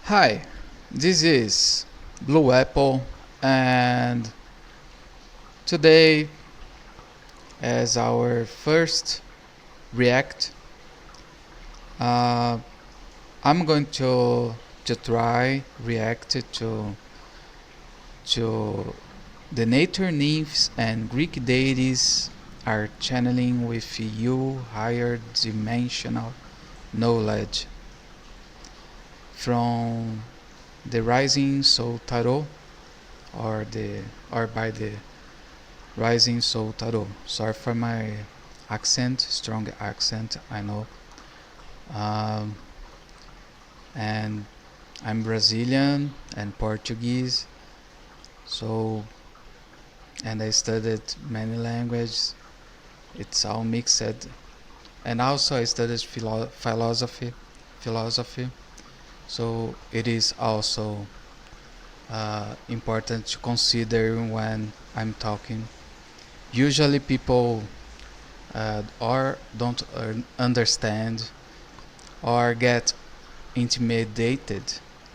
Hi, this is Blue Apple, and today, as our first react, uh, I'm going to try react to the nature nymphs and Greek deities are channeling with you higher dimensional knowledge from the Rising Soul Tarot or the or by the Rising Soul Tarot. Sorry for my accent, strong accent, I know. Um, and I'm Brazilian and Portuguese, so and I studied many languages. It's all mixed, and also I studied philosophy. So it is also important to consider when I'm talking. Usually people or don't understand or get intimidated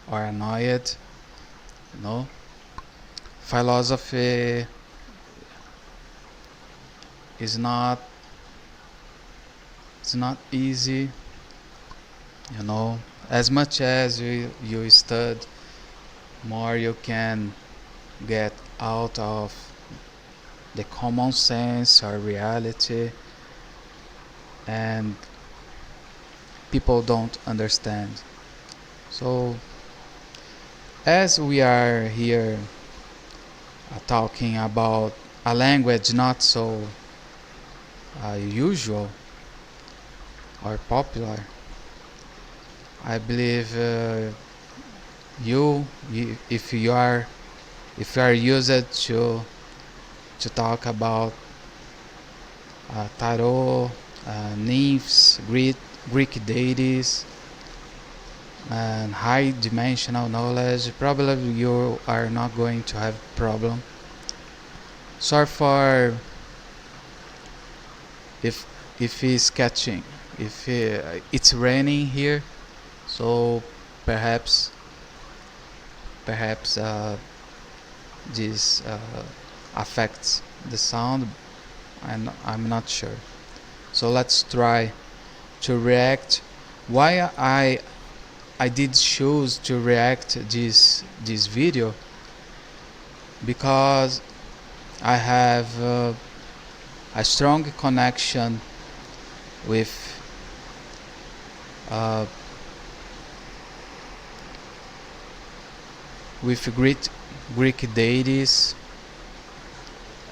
or annoyed. No, philosophy is not it's not easy. You know, as much as you study, more you can get out of the common sense or reality, and people don't understand. So, as we are here talking about a language not so usual or popular, I believe if you are used to talk about tarot, nymphs, Greek deities, and high dimensional knowledge, probably you are not going to have problem. Sorry for if it's catching, if it's raining here, so perhaps perhaps this affects the sound, and I'm not sure. So let's try to react. Why I did choose to react this video, because I have a strong connection with uh, with Greek deities,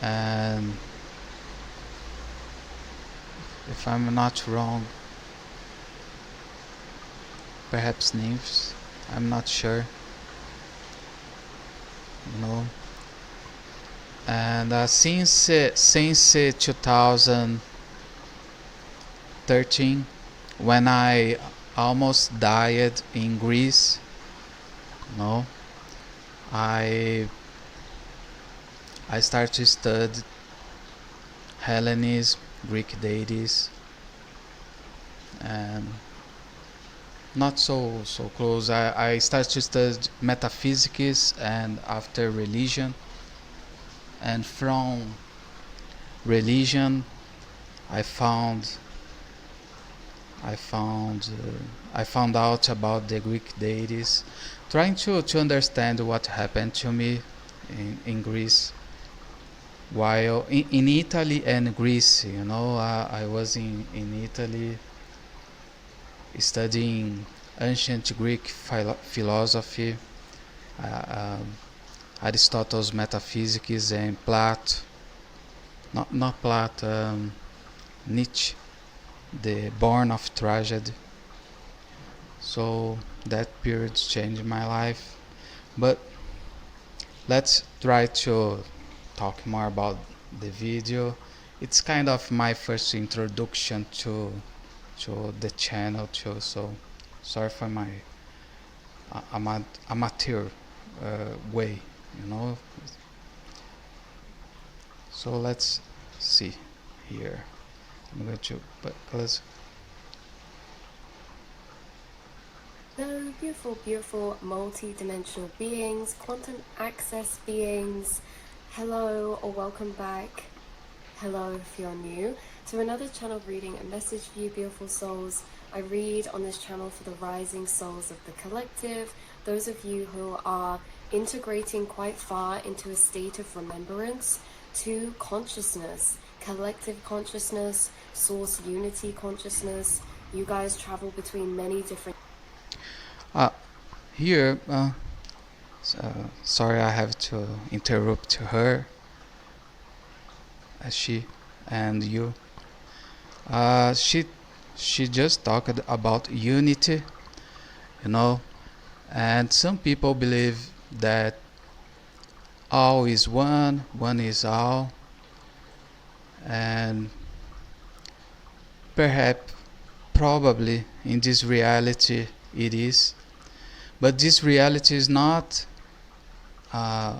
and if I'm not wrong, perhaps nymphs. I'm not sure. No. And since 2013, when I almost died in Greece, no, I I started to study Hellenism, Greek deities, and not so close. I started to study metaphysics and after religion, and from religion I found I found I found out about the Greek deities, trying to understand what happened to me in Greece while in Italy and Greece. I was in Italy studying ancient Greek philosophy, uh, um, Aristotle's metaphysics, and not Plato, Nietzsche, the Born of Tragedy. So that period changed my life. But let's try to talk more about the video. It's kind of my first introduction to the channel too. So sorry for my amateur way, you know. So let's see here. I'm going to put close. Hello, beautiful, beautiful multi-dimensional beings, quantum access beings. Hello or welcome back. Hello if you're new to another channel reading. A message for you, beautiful souls. I read on this channel for the rising souls of the collective, those of you who are integrating quite far into a state of remembrance to consciousness, collective consciousness, source unity consciousness. You guys travel between many different Uh, here, sorry, I have to interrupt her, she and you. Uh, she she just talked about unity, you know, and some people believe that all is one, one is all, and perhaps, probably in this reality it is, but this reality is not uh,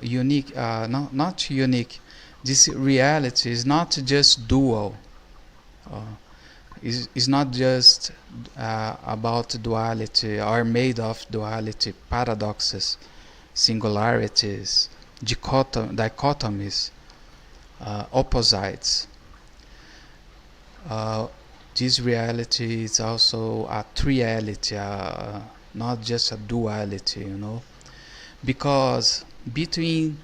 unique, not unique. This reality is not just dual. Uh, is not just about duality or made of duality, paradoxes, singularities, dichotomies, opposites. Uh, this reality is also a triality, not just a duality, because between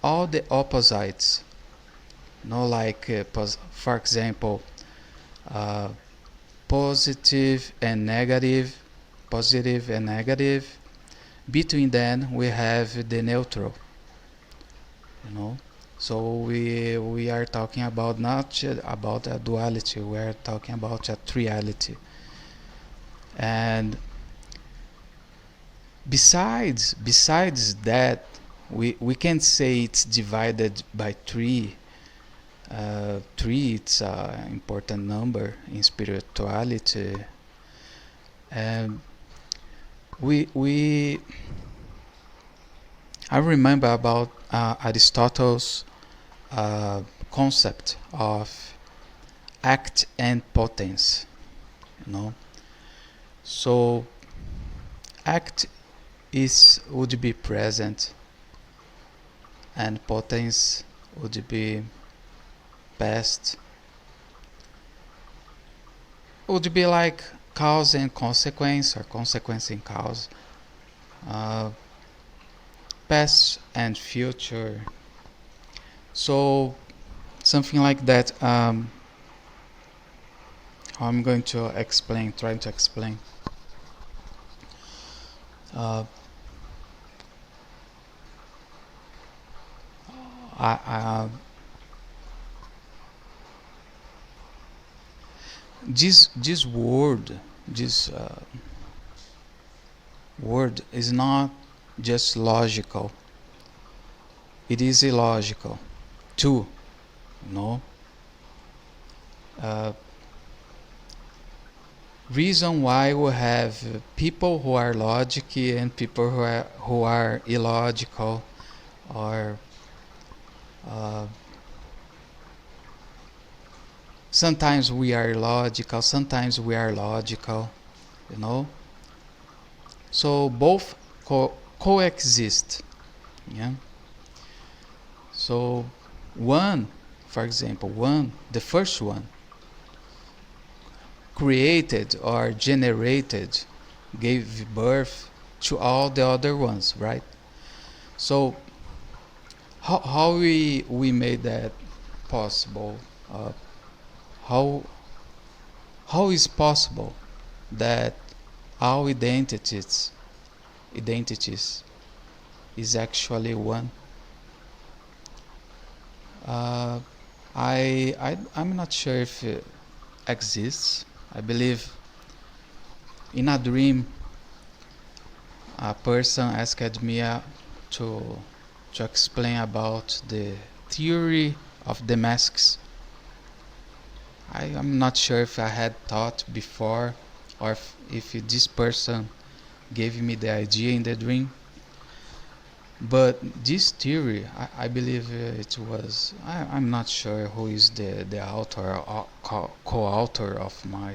all the opposites, like for example, uh, positive and negative, positive and negative. Between them, we have the neutral. You know, so we are talking about not about a duality. We are talking about a triality. And besides that, we can say it's divided by three. Three, it's an important number in spirituality. And we I remember about Aristotle's concept of act and potence. You know, so act is would be present, and potence would be past. Would be like cause and consequence, or consequence and cause. Uh, Past and future. So something like that. I'm going to explain, trying to explain. Uh, I, this this word is not just logical. It is illogical too. No. Uh, Reason why we have people who are logical and people who are illogical, or uh, sometimes we are illogical, sometimes we are logical, you know. So both coexist. Yeah. So one, for example, the first one, created or generated, gave birth to all the other ones, right? So how we made that possible? Uh, how how is possible that all identities is actually one? Uh, I'm not sure if it exists. I believe in a dream, a person asked me to explain about the theory of the masks. I am not sure if I had thought before, or if this person gave me the idea in the dream. But this theory, I believe it was. I'm not sure who is the author or co-author of my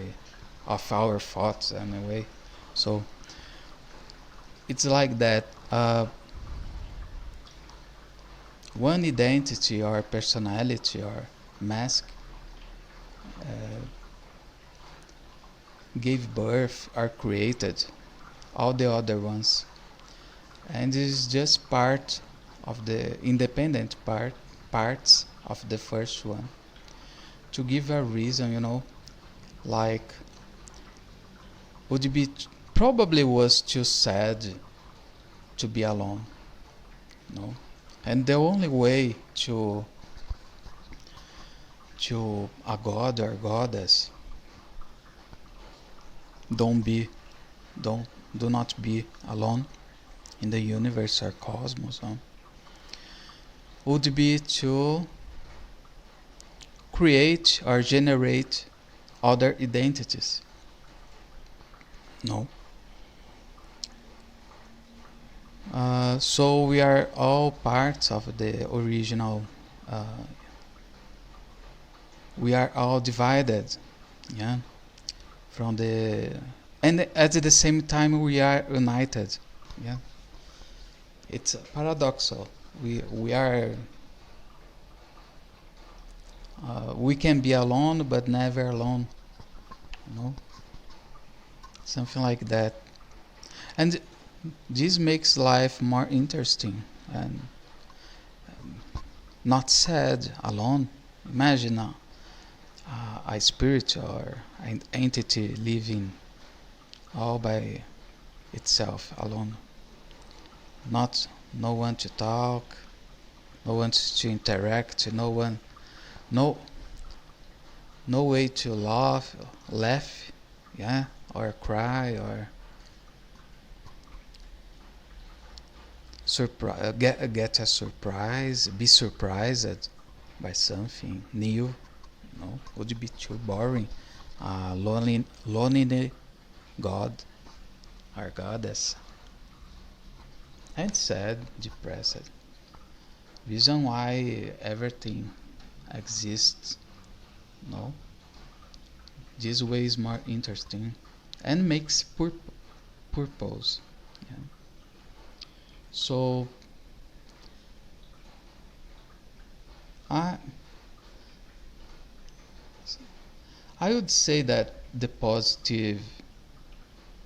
of our thoughts anyway. So it's like that. One identity or personality or mask gave birth or created all the other ones, and is just part of the independent parts of the first one. To give a reason, like would be probably was too sad to be alone, and the only way to a god or goddess don't be don't do not be alone in the universe or cosmos, would be to create or generate other identities. No. So we are all parts of the original. Uh, we are all divided, yeah, from the, and at the same time we are united, yeah. It's paradoxal. We are we can be alone but never alone, something like that. And this makes life more interesting and not sad alone. Imagine a spirit or an entity living all by itself alone. Not no one to talk, no one to interact, no no way to laugh, yeah, or cry or get a surprise, be surprised by something new. Would be too boring. Lonely god or goddess, and sad, depressed. Reason why everything exists, no? This way is more interesting and makes purpose. Yeah. So I I would say that the positive,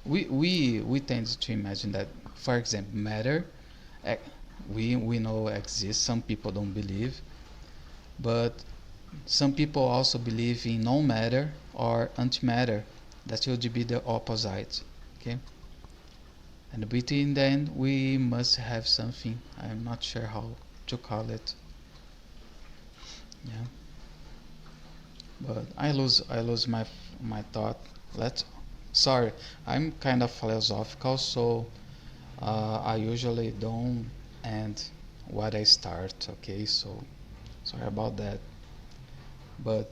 we tend to imagine that, for example, matter, we know exists. Some people don't believe, but some people also believe in no matter or antimatter. That would be the opposite. Okay. And between then we must have something. I'm not sure how to call it. Yeah. But I lose my thought. Let's. Sorry, I'm kind of philosophical, so I usually don't end what I start. Okay, so sorry about that. But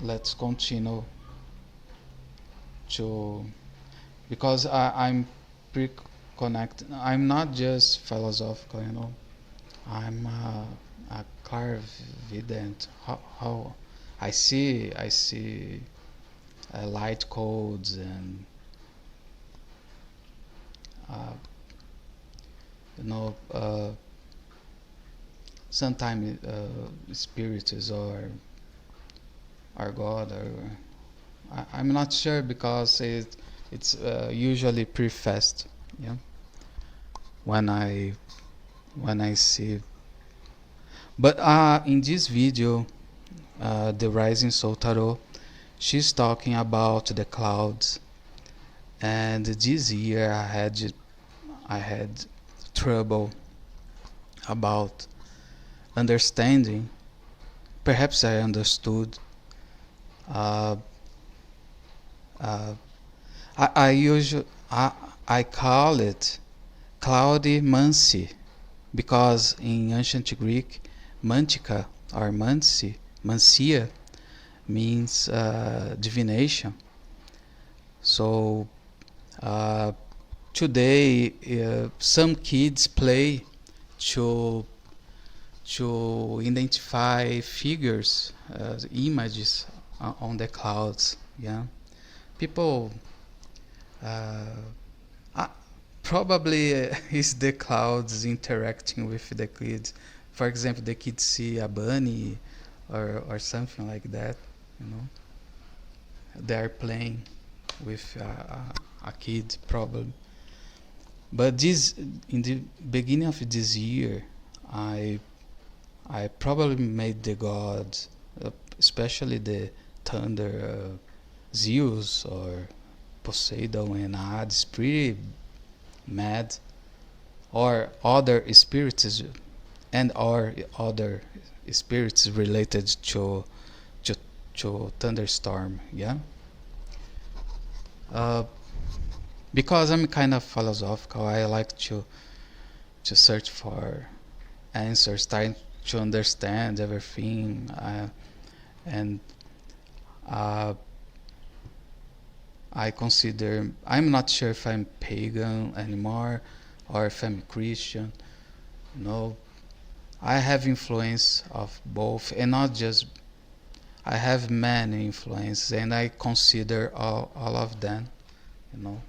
let's continue to, because I'm pre-connected. I'm not just philosophical, I'm a clairvoyant. How I see light codes and uh, you know sometimes spirits or God, or I'm not sure because it's usually prefaced, yeah, when I see. But in this video, the Rising Soul Tarot, she's talking about the clouds, and this year I had trouble about understanding. Perhaps I understood. Uh, uh, I usually I call it cloudy mancy, because in ancient Greek, mantika or mancia means divination. So uh, today, some kids play to identify figures, images on the clouds. Yeah, people uh, uh, probably is the clouds interacting with the kids. For example, the kids see a bunny or something like that. You know, they are playing with a kid probably. But this in the beginning of this year, I I probably made the gods, especially the thunder, Zeus or Poseidon and Hades, pretty mad, or other spirits and or other spirits related to, to thunderstorm. Yeah, uh, because I'm kind of philosophical. I like to search for answers, trying to understand everything, and uh, I consider I'm not sure if I'm pagan anymore or if I'm Christian. You know, I have influence of both, and not just I have many influences, and I consider all of them. You know,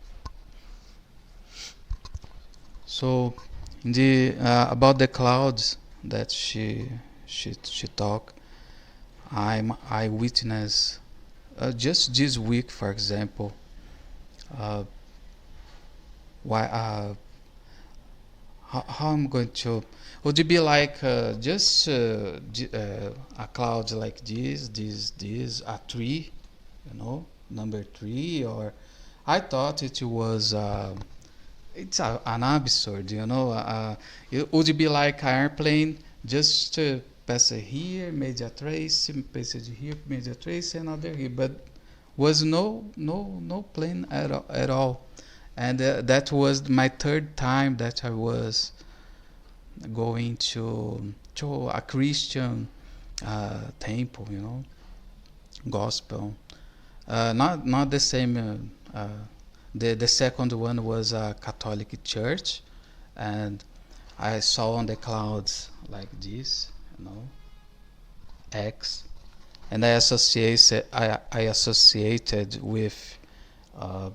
so in the about the clouds that she talked, I witness just this week, for example. Uh, why how I'm going to would it be like just a cloud like this a tree, you know, number three, or I thought it was it's an absurd, you know. It would be like an airplane just pass it here, made a trace, pass it here, made a trace, another here, but was no plane at all. And that was my third time that I was going to a Christian temple, you know, gospel. Not the same. The second one was a Catholic church, and I saw on the clouds like this, you know, X, and I associated with uh,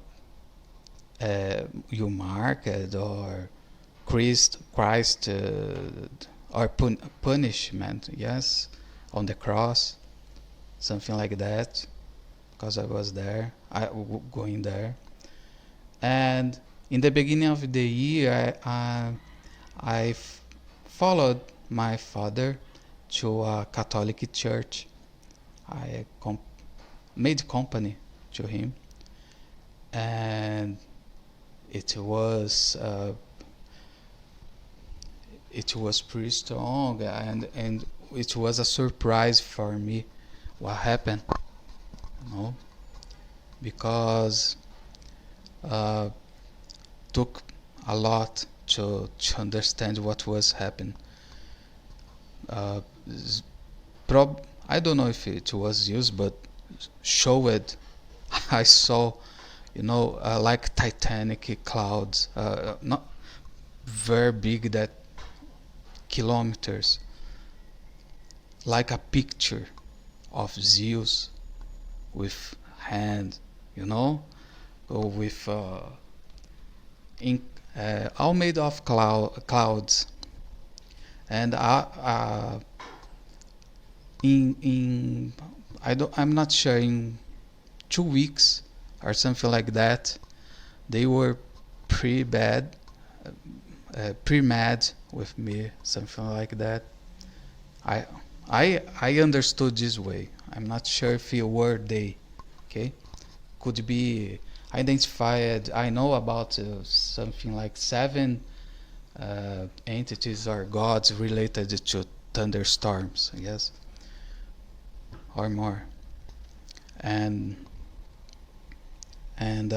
you market or Christ or punishment, yes, on the cross, something like that, because I was there, going there. And in the beginning of the year, I followed my father to a Catholic church. I made company to him, and it was uh, it was pretty strong, and it was a surprise for me what happened, you know, because uh, took a lot to understand what was happening. Uh, I don't know if it was used, but showed I saw, you know, like Titanic clouds, not very big, that kilometers, like a picture of Zeus with hand, you know, or with ink, all made of clouds, and in I'm not sure, in 2 weeks or something like that, they were pretty bad, pretty mad with me, something like that. I I understood this way. I'm not sure if it were they. Okay, could be identified. I know about something like seven entities or gods related to thunderstorms, I guess, or more. And and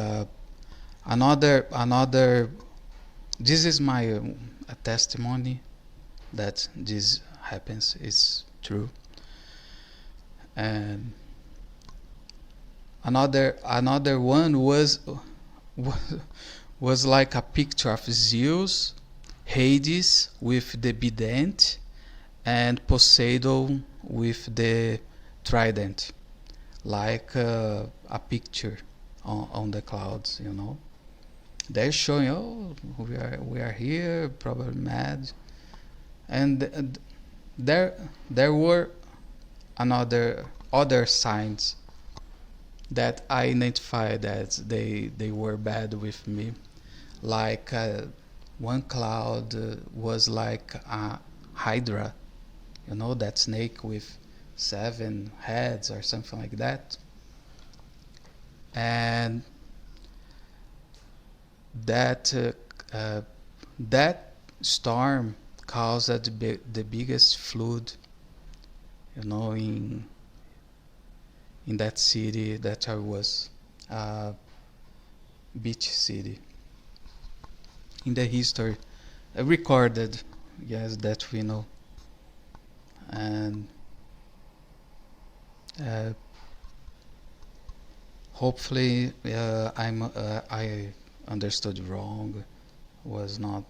another. This is my testimony that this happens is true. And another one was like a picture of Zeus, Hades with the bident, and Poseidon with the trident. like a picture on the clouds, you know. They're showing, oh, we are here, probably mad, and there there were another other signs that I identified that they were bad with me. Like one cloud was like a hydra, you know, that snake with 7 heads or something like that. And that uh, that storm caused the biggest flood, you know, in that city that I was, uh, beach city, in the history, recorded, yes, that we know. And uh, hopefully I understood wrong, was not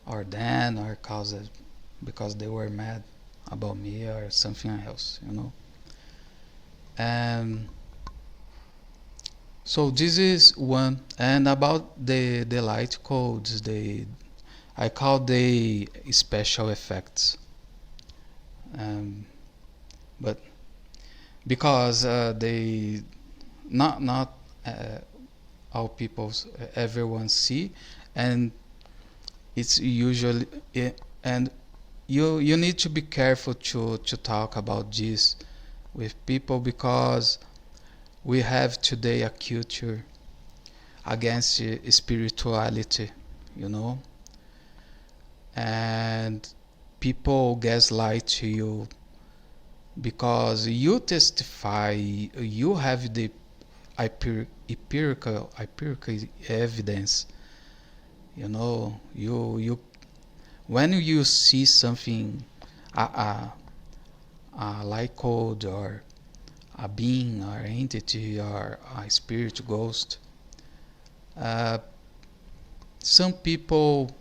ordained or caused because they were mad about me or something else, you know. And so this is one. And about the light codes, I call the special effects, um, but because they not uh, all people, everyone see, and it's usually and you need to be careful to talk about this with people, because we have today a culture against spirituality, you know, and people gaslight to you because you testify, you have the empirical evidence, you know. You when you see something, a, a light code or a being or entity or a spirit ghost, uh, some people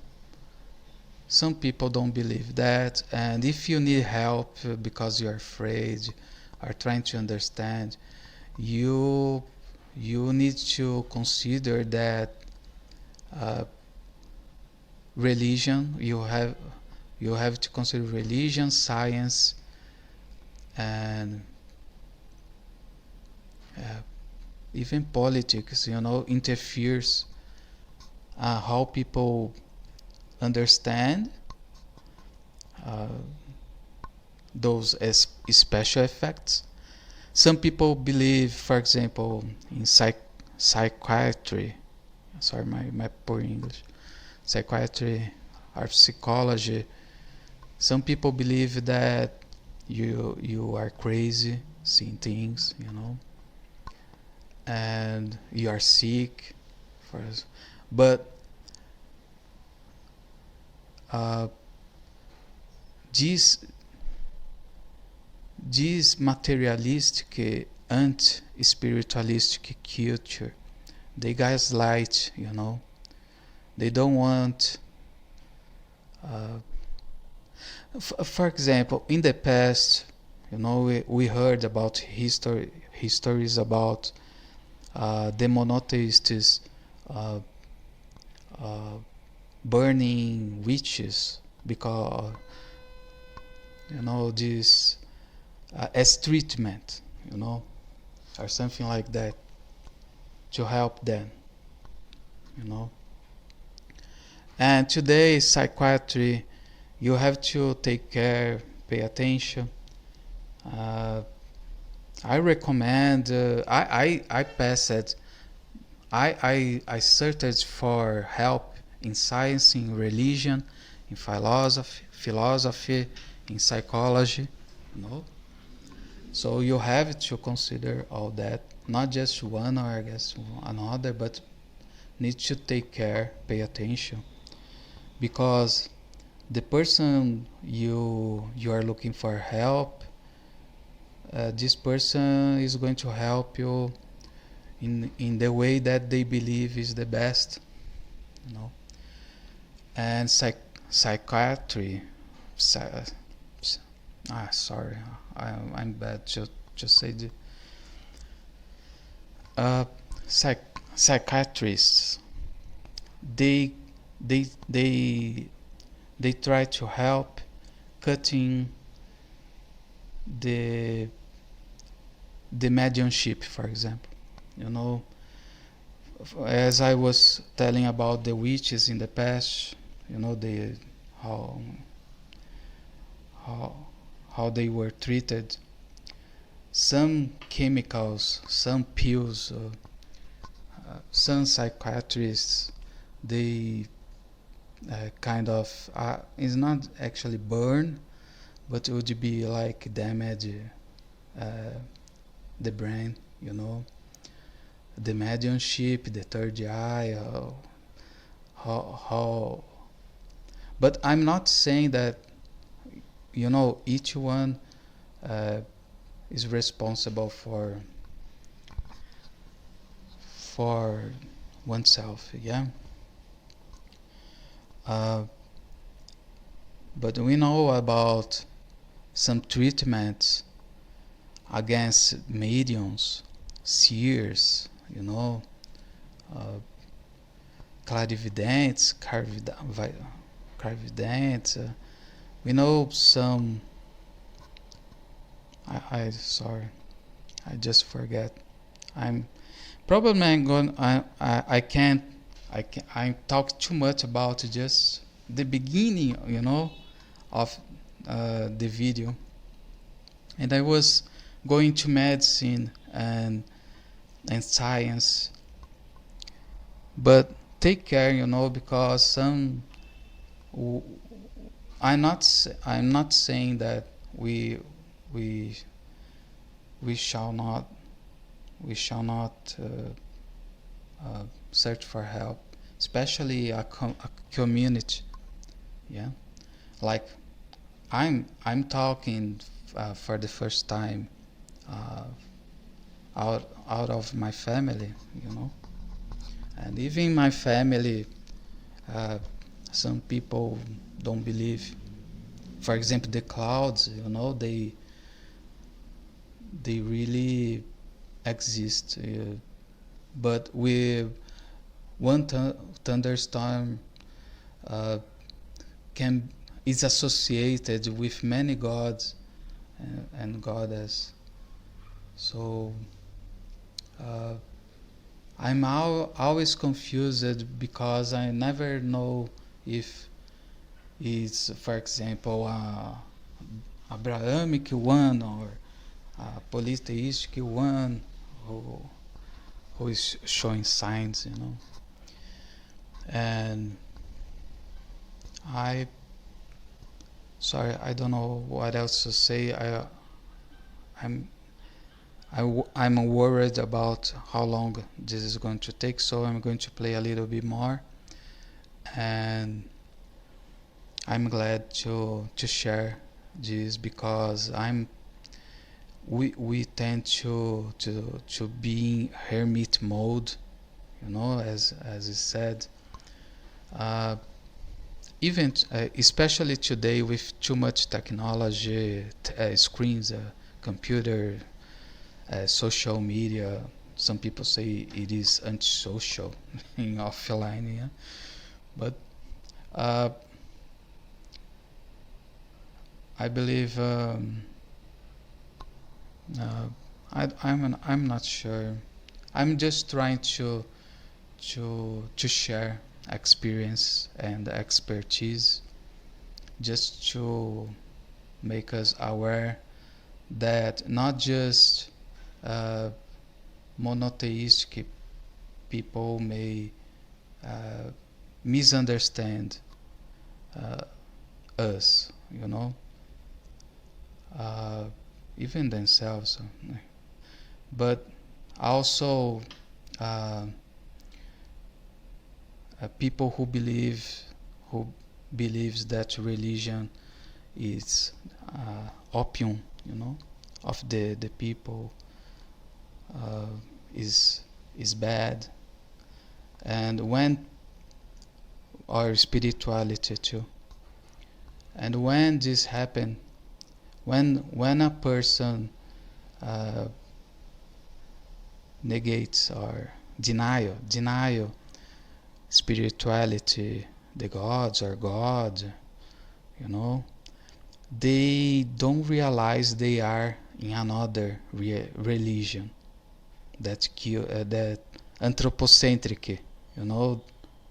some people don't believe that, and if you need help because you're afraid or trying to understand, you you need to consider that uh, religion, you have to consider religion, science, and uh, even politics, you know, interferes how people understand uh, those as special effects. Some people believe, for example, in psychiatry. Sorry, my poor English. Psychiatry or psychology. Some people believe that you are crazy, seeing things, you know, and you are sick. For but uh, this this materialistic, anti-spiritualistic culture, they gaslight, you know. They don't want. Uh, for example, in the past, you know, we heard about histories about the monotheists uh, uh, burning witches because, you know, this as treatment, you know, or something like that, to help them, you know. And today, psychiatry, you have to take care, pay attention. Uh, I recommend. I passed. I searched for help in science, in religion, in philosophy, in psychology. You know, so you have to consider all that, not just one or I guess another, but need to take care, pay attention, because the person you are looking for help, this person is going to help you in the way that they believe is the best, you know. And psychiatry, sorry, I'm bad to say uh, psychiatrists, they they they they try to help cutting the mediumship, for example. You know, as I was telling about the witches in the past, you know, they how how how they were treated. Some chemicals, some pills, some psychiatrists, they kind of it's not actually burn, but it would be like damage uh, the brain, you know, the mediumship, the third eye, how. But I'm not saying that, you know, each one uh, is responsible for oneself, yeah. Uh, but we know about some treatments against mediums, seers, you know, uh, clarividents, clarividents. We know some. I sorry, I just forget. I'm probably I'm going. I can't. I talk too much about just the beginning, you know, of the video, and I was going to medicine and science, but take care, you know, because some. I'm not saying that we we shall not we shall not search for help, especially a community. Yeah, like I'm talking for the first time uh, out of my family, you know, and even my family, uh, some people don't believe. For example, the clouds, you know, they really exist, but with one thunderstorm uh, can is associated with many gods and goddess. So uh, I'm always confused because I never know if it's, for example, a Abrahamic one or a polytheistic one who is showing signs, you know. And I sorry, I don't know what else to say. I'm I'm worried about how long this is going to take, so I'm going to play a little bit more, and I'm glad to share this because we tend to be in hermit mode, you know, as is said. Uh, even especially today with too much technology, screens, computer, social media. Some people say it is antisocial in offline, yeah. But uh, I believe uh, I'm not sure. I'm just trying to share experience and expertise, just to make us aware that not just uh, monotheistic people may uh, misunderstand uh, us, you know, uh, even themselves, but also uh, people who believes that religion is opium, you know, of the people, uh, is is bad, and when our spirituality too, and when this happen, when a person uh, negates or denial spirituality, the gods or God, you know, they don't realize they are in another religion that anthropocentric, you know,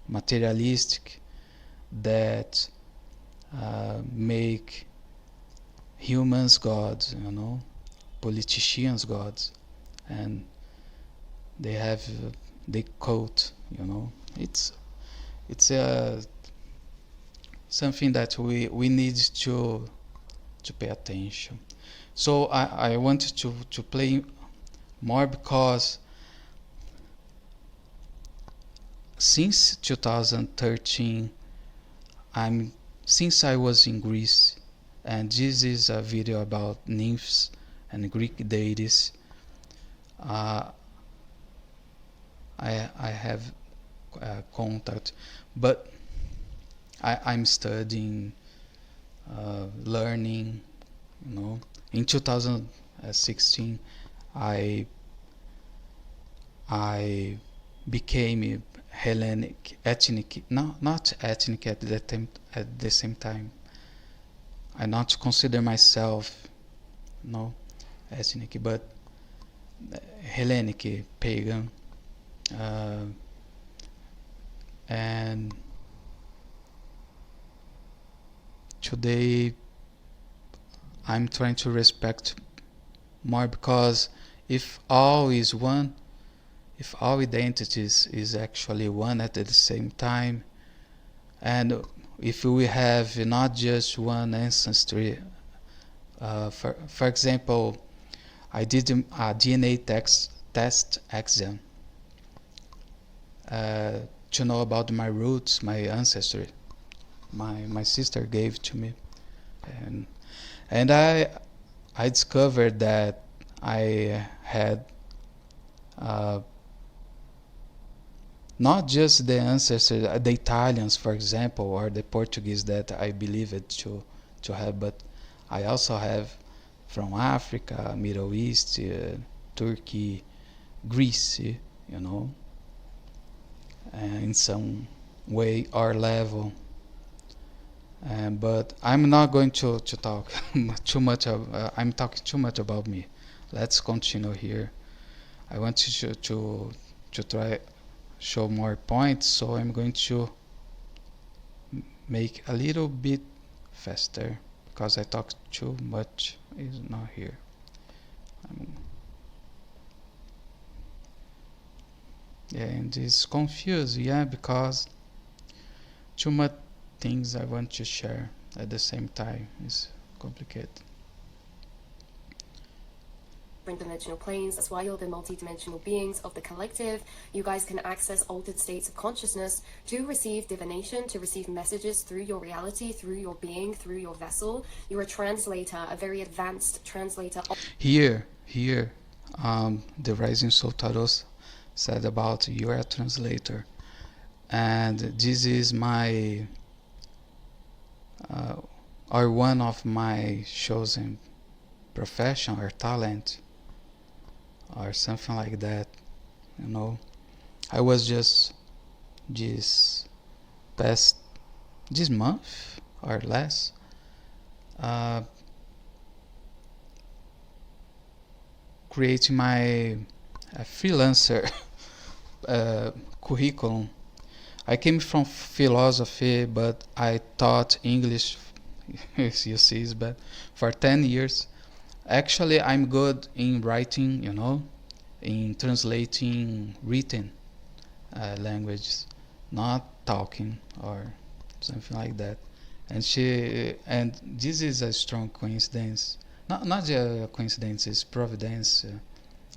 materialistic, that make humans gods, you know, politicians gods, and they have they quote, you know, it's something that we need to pay attention. So I wanted to play more because since 2013 I'm since I was in Greece, and this is a video about nymphs and Greek deities. uh, I have contact, but I'm studying, learning, you know. In 2016 I I became Hellenic, ethnic, no, not ethnic at the time. At the same time, I not consider myself, no, ethnic, but Hellenic, pagan, uh, and today I'm trying to respect more because if all is one, if all identities is actually one at the same time, and if we have not just one ancestry, for example, I did a DNA test exam to know about my roots, my ancestry. My sister gave to me, and and I discovered that I had uh, not just the ancestors, the Italians, for example, or the Portuguese that I believed to have, but I also have from Africa, Middle East, Turkey, Greece, you know, in some way or level. But I'm not going to talk too much. I'm talking too much about me. Let's continue here. I want to try show more points, so I'm going to make a little bit faster because I talk too much is not here. Um, yeah, and it's confused, yeah, because too much things I want to share at the same time is complicated. Dimensional planes. That's why you're the multidimensional beings of the collective. You guys can access altered states of consciousness to receive divination, to receive messages through your reality, through your being, through your vessel. You're a translator, a very advanced translator. Here, the Rising Soul Tarot said about you're a translator, and this is my or one of my chosen profession or talent or something like that, you know. I was just this past this month or less uh, creating my freelancer curriculum. I came from philosophy, but I taught English, as you see, is bad, for 10 years. Actually, I'm good in writing, you know, in translating written languages, not talking or something like that. And this is a strong coincidence. Not a coincidence, it's providence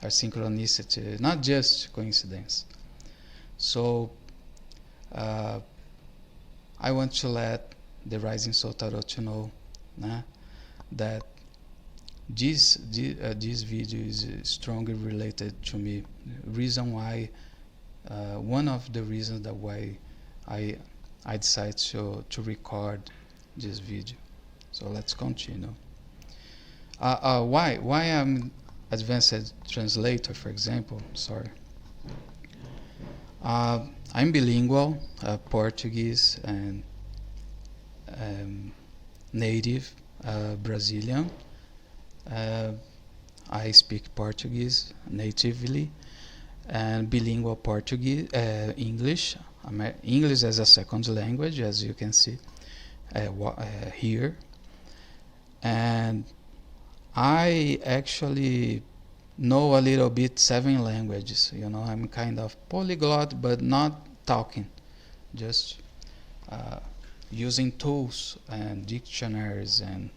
or synchronicity, not just coincidence. So uh, I want to let the Rising Soul Tarot to know that this video is strongly related to me. Reason why, one of the reasons that why I I decided to record this video. So let's continue. Why advanced translator, for example. Sorry. I'm bilingual, Portuguese and um, native Brazilian. Uh, I speak Portuguese natively and bilingual Portuguese, English. English as a second language, as you can see here. And I actually know a little bit 7 languages. I'm kind of polyglot, but not talking, just uh, using tools and dictionaries and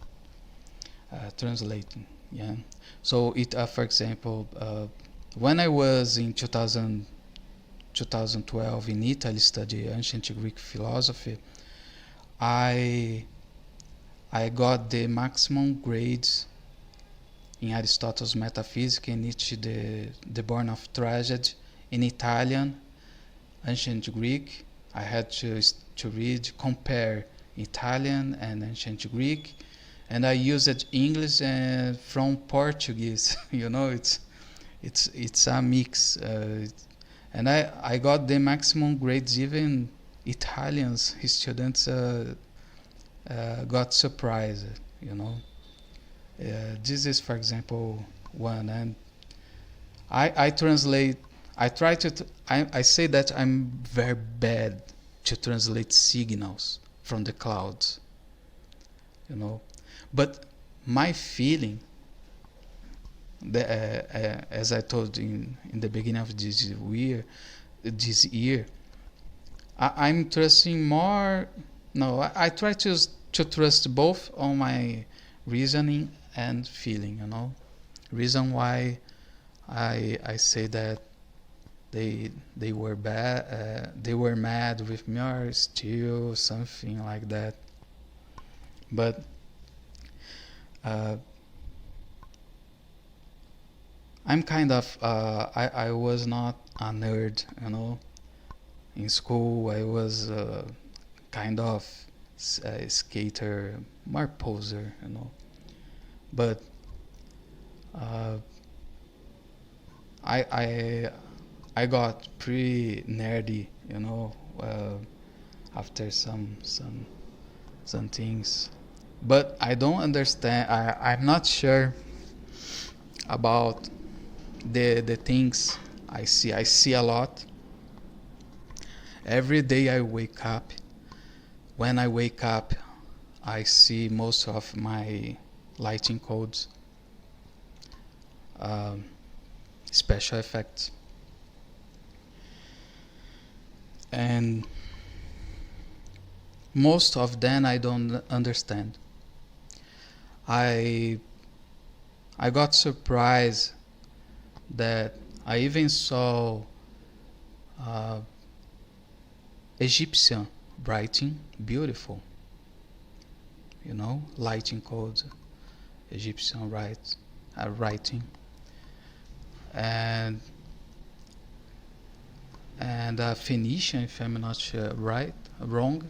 translating. Yeah. So for example, when I was in 2012 in Italy studying ancient Greek philosophy, I I got the maximum grades in Aristotle's Metaphysics, in Nietzsche the Born of Tragedy, in Italian, ancient Greek. I had to read, compare Italian and ancient Greek, and I used English from Portuguese. It's a mix, and I got the maximum grades. Even Italians students got surprised. You know, this is, for example, one, and I translate. I try to. I say that I'm very bad to translate signals from the clouds. You know, but my feeling, as I told in the beginning of this year, I'm trusting more. No, I try to trust both on my reasoning and feeling. Reason why I say that they were bad, they were mad with me or still something like that. But uh, I'm kind of I was not a nerd. In school I was kind of a skater, more poser. But uh, I I I got pretty nerdy, after some things. But I don't understand. I'm not sure about the things I see. I see a lot. Every day I wake up. When I wake up, I see most of my lighting codes, um, special effects, and most of them I don't understand. I I got surprised that I even saw uh, Egyptian writing, beautiful, lighting codes, Egyptian writing, and Phoenician, if I'm not sure, wrong,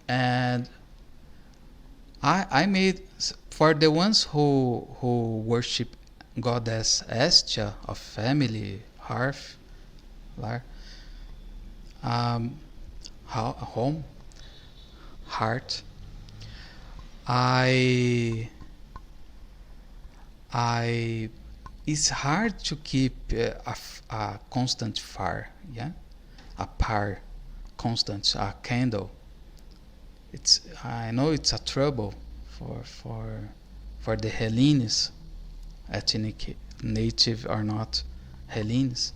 and I made, for the ones who worship goddess Estia of family, hearth, um, home, heart. I I it's hard to keep a constant fire, yeah, a par, constant, a candle. I know it's a trouble for the Hellenes, ethnic native or not Hellenes,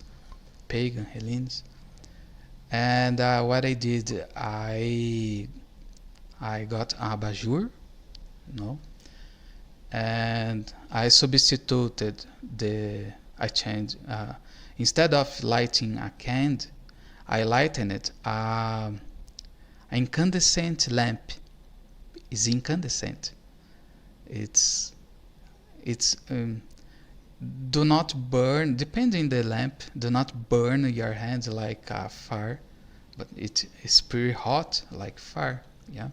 pagan Hellenes. And what I did, I got a abajur, you know, and I substituted I changed, instead of lighting a candle, I lightened it. Incandescent lamp is incandescent. It's it's do not burn. Depending the lamp, do not burn your hands like a fire, but it is pretty hot like fire. Yeah,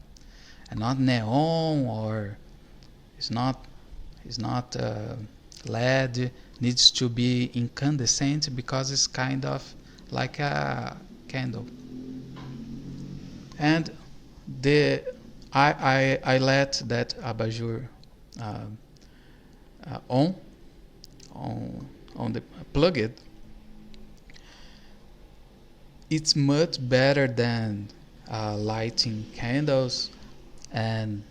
and not neon, or it's not LED, needs to be incandescent because it's kind of like a candle. And the I let that abajur uh, on on the plug it. It's much better than lighting candles, and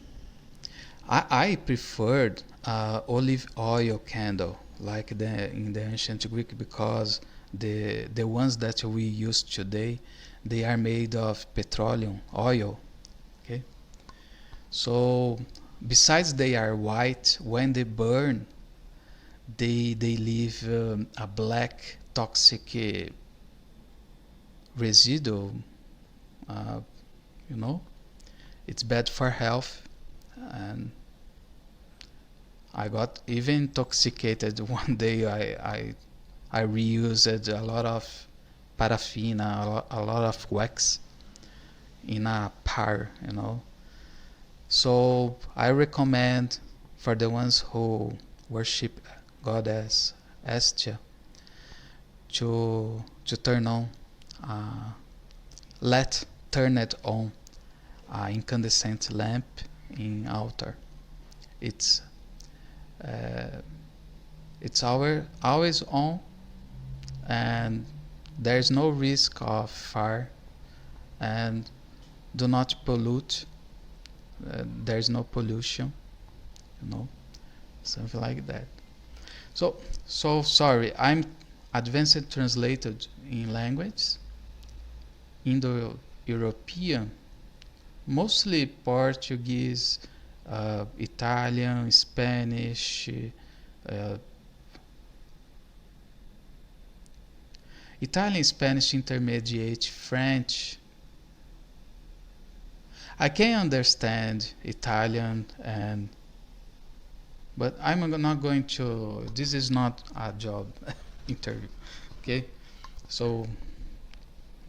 I preferred olive oil candle like in the ancient Greek, because the ones that we use today, they are made of petroleum oil. Okay, so besides they are white, when they burn, they leave a black toxic residue. Uh, you know, it's bad for health, and I got even intoxicated one day. I reused a lot of paraffin, a lot of wax in a par, you know. So I recommend for the ones who worship goddess Estia to turn on, uh, let turn it on incandescent lamp in altar. It's uh, it's always on, and there's no risk of fire, and do not pollute. There's no pollution, you know, something like that. So sorry, I'm advanced translated in language, Indo-European, mostly Portuguese, Italian, Spanish, uh, Italian, Spanish intermediate, French. I can understand Italian, and but I'm not going to. This is not a job interview, okay? So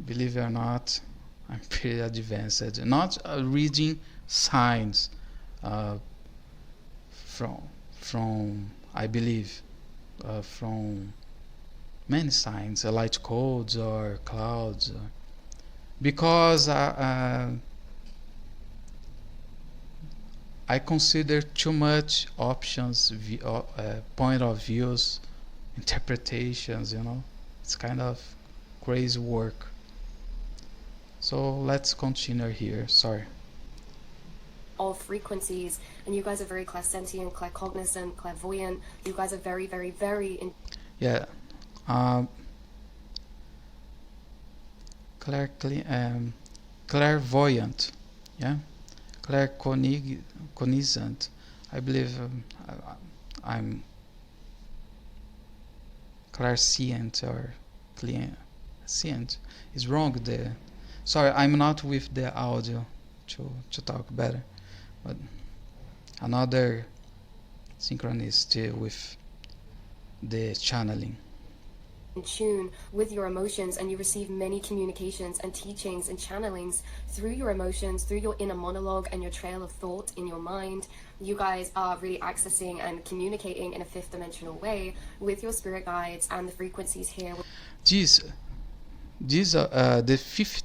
believe it or not, I'm pretty advanced. Not reading signs uh, from from I believe from many signs, light codes or clouds, because I consider too much options, point of views, interpretations. You know, it's kind of crazy work. So let's continue here. Sorry. Of frequencies, and you guys are very clairsentient, claircognizant, clairvoyant. You guys are very, very, very Yeah. Um, clairvoyant. Yeah. Claircognizant. I believe I'm clairscient or clairscient. Is wrong there. Sorry, I'm not with the audio to talk better, but another synchronicity with the channeling. in tune with your emotions, and you receive many communications and teachings and channelings through your emotions, through your inner monologue and your trail of thought in your mind. You guys are really accessing and communicating in a fifth dimensional way with your spirit guides and the frequencies here. This the fifth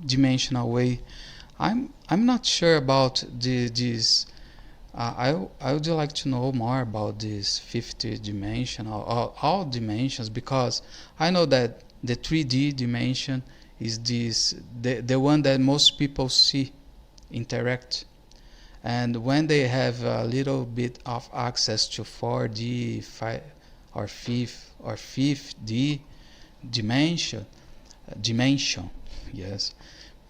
dimensional way. I'm not sure about this. I would like to know more about this fifth dimension, or all dimensions, because I know that the 3D dimension is the one that most people see, interact, and when they have a little bit of access to 4D, 5 or fifth D dimension, yes.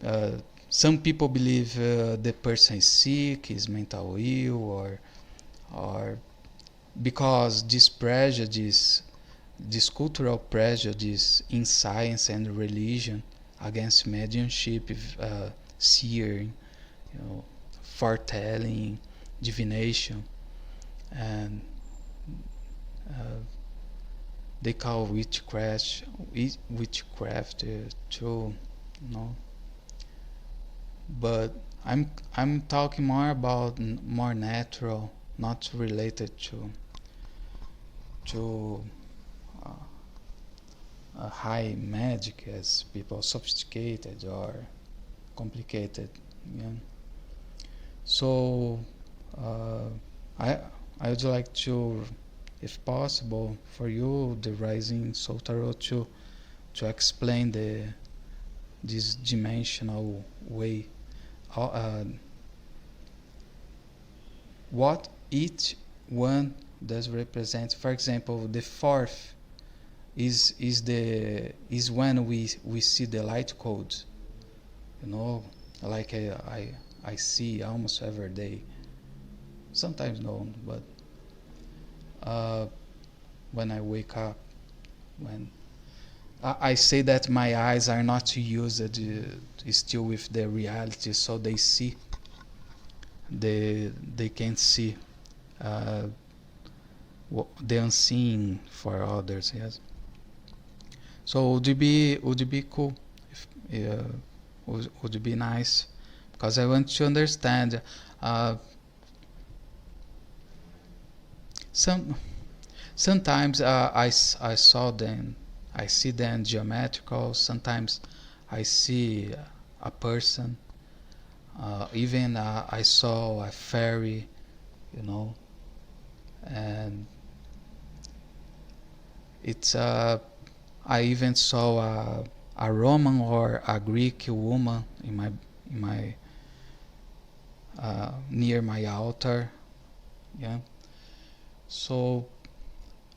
Uh, some people believe the person is sick, is mental ill, or because this prejudice, this cultural prejudice in science and religion against mediumship, seeing, you know, foretelling, divination, and uh, they call witchcraft too, you know. But I'm talking more about more natural, not related to to high magic as people sophisticated or complicated. Yeah. So uh, I I would like to, if possible, for you, the Rising Soul Tarot, to explain this dimensional way, what each one does represent. For example, the fourth is when we see the light codes, you know, like I see almost every day. Sometimes no, but uh, when I wake up, when I say that my eyes are not used still with the reality, so they can see uh, the unseen for others. Yes. So would it be cool if would it be nice, because I want to understand uh, some sometimes I saw them, I see them geometrical. Sometimes I see a person, even I saw a fairy, you know, and it's I even saw a Roman or a Greek woman in my near my altar. Yeah. So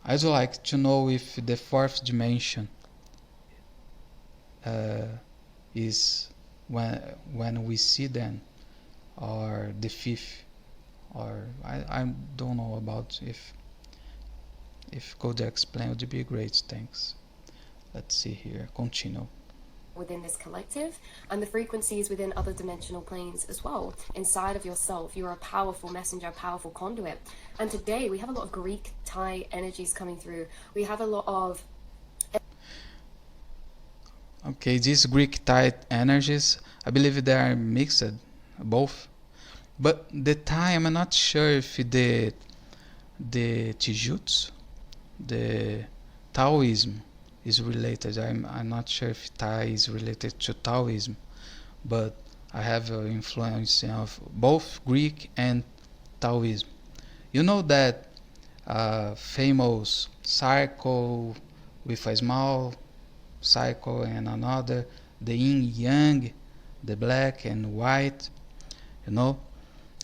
I'd like to know if the fourth dimension uh, is when we see them, or the fifth, or I don't know about if could explain would be great. Thanks. Let's see here. Continue. within this collective, and the frequencies within other dimensional planes as well. Inside of yourself, you're a powerful messenger, a powerful conduit. And today we have a lot of Greek Thai energies coming through. We have a lot of Okay, these Greek Thai energies, I believe they are mixed, both. But the Thai, I'm not sure if the Tijutsu, the Taoism is related. I'm not sure if Thai is related to Taoism, but I have influence of both Greek and Taoism. You know that famous circle with a small cycle and another, the yin yang, the black and white. You know,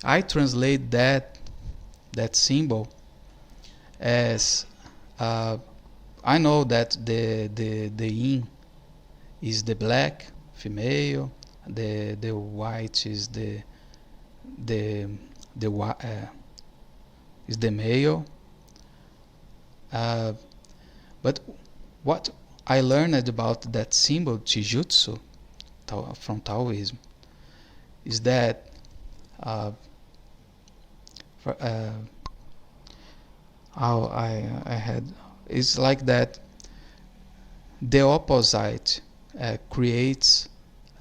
I translate that symbol as uh, I know that the yin is the black female, the white the the is the male. Uh, but what I learned about that symbol Chijutsu from Taoism is that uh, for, how I had it's like that the opposite creates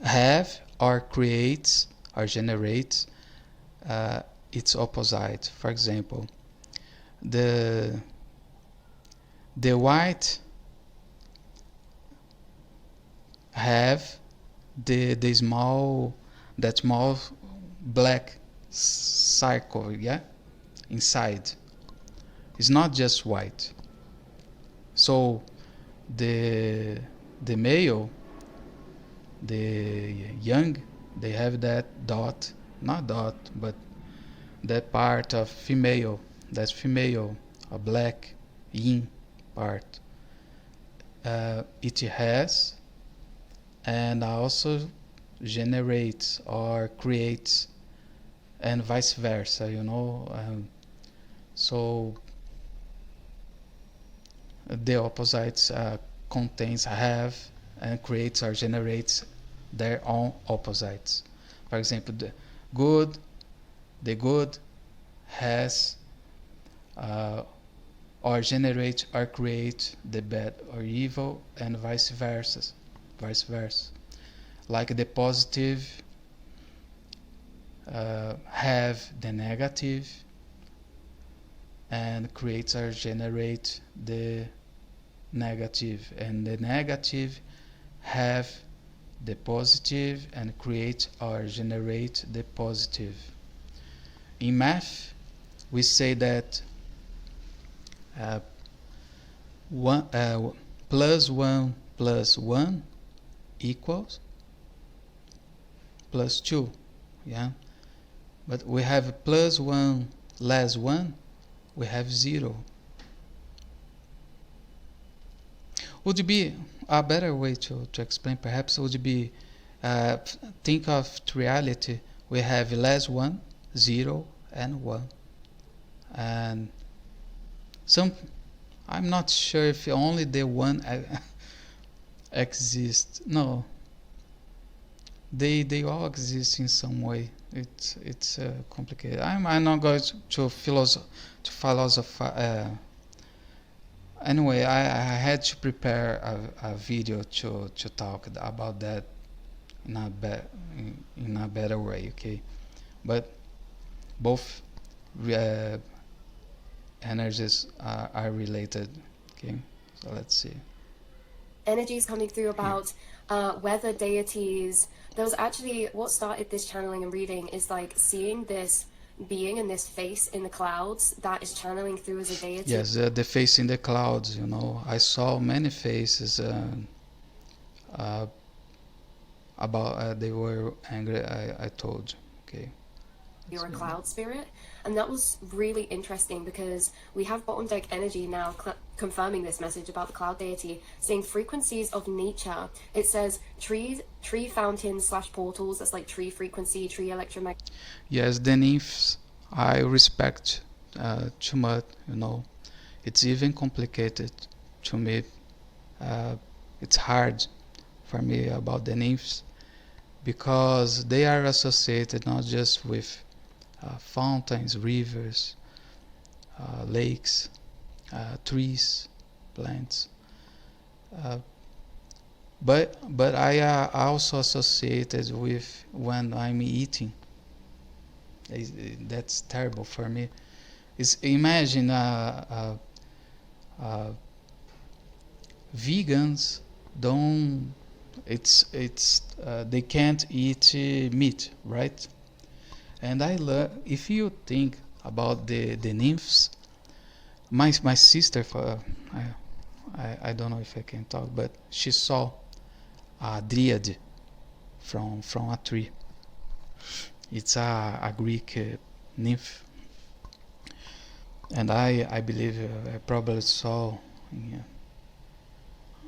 have or creates or generates its opposite. For example, the the white have the small that small black circle, yeah, inside. It's not just white. So the the male, the young, they have that dot, not dot, but that part of female, that's female, a black yin part. It has and also generates or creates, and vice versa, you know. So the opposites contains have and creates or generates their own opposites. For example, good the good has uh, or generate or create the bad or evil, and vice versa, like the positive have the negative, and creates or generate the negative, and the negative have the positive and create or generate the positive. In math, we say that uh, one, plus 1 equals plus 2. Yeah, but we have plus 1 less 1, we have 0. Would be a better way to explain, perhaps, would be uh, think of reality. We have less 1, 0, and 1. And some, I'm not sure if only the 1 exists. No, they all exist in some way. It's complicated. I'm not going to philosophize. Anyway, I had to prepare a video to talk about that in a better way. Okay, but both uh, energies are related. Okay, so let's see. Energies coming through Here. about weather deities. There was actually what started this channeling and reading is like seeing this being and this face in the clouds that is channeling through as a deity. Yes, the face in the clouds. I saw many faces. Uh, about they were angry. I told you. Okay. You're a cloud spirit, and that was really interesting because we have bottom deck energy now confirming this message about the cloud deity, saying frequencies of nature. It says tree fountains slash portals. That's like tree frequency, tree electromagnetic. Yes, the nymphs I respect too much. It's even complicated to me. It's hard for me about the nymphs because they are associated not just with fountains, rivers, lakes, trees, plants, uh, but I also associated with when I'm eating. That's terrible for me. Imagine vegans don't. It's they can't eat meat, right? And I love, if you think about the nymphs, my sister, I don't know if I can talk, but she saw a dryad from a tree. It's a Greek nymph, and I believe I probably saw. Yeah,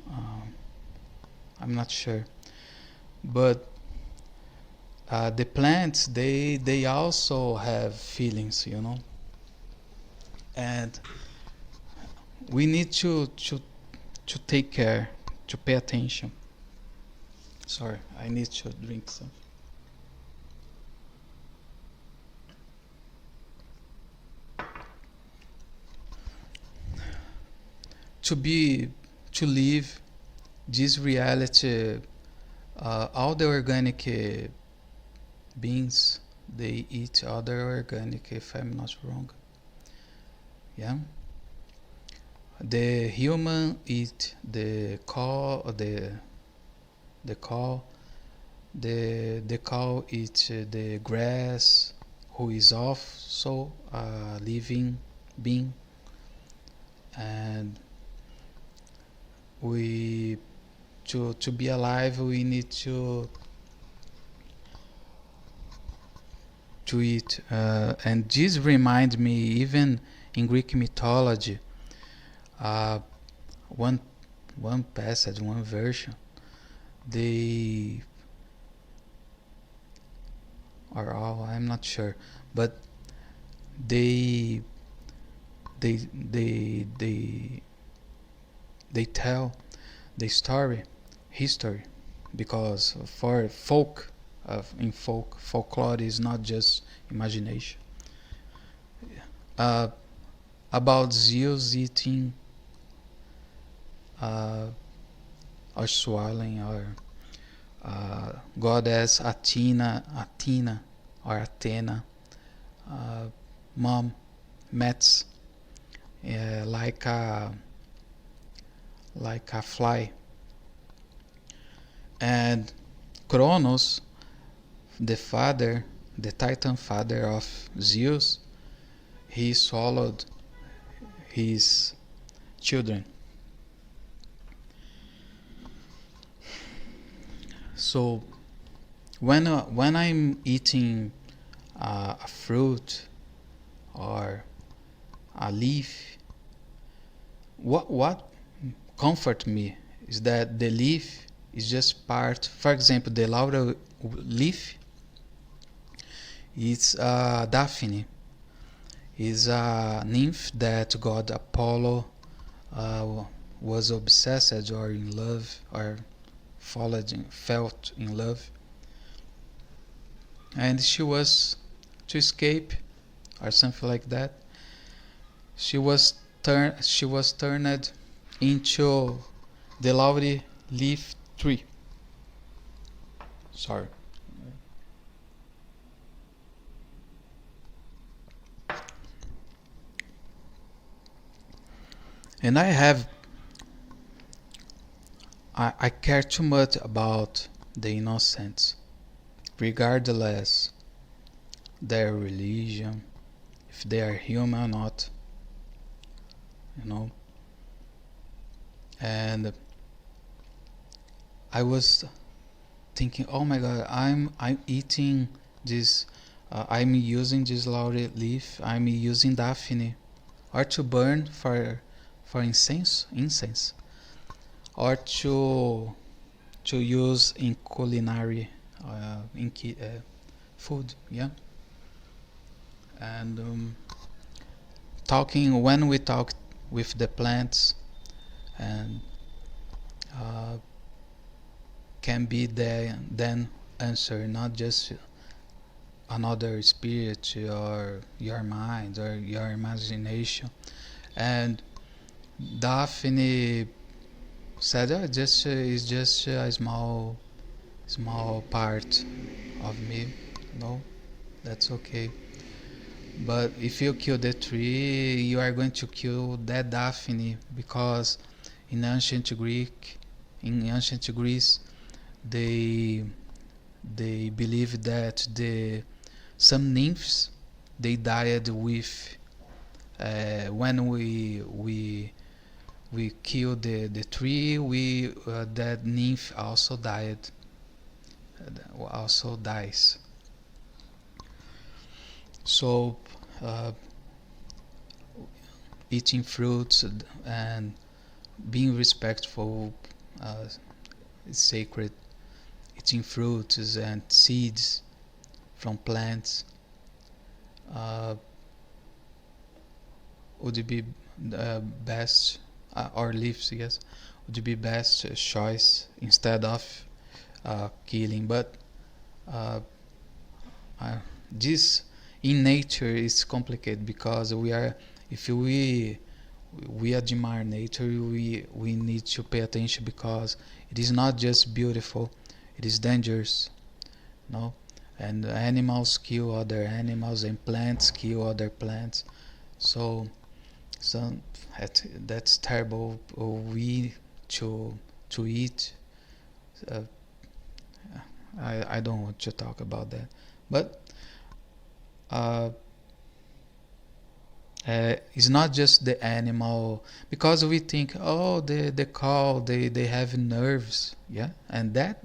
um, I'm not sure, but the plants they also have feelings, and we need to take care, to pay attention. Sorry, I need to drink some. To live this reality, all the organic beings, they eat other organic, if I'm not wrong. Yeah, the human eat the cow, the cow, the cow eats the grass, who is also a living being, and we to be alive we need to eat, and this reminds me even in Greek mythology, uh, one one passage, one version, they are all, I'm not sure, but they they they they they tell the story, history, because for folk, in folklore is not just imagination, uh, about Zeus eating uh, or swallowing, or goddess Athena or Athena, uh, mom Metis, like a fly. And Kronos, the father, the Titan father of Zeus, he swallowed his children. So when I'm eating a fruit or a leaf, what comfort me is that the leaf is just part. For example, the laurel leaf, it's Daphne, is a nymph that god Apollo uh, was obsessed or in love or felt in love, and she was to escape or something like that. She was turned into the laurel leaf tree. Sorry. And I care too much about the innocents, regardless their religion, if they are human or not, you know. And I was thinking, oh my God, I'm eating this, I'm using this laurel leaf, I'm using Daphne, or to burn for incense, or to use in culinary, food, yeah. And talking when we talk with the plants, and uh, can be the then answer, not just another spirit or your mind or your imagination. And Daphne said, oh, just it's just a small part of me. No, that's okay. But if you kill the tree, you are going to kill that Daphne, because in ancient Greece, they they believe that the some nymphs, they died with, when we kill the tree, we that nymph also dies. So uh, eating fruits and being respectful is sacred. Eating fruits and seeds from plants uh, would be best, or leaves, yes, would be best choice instead of killing. But uh, uh, this in nature is complicated, because if we admire nature, we need to pay attention, because it is not just beautiful, it is dangerous, no. And animals kill other animals, and plants kill other plants. So that's terrible. We to eat, uh, I don't want to talk about that. But uh, it's not just the animal, because we think, oh, the cow, they have nerves, yeah, and that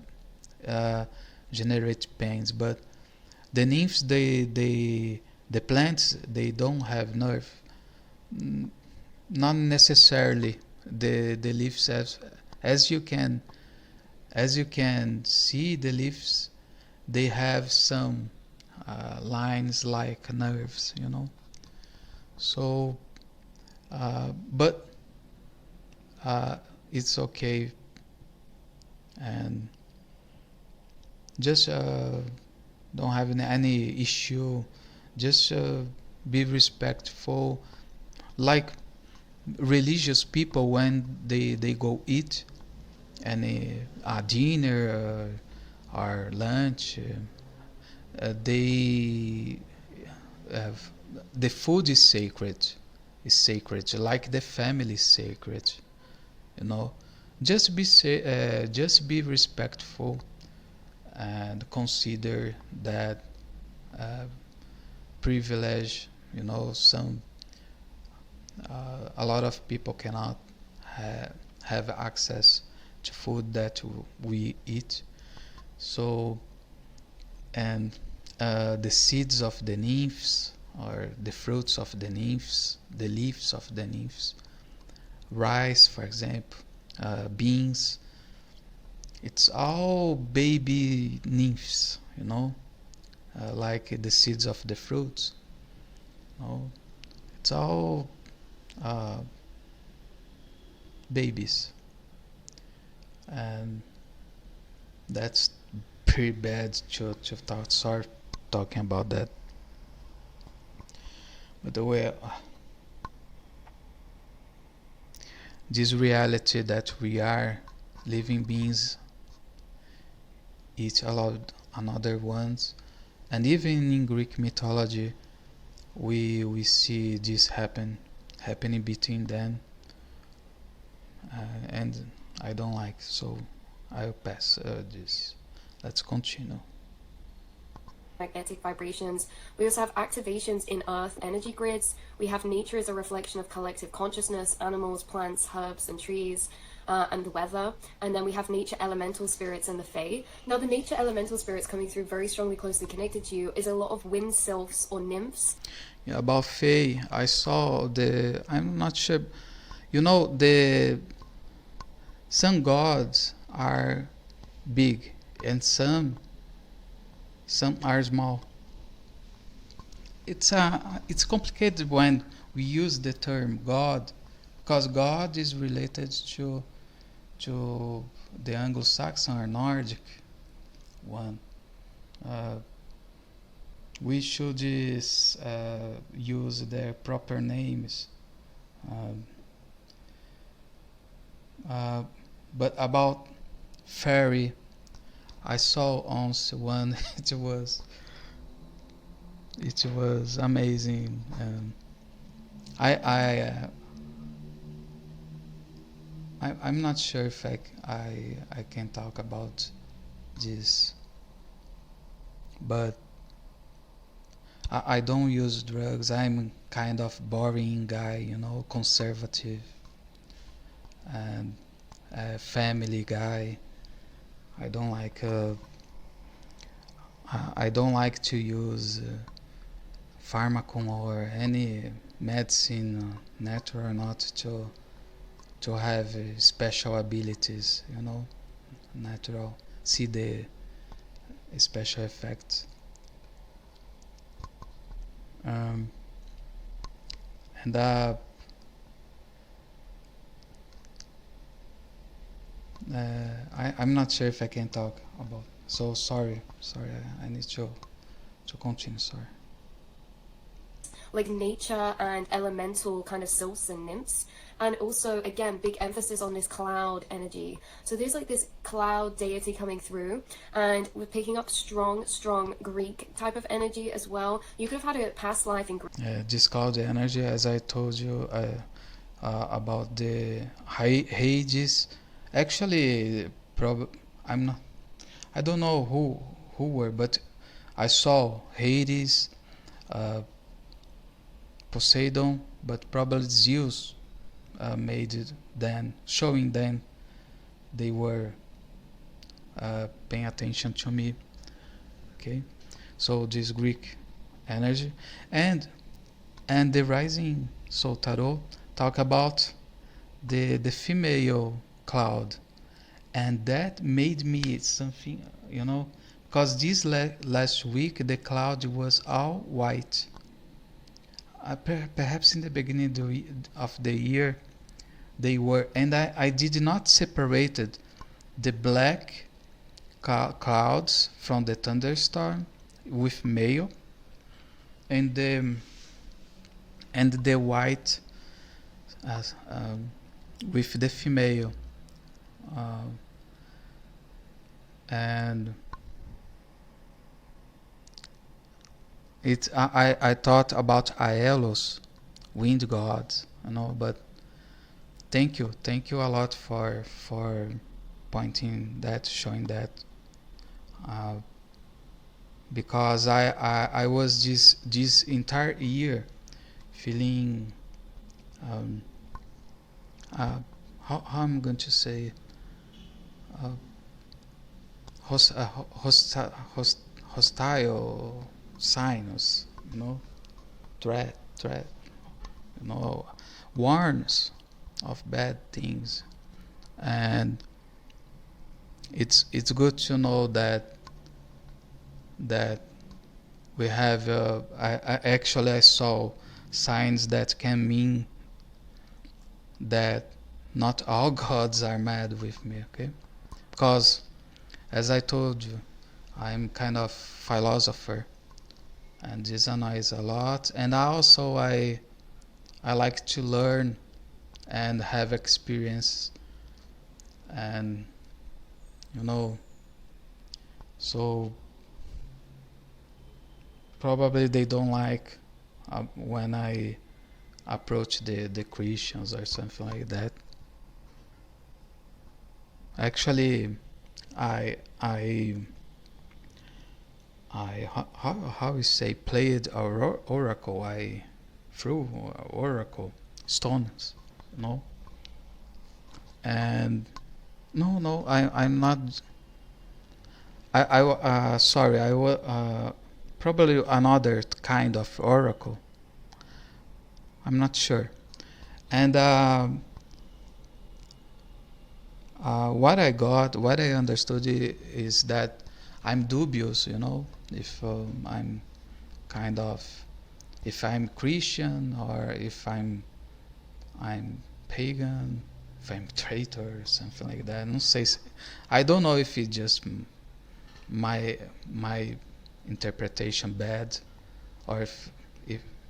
uh, generates pains. But the nymphs, the plants, they don't have nerve. Not necessarily. The leaves have, as you can as you can see, the leaves, they have some lines like nerves, you know. So but uh, it's okay. And just don't have any issue. Just be respectful, like religious people, when they go eat any dinner or lunch, they have, the food is sacred. is sacred, like the family is sacred. You know, just be respectful and consider that uh, privilege. You know, a lot of people cannot have access to food that we eat. So, and the seeds of the nymphs, or the fruits of the nymphs, the leaves of the nymphs, rice, for example, beans, it's all baby nymphs, like the seeds of the fruits. You know? It's all uh, babies, and that's pretty bad to start talking about that. But the way this reality that we are living beings eat a lot another ones, and even in Greek mythology, we see this happening between them, and I don't like. So I'll pass this. Let's continue. Magnetic vibrations. We also have activations in earth energy grids. We have nature as a reflection of collective consciousness, animals, plants, herbs, and trees, and the weather. And then we have nature elemental spirits and the fae. Now, the nature elemental spirits coming through very strongly closely connected to you is a lot of wind sylphs or nymphs. Yeah, about fae, I saw the. I'm not sure. The some gods are big and some are small. It's complicated when we use the term God, because God is related to the Anglo-Saxon or Nordic one. Uh, we should use their proper names. Um, uh, but about fairy, I saw once one. It was amazing. I I'm not sure if I can talk about this, but I don't use drugs. I'm kind of boring guy, conservative and a family guy. I don't like I don't like to use pharmacon or any medicine, natural or not, to have special abilities, natural, see the special effects. Um, and I'm not sure if I can talk about. So sorry. I need to continue. Sorry. Like nature and elemental kind of sylphs and nymphs. And also, again, big emphasis on this cloud energy. So there's like this cloud deity coming through, and we're picking up strong Greek type of energy as well. You could have had a past life in Greek. This cloud energy, as I told you about the Hades. Actually, I'm not. I don't know who were, but I saw Hades, uh, Poseidon, but probably Zeus made it then, showing them they were paying attention to me. Okay, so this Greek energy, and the rising soul tarot talk about the female cloud, and that made me something, because this last week the cloud was all white. Perhaps in the beginning of the year they were, and I did not separated the black clouds from the thunderstorm with male, and the white with the female, uh, and I thought about Aeolus wind gods, But thank you a lot for pointing that, showing that, uh, because I was this entire year feeling, um, uh, how I'm going to say, uh, host, host, host, hostile signs, threat, you know, warns of bad things, and it's good to know that we have. I actually I saw signs that can mean that not all gods are mad with me. Okay, because as I told you, I'm kind of philosopher, and this annoys a lot. And also I like to learn and have experience, and you know so probably they don't like when I approach the Christians or something like that. Actually, I I I how we say played a oracle. I threw oracle stones, you know. And no, I'm not. Sorry, I was probably another kind of oracle. I'm not sure. And what I understood is that I'm dubious, if I'm kind of, if I'm Christian or if I'm pagan, if I'm traitor or something like that. Não sei. I don't know if it's just my interpretation bad, or if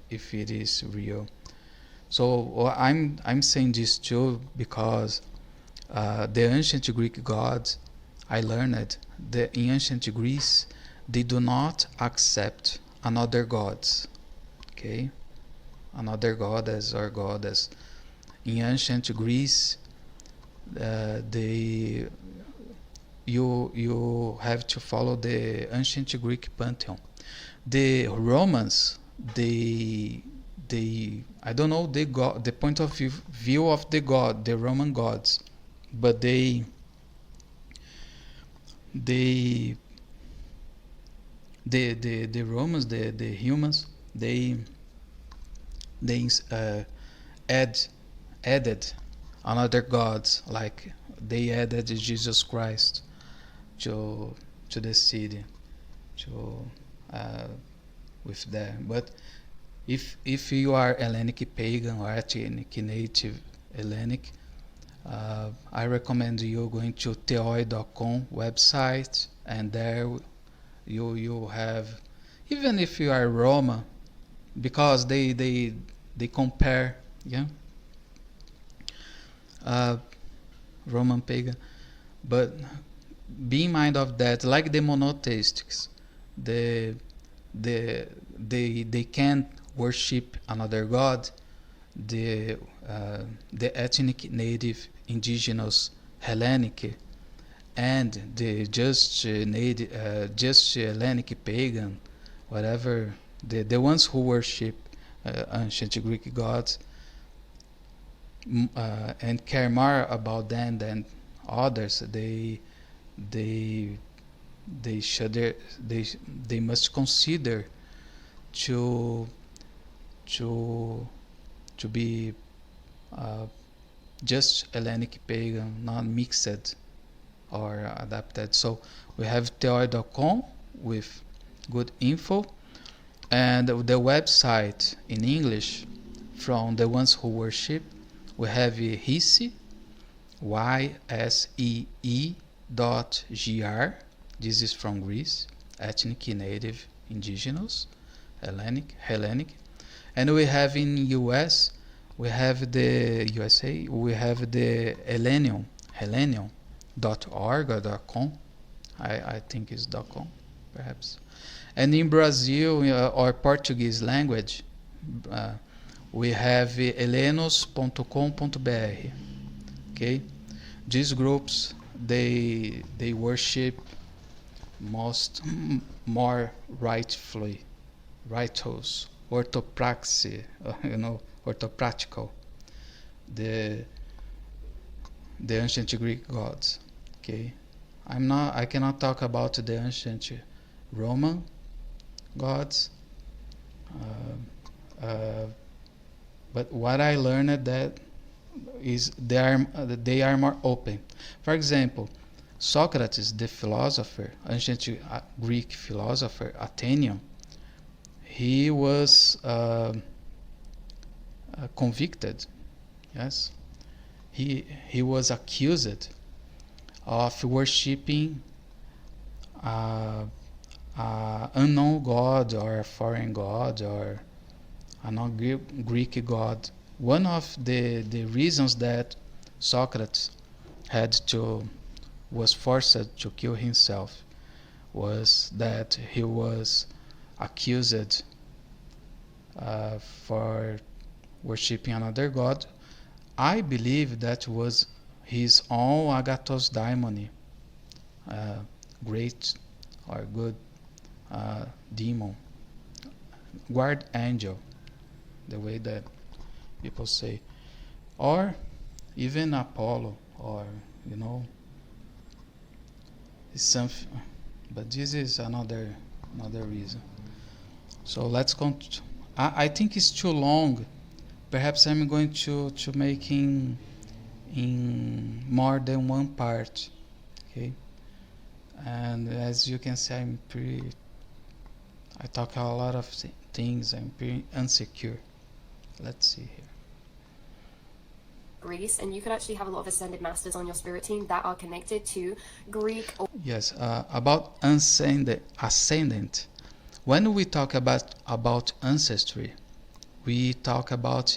if it is real. So I'm saying this too because the ancient Greek gods, I learned that in ancient Greece they do not accept another gods. Okay, another goddess or goddess. In ancient Greece, they you have to follow the ancient Greek pantheon. The Romans, they I don't know the point of view of the Roman gods, but they the Romans, the humans, they add added another gods, like they added Jesus Christ to the city, to uh, with them. But if you are Hellenic pagan or ethnic native Hellenic, I recommend you going to theoi.com website, and there you have, even if you are Roma, because they compare, yeah, uh, Roman pagan. But be in mind of that, like the monotheistics, the they can't worship another god. The the ethnic native indigenous Hellenic and the just native just Hellenic pagan, whatever, the ones who worship ancient Greek gods, and care more about them than others, they they should they they must consider to to to be uh, just Hellenic pagan, not mixed or adapted. So we have theoi.com with good info, and the website in English from the ones who worship. We have Hisi, YSEE.gr. This is from Greece, ethnic native indigenous Hellenic. And we have in US, we have the USA, we have the Hellenium.org or .com. I think it's .com, perhaps. And in Brazil, or Portuguese language, uh, we have helenos.com.br. Okay, these groups they worship most more rightfully, righteous, orthopraxy, orthopractical, the the ancient Greek gods. Okay, I cannot talk about the ancient Roman gods, uh, but what I learned that is they are more open. For example, Socrates, the philosopher, ancient Greek philosopher, Athenian, he was convicted. Yes, he was accused of worshiping uh, unknown god or a foreign god or a non-Greek god. One of the reasons that Socrates had to was forced to kill himself was that he was accused for worshiping another god. I believe that was his own agathos daimony, great or good demon, guard angel, the way that people say, or even Apollo, or you know, something. But this is another reason. So let's go. I think it's too long. Perhaps I'm going to make in more than one part. Okay. And as you can see, I talk a lot of things. I'm pretty insecure. Let's see here. Greece, and you could actually have a lot of ascended masters on your spirit team that are connected to Greek or Yes, about ascendant. When we talk about ancestry, we talk about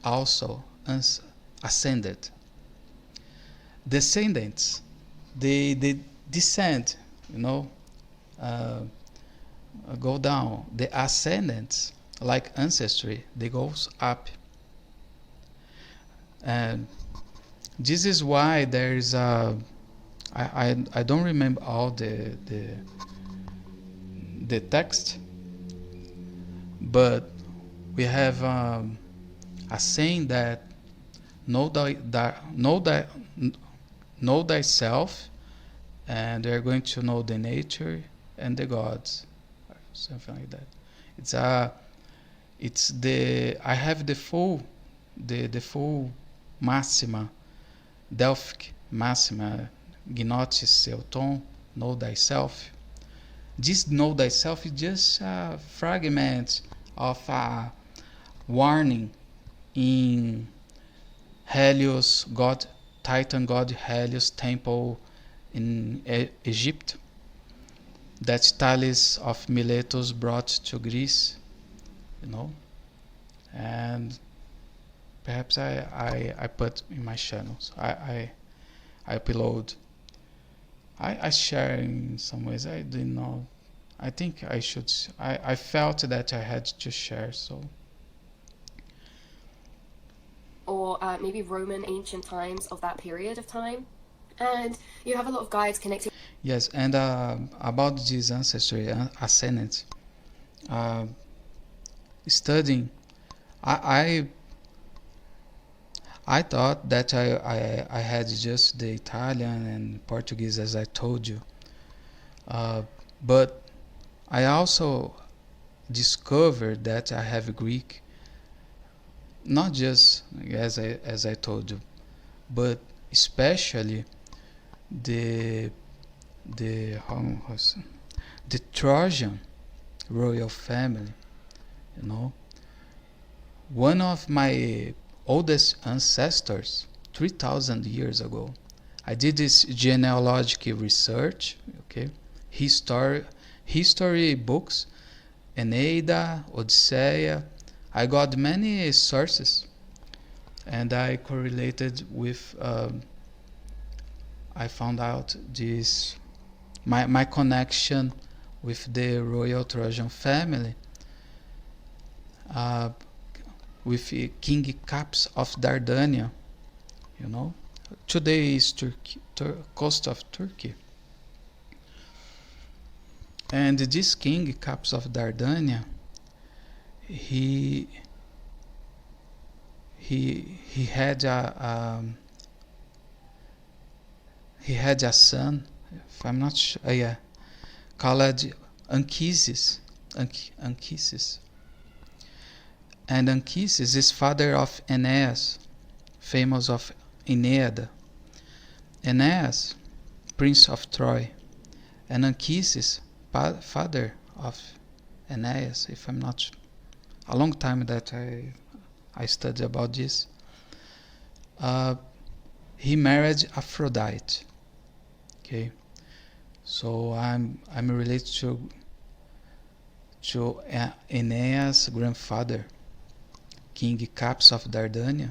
also ascendant. Descendants, they descend, you know, uh, go down. The ascendants, like ancestry, they goes up. And this is why there is I don't remember all the text, but we have a saying that know thyself, and they're going to know the nature and the gods, or something like that. It's a it's the I have the full máxima, Delphic máxima, gnotis seuton, know thyself. This know thyself is just a fragment of a warning in Helios god, Titan god Helios temple in Egypt that Thales of Miletus brought to Greece, you know, and perhaps I put in my channels. I upload. I share in some ways. I didn't know. I think I should. I felt that I had to share. So or maybe Roman ancient times of that period of time. And you have a lot of guides connecting. yes, and about this ancestry ascendant, uh, studying, I I thought that I had just the Italian and Portuguese, as I told you, uh, but I also discovered that I have Greek, not just as I told you, but especially the the the Trojan royal family. You know, one of my oldest ancestors, 3,000 years ago. I did this genealogical research. Okay, history books, Eneida, Odyssey. I got many sources, and I correlated with. I found out this my connection with the royal Trojan family. Uh, with King Caps of Dardania, today is Turkey, coast of Turkey. And this King Caps of Dardania, he he had a son, if I'm not sure, yeah, called Anchises. Anchises. And Anchises is father of Aeneas, famous of Aeneid. Aeneas, prince of Troy, and Anchises, father of Aeneas, if I'm not a long time that I studied about this. He married Aphrodite. Okay, so I'm related to Aeneas' grandfather, King Caps of Dardania,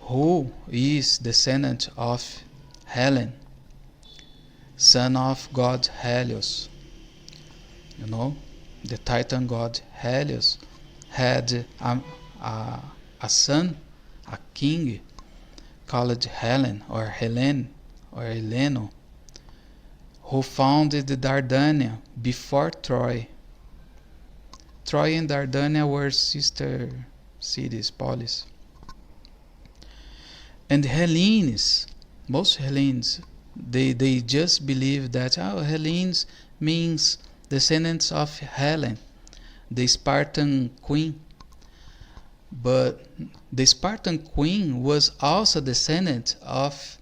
who is descendant of Helen, son of god Helios. The Titan god Helios had a son, a king called Helen or Helen or Heleno, who founded Dardania before Troy. Troy and Dardania were sister cities, polis. And Hellenes, most Hellenes, they just believe that Hellenes means descendants of Helen, the Spartan queen. But the Spartan queen was also descendant of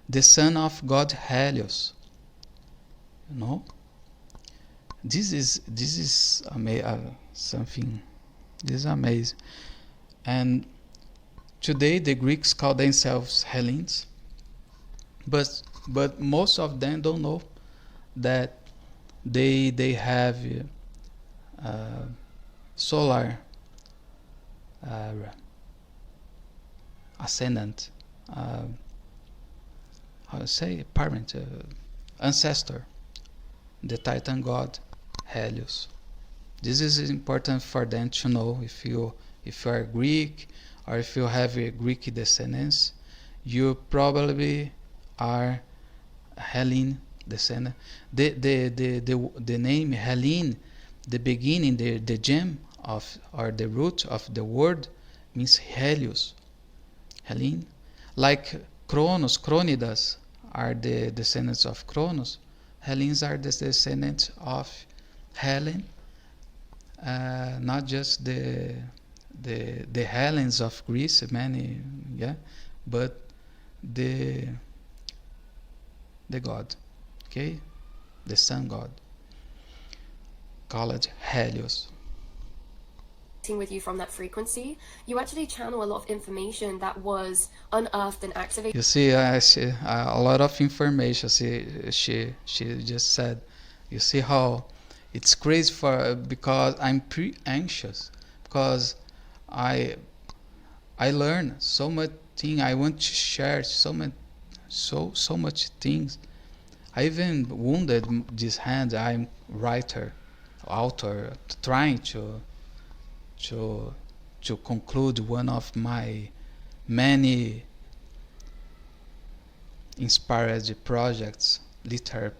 the son of god Helios. This is something. This is amazing. And today the Greeks call themselves Hellenes, but most of them don't know that they have solar ascendant, how to say, parent, ancestor, the Titan god Helios. This is important for them to know. If you are Greek or if you have a Greek descendants, you probably are Hellene descendant. The name Hellene, the beginning, the gem of, or the root of the word means Helios. Hellene, like Kronos, Cronidas are the descendants of Kronos. Hellenes are the descendants of Helen, not just the Hellenes of Greece, many, but the god, okay, the sun god, called Helios. With you from that frequency, you actually channel a lot of information that was unearthed and activated. You see, a lot of information. She just said. You see how it's crazy because I'm pretty anxious because I learn so much thing. I want to share so much things. I even wounded this hand. I'm writer, author, trying to conclude one of my many inspired projects, literary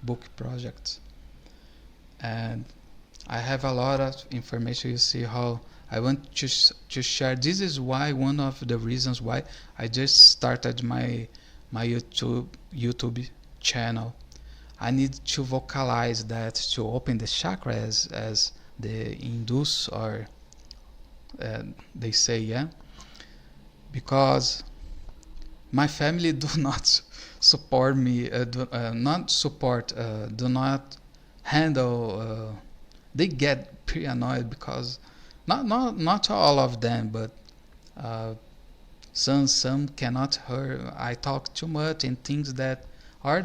book projects, and I have a lot of information. You see how I want to share. This is why one of the reasons why I just started my YouTube channel. I need to vocalize that, to open the chakras, as the Hindus or they say, because my family do not support me, do not handle. They get pretty annoyed because not all of them, but some cannot hear. I talk too much and things that are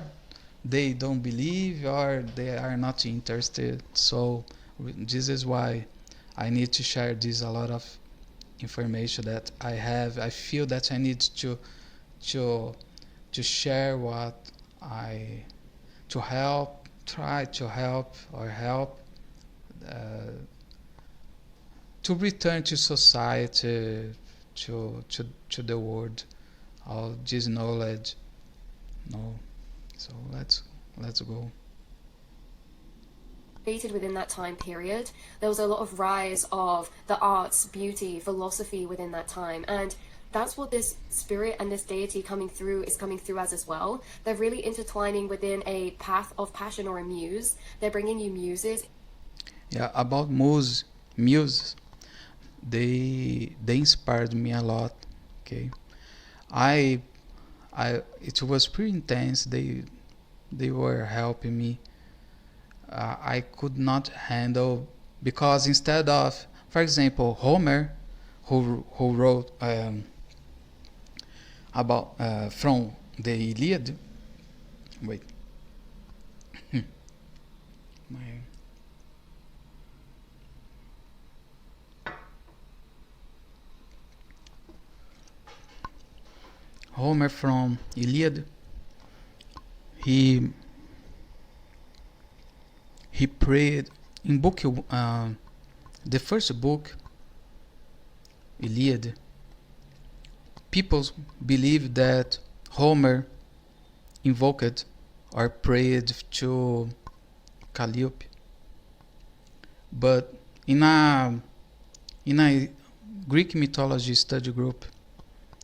they don't believe or they are not interested. So this is why I need to share this a lot of information that I have. I feel that I need to share what I to try to help or help to return to society, to the world, all this knowledge. No, so let's go. Created within that time period, there was a lot of rise of the arts, beauty, philosophy within that time, and that's what this spirit and this deity coming through is coming through as well. They're really intertwining within a path of passion or a muse. They're bringing you muses. Yeah, about muses, they inspired me a lot. Okay, I it was pretty intense. They were helping me. I could not handle, because instead of, for example, Homer, who wrote about from the Iliad. Wait, my Homer from Iliad. He he prayed in book the first book, Iliad. People believe that Homer invoked or prayed to Calliope, but in a Greek mythology study group,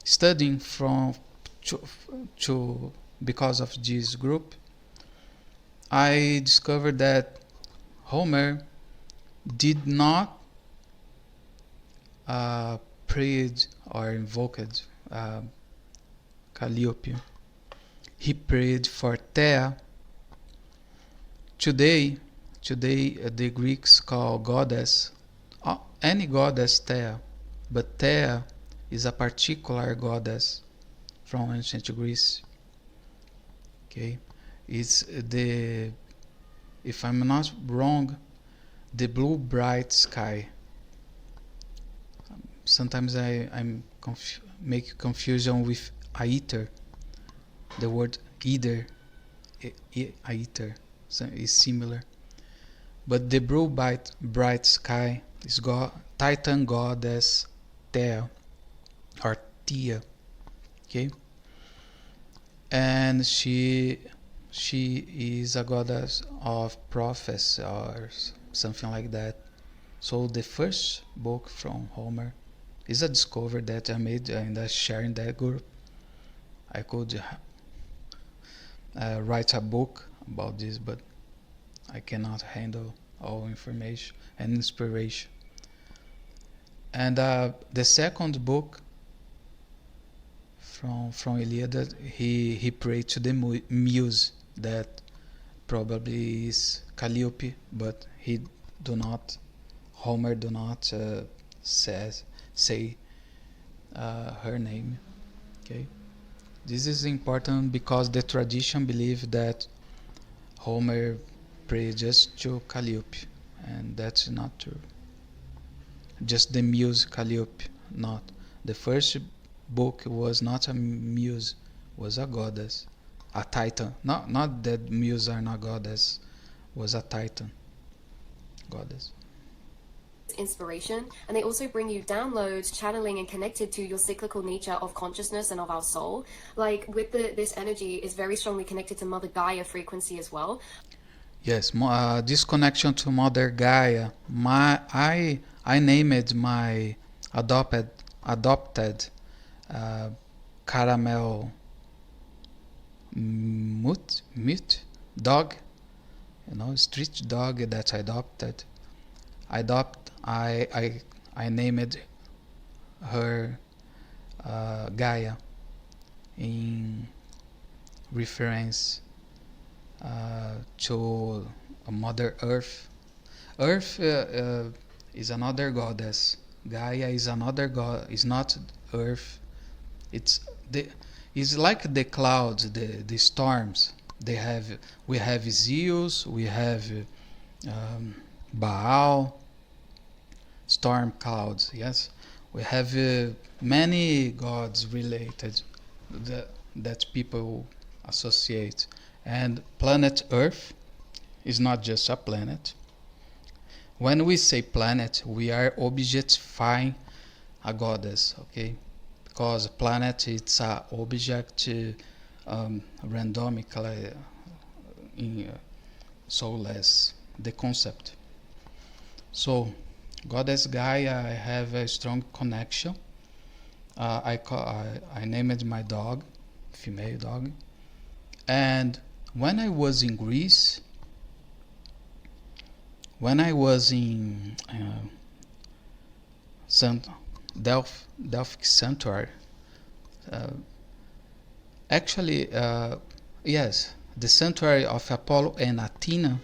studying from to, to because of this group, I discovered that Homer did not prayed or invoked uh, Calliope. He prayed for Thea. Today, the Greeks call goddess any goddess Thea, but Thea is a particular goddess from ancient Greece. Okay, it's the, if I'm not wrong, the blue bright sky. Sometimes I'm make confusion with Aether. The word either, Aether, so is similar. But the blue bright sky is Titan goddess Thea or Thea. Okay, and she is a goddess of prophecy or something like that. So the first book from Homer is a discovery that I made and I share in that group. I could write a book about this, but I cannot handle all information and inspiration. And the second book from Iliad, he prayed to the muse that probably is Calliope, but he do not, Homer do not say her name. Okay, this is important because the tradition believe that Homer prayed just to Calliope, and that's not true. Just the muse Calliope, not the first book was not a muse, was a goddess, a titan. Not that muses are not goddess, was a titan goddess. Inspiration, and they also bring you downloads, channeling, and connected to your cyclical nature of consciousness and of our soul. Like with this energy is very strongly connected to Mother Gaia frequency as well. Yes, this connection to Mother Gaia. I named my adopted caramel mute dog, street dog that I adopted. I named her Gaia in reference to Mother Earth. Earth is another goddess. Gaia is another god. Is not Earth. It's the. It's like the clouds, the storms. We have Zeus. We have Baal. Storm clouds. Yes, we have many gods related that people associate. And planet Earth is not just a planet. when we say planet, we are objectifying a goddess, okay? Because planet it's a object randomically in soulless the concept. So goddess Gaia, I have a strong connection. I named my dog, female dog, and when I was in Greece, when I was in Sant Delphic Sanctuary, uh, actually, yes, the sanctuary of Apollo and Athena.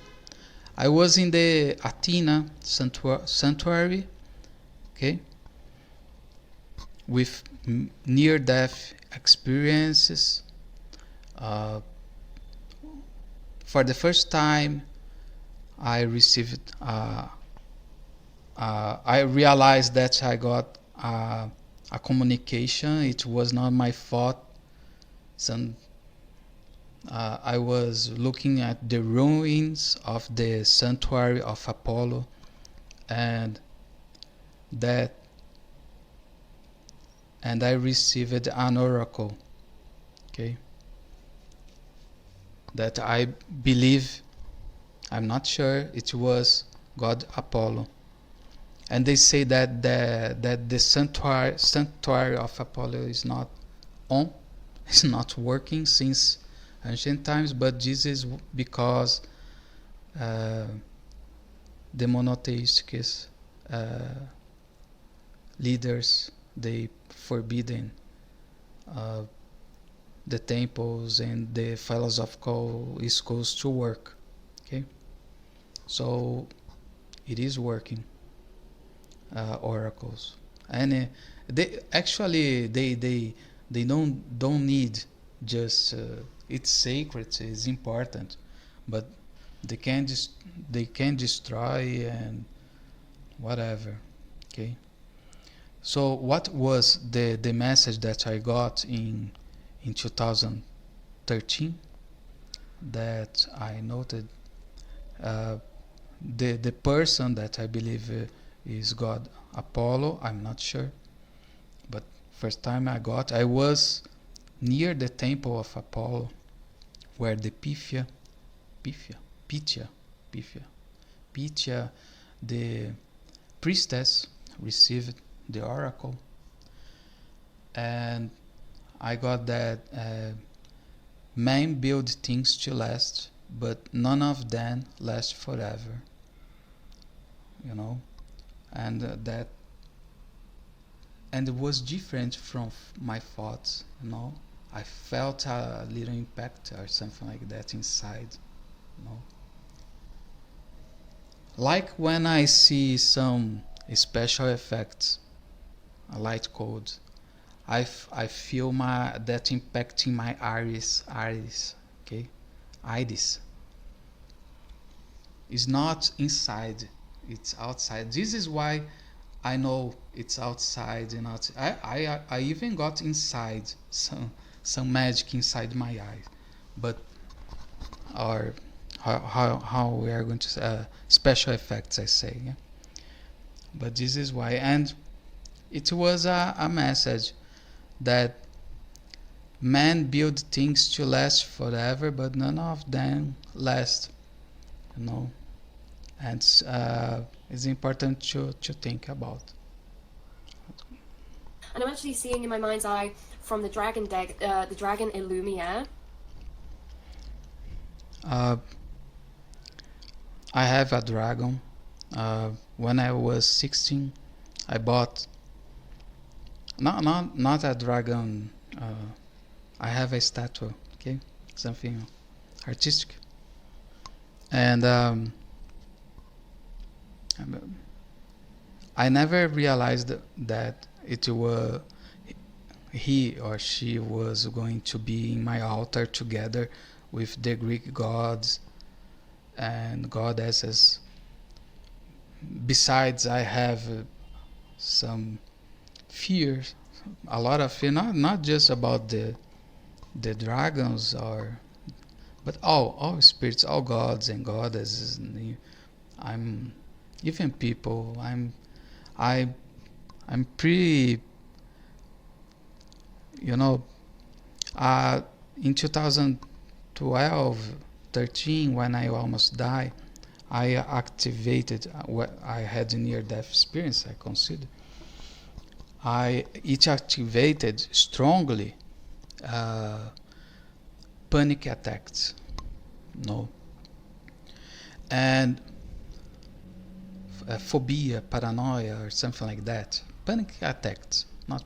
I was in the Athena sanctuary, okay, with near-death experiences. Uh, for the first time, I received. I realized that I got a communication. It was not my fault. Some I was looking at the ruins of the sanctuary of Apollo, and that and I received an oracle, okay, that I believe, I'm not sure, it was God Apollo. And they say that the sanctuary of Apollo is not on, it's not working since ancient times, but this is because uh, the monotheistic leaders, they forbidden uh, the temples and the philosophical schools to work. Okay, so it is working, oracles, and they actually they don't need just it's sacred, it's important, but they can just they can destroy and whatever. Okay, so what was the message that I got in 2013 that I noted? uh, the person that I believe is God Apollo, I'm not sure, but first time I was near the temple of Apollo, where the Pythia, Pythia, Pythia, Pythia, the priestess, received the oracle, and I got that men build things to last, but none of them last forever. You know, and that and it was different from my thoughts. You know, I felt a little impact or something like that inside. You know, like when I see some special effects, a light code, I feel my that impact in my iris, okay, iris. It's not inside, it's outside. This is why I know it's outside and not. I even got inside some magic inside my eye, but or how we are going to say, special effects, I say, yeah. But this is why, and it was a message that man build things to last forever, but none of them last, you know, and it's important to think about. And I'm actually seeing in my mind's eye from the dragon deck, the dragon Illumia. Uh, I have a dragon. When I was 16, I bought not a dragon. I have a statue. Okay, something artistic, and I never realized that it was he or she was going to be in my altar together with the Greek gods and goddesses. Besides, I have some fears, a lot of fear, not just about the dragons or but all spirits, all gods and goddesses. I'm even people. I I'm pretty, you know, uh, in 2012, 13, when I almost died, I activated what I had a near-death experience. I consider it activated strongly uh, panic attacks. No, and phobia, paranoia, or something like that. Panic attacks, not,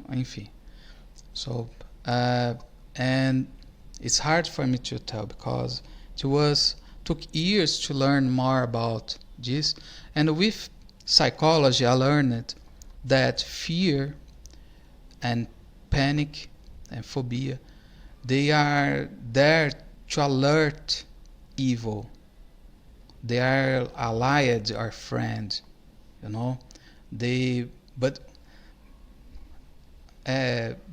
enfim. So, uh, and it's hard for me to tell because it was took years to learn more about this, and with psychology, I learned that fear and panic and phobia, they are there to alert evil. They are allied or friend, you know. They but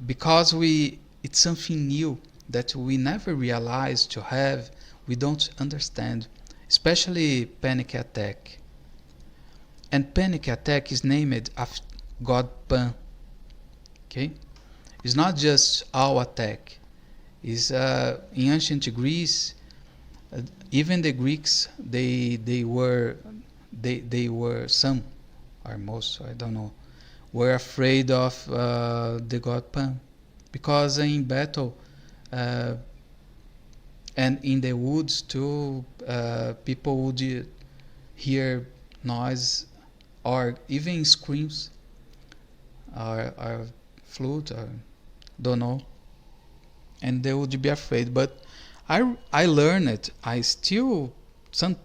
because it's something new that we never realized to have, we don't understand, especially panic attack. And panic attack is named after god Pan. Okay, it's not just our attack. Is in ancient Greece, uh, even the Greeks, they were some or most, I don't know, were afraid of the god Pan, because in battle uh, and in the woods too, people would hear noise or even screams or flute or don't know, and they would be afraid. But I learned it. I still some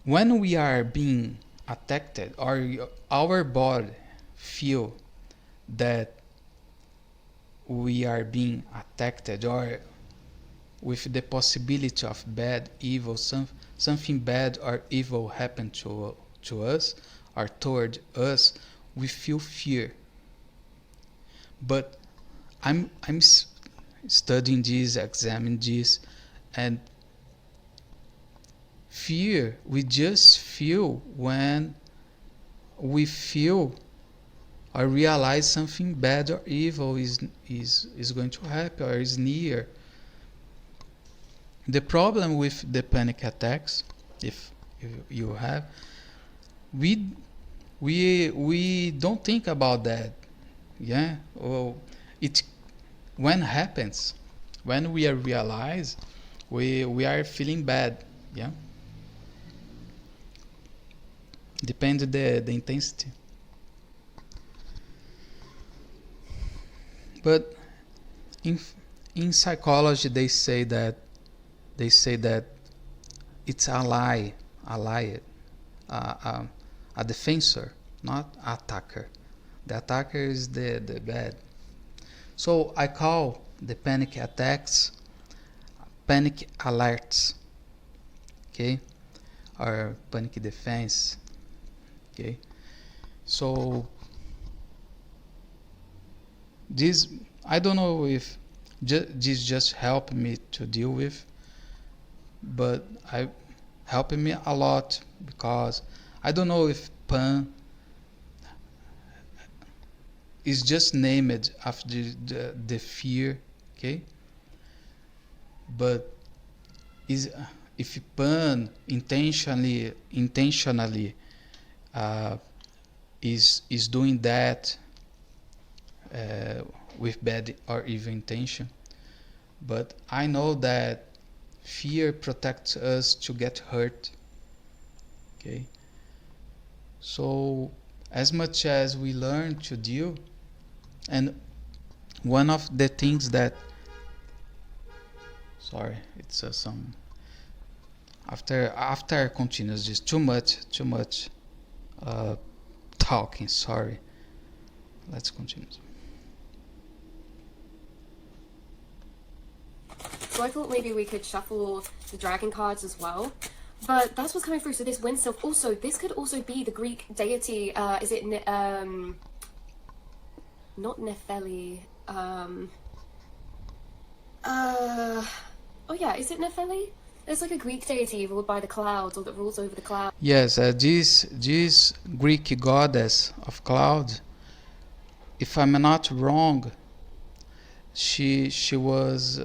when we are being attacked or our body feel that we are being attacked or with the possibility of bad, evil, something bad or evil happen to us or toward us, we feel fear. But I'm studying this, examining this, and fear we just feel when we feel or realize something bad or evil is going to happen or is near. The problem with the panic attacks, if you have, we we don't think about that. Yeah. Well, it when happens, when we are realize, we are feeling bad. Yeah. Depends the intensity. But in in psychology, they say that it's a lie, uh, um, a defensor, not attacker. The attacker is the bad. So I call the panic attacks panic alerts, okay, or panic defense, okay. So this I don't know if this just helped me to deal with, but I helped me a lot because I don't know if pan is just named after the fear, okay, but is if pan intentionally uh, is doing that uh, with bad or evil intention. But I know that fear protects us to get hurt, okay. So as much as we learn to deal, and one of the things that, sorry, it's some after continues just too much uh, talking, sorry, let's continue. So I thought maybe we could shuffle the dragon cards as well. But that's what's coming through. So this wind sylph. Also, this could also be the Greek deity. Is it not Nepheli? Oh yeah, is it Nepheli? It's like a Greek deity ruled by the clouds or that rules over the clouds. Yes, this Greek goddess of cloud, if I'm not wrong, she was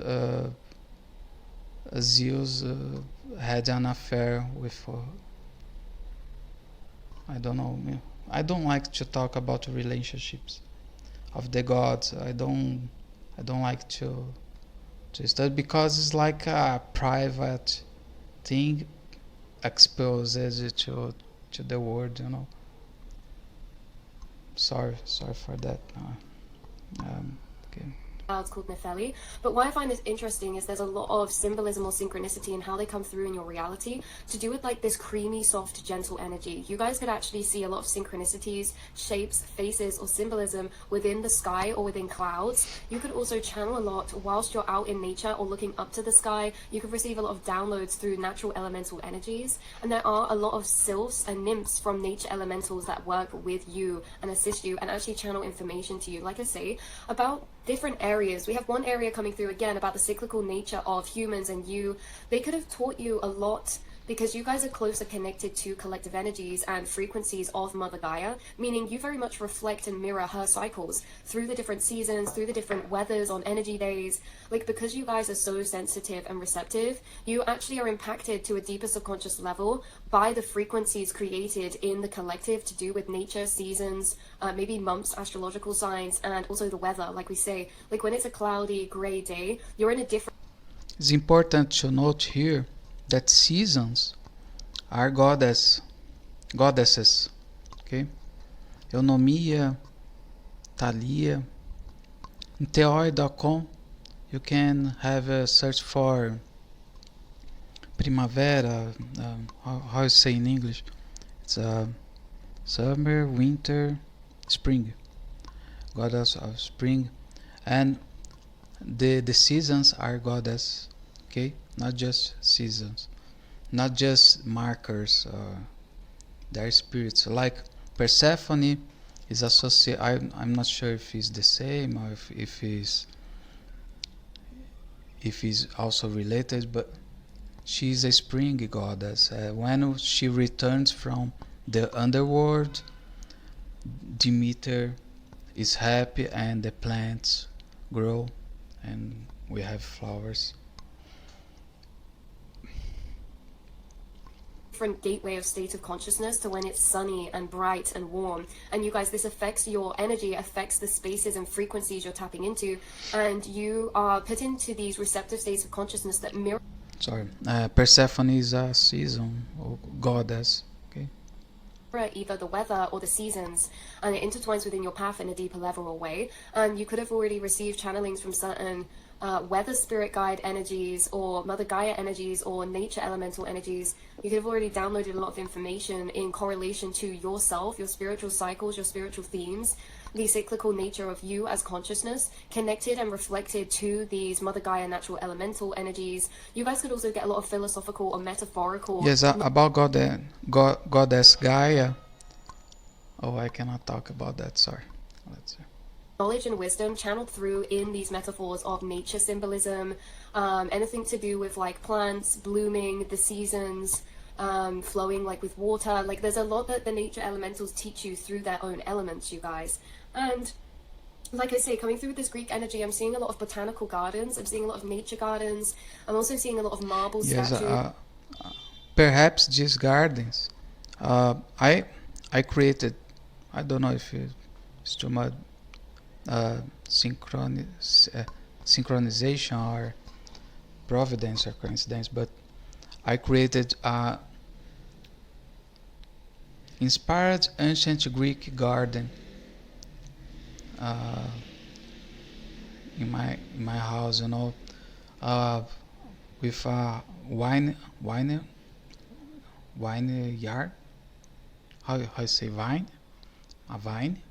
Zeus had an affair with. I don't know. I don't like to talk about relationships of the gods. I don't like to study because it's like a private thing exposed to the world. You know. Sorry for that. Okay. Clouds called Nepheli. But what I find is interesting is there's a lot of symbolism or synchronicity in how they come through in your reality to do with like this creamy, soft, gentle energy. You guys could actually see a lot of synchronicities, shapes, faces, or symbolism within the sky or within clouds. You could also channel a lot whilst you're out in nature or looking up to the sky. You could receive a lot of downloads through natural elemental energies. And there are a lot of sylphs and nymphs from nature elementals that work with you and assist you and actually channel information to you. Like I say, about different areas. We have one area coming through again about the cyclical nature of humans and you. They could have taught you a lot because you guys are closer connected to collective energies and frequencies of Mother Gaia, meaning you very much reflect and mirror her cycles through the different seasons, through the different weathers on energy days. Like, because you guys are so sensitive and receptive, you actually are impacted to a deeper subconscious level by the frequencies created in the collective to do with nature, seasons, maybe months, astrological signs, and also the weather. Like we say, like when it's a cloudy, gray day, you're in a different. It's important to note here that seasons are goddesses, okay? Eunomia, Thalia. In theoi.com you can have a search for primavera, how you say in English? It's summer, winter, spring, goddess of spring, and the seasons are goddess, okay? Not just seasons, not just markers. They're spirits. Like Persephone is associated. I'm not sure if it's the same or if it's also related, but she's a spring goddess. When she returns from the underworld, Demeter is happy and the plants grow and we have flowers. Different gateway of state of consciousness to when it's sunny and bright and warm. And you guys, this affects your energy, affects the spaces and frequencies you're tapping into, and you are put into these receptive states of consciousness that mirror. Sorry, Persephone is a season or goddess. Okay. Either the weather or the seasons, and it intertwines within your path in a deeper level or way. And you could have already received channelings from certain weather spirit guide energies or Mother Gaia energies or nature elemental energies. You could have already downloaded a lot of information in correlation to yourself, your spiritual cycles, your spiritual themes, the cyclical nature of you as consciousness, connected and reflected to these Mother Gaia natural elemental energies. You guys could also get a lot of philosophical or metaphorical. Yes, about goddess Gaia. Oh, I cannot talk about that. Sorry. Let's see. Knowledge and wisdom channeled through in these metaphors of nature symbolism, anything to do with like plants blooming, the seasons, flowing like with water. Like there's a lot that the nature elementals teach you through their own elements, you guys. And like I say, coming through with this Greek energy, I'm seeing a lot of botanical gardens. I'm seeing a lot of nature gardens. I'm also seeing a lot of marble statues. Perhaps these gardens. I created. I don't know if it's too much synchronization or providence or coincidence, but I created inspired ancient Greek garden in my house, you know, with a wine yard. How you say vine? A vine.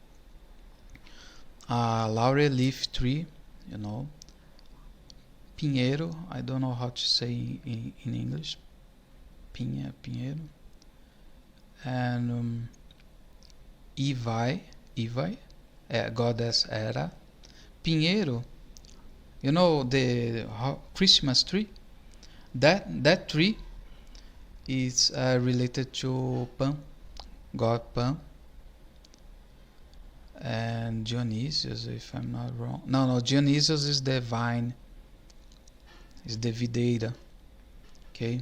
Laurel leaf tree, you know. Pinheiro, I don't know how to say in English. Pinheiro. And Ivai, goddess Hera. Pinheiro, you know the Christmas tree? That tree is related to Pan, god Pan, and Dionysius, if I'm not wrong. No, Dionysius is the vine, is the videira. Okay,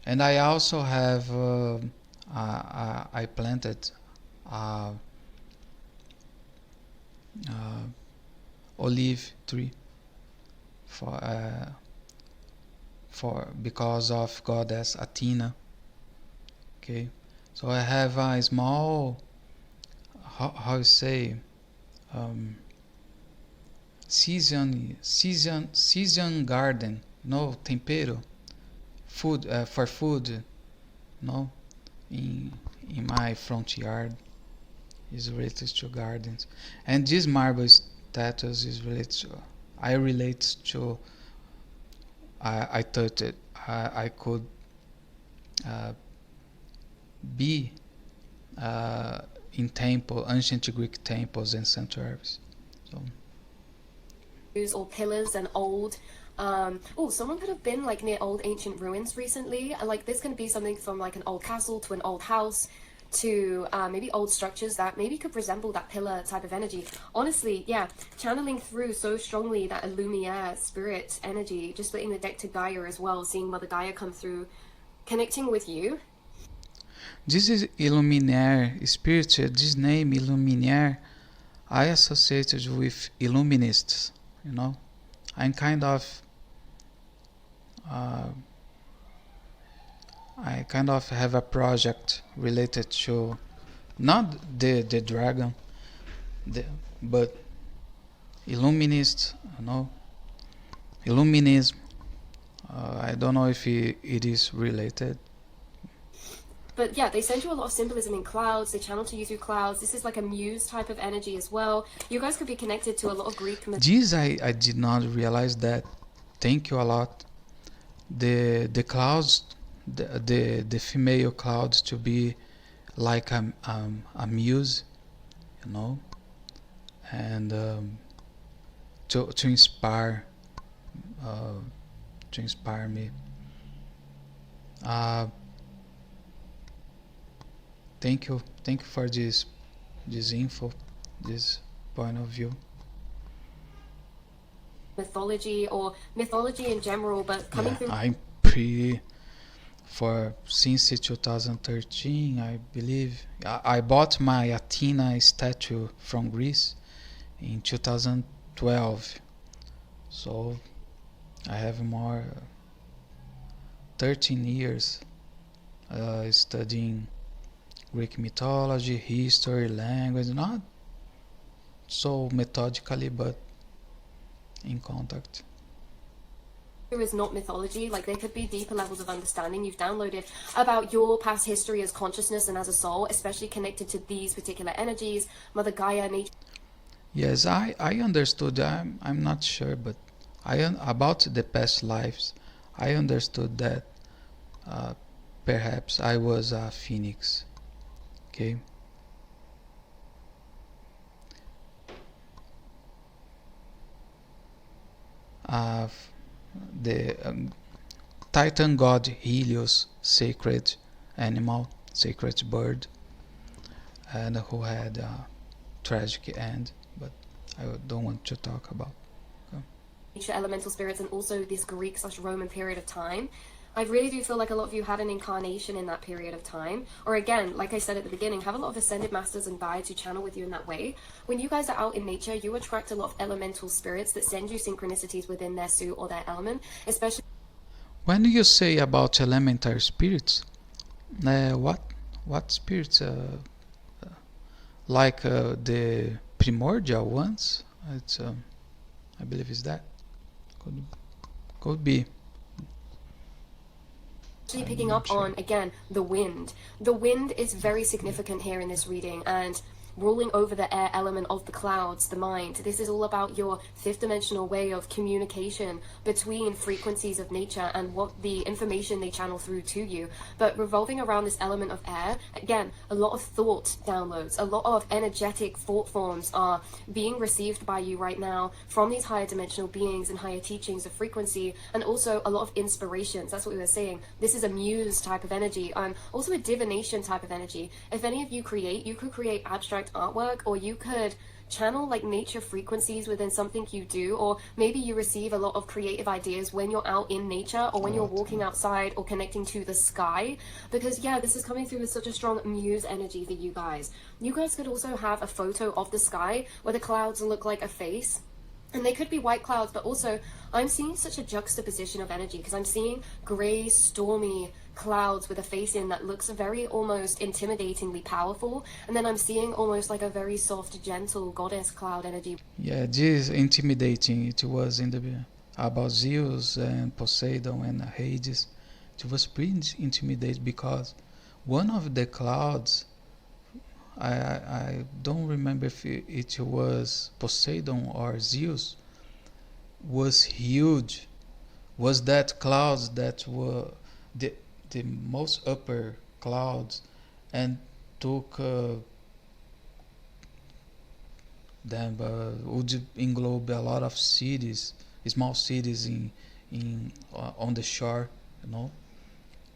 and I also have I planted uh, uh, olive tree for because of goddess Athena. Okay, so I have a small, how you say, um, season garden, no, tempero, food, for food, no, in my front yard, is related to gardens. And this marble status is related to, I relate to, I thought it, I could uh, be in ancient Greek temples and sanctuaries. So or pillars and old. Someone could have been like near old ancient ruins recently. Like this can be something from like an old castle to an old house to maybe old structures that maybe could resemble that pillar type of energy. Honestly, yeah, channeling through so strongly that Lumiere spirit energy, just splitting the deck to Gaia as well, seeing Mother Gaia come through, connecting with you. this is Illuminaire spirit. This name Illuminaire, I associated with Illuminists. You know, I'm kind of uh, I kind of have a project related to not the dragon, the, but Illuminist. You know, Illuminism. I don't know if it is related. But yeah, they send you a lot of symbolism in clouds. They channel to you through clouds. This is like a muse type of energy as well. You guys could be connected to a lot of Greek mythology. This I did not realize that. Thank you a lot. The clouds, the female clouds to be like a muse, you know, and to inspire uh, to inspire me. Uh, thank you for this info, this point of view. Or mythology in general, but coming Yeah, through I'm pretty for since 2013, I believe. I bought my Athena statue from Greece in 2012, so I have more 13 years studying Greek mythology, history, language, not so methodically, but in contact. is not mythology. Like there could be deeper levels of understanding you've downloaded about your past history as consciousness and as a soul, especially connected to these particular energies, Mother Gaia, nature. Yes, I understood. I'm not sure, but about the past lives, I understood that uh, perhaps I was a phoenix. Okay. Uh, the Titan god Helios, sacred animal, sacred bird, and who had a tragic end, but I don't want to talk about. Nature, elemental spirits, and also this Greek/Roman period of time. I really do feel like a lot of you had an incarnation in that period of time. Or again, like I said at the beginning, have a lot of ascended masters and guides who channel with you in that way. When you guys are out in nature, you attract a lot of elemental spirits that send you synchronicities within their suit or their element, especially. When you say about elementary spirits, what spirits? Like the primordial ones? It's I believe is that could could be. Picking up on again the wind. The wind is very significant here in this reading, and ruling over the air element of the clouds, the mind. This is all about your fifth dimensional way of communication between frequencies of nature and what the information they channel through to you. But revolving around this element of air, again, a lot of thought downloads, a lot of energetic thought forms are being received by you right now from these higher dimensional beings and higher teachings of frequency, and also a lot of inspirations. That's what we were saying. This is a muse type of energy, and also a divination type of energy. If any of you create, you could create abstract artwork, or you could channel like nature frequencies within something you do, or maybe you receive a lot of creative ideas when you're out in nature or when you're walking outside or connecting to the sky, because yeah, this is coming through with such a strong muse energy for you guys. You guys could also have a photo of the sky where the clouds look like a face, and they could be white clouds, but also I'm seeing such a juxtaposition of energy, because I'm seeing gray, stormy clouds with a face in that looks very almost intimidatingly powerful, and then I'm seeing almost like a very soft, gentle goddess cloud energy. Yeah, this intimidating. It was in the about Zeus and Poseidon and Hades. It was pretty intimidating because one of the clouds, I don't remember if it was Poseidon or Zeus, was huge. Was that clouds that were the the most upper clouds, and took them would englobe a lot of cities, small cities in on the shore. You know,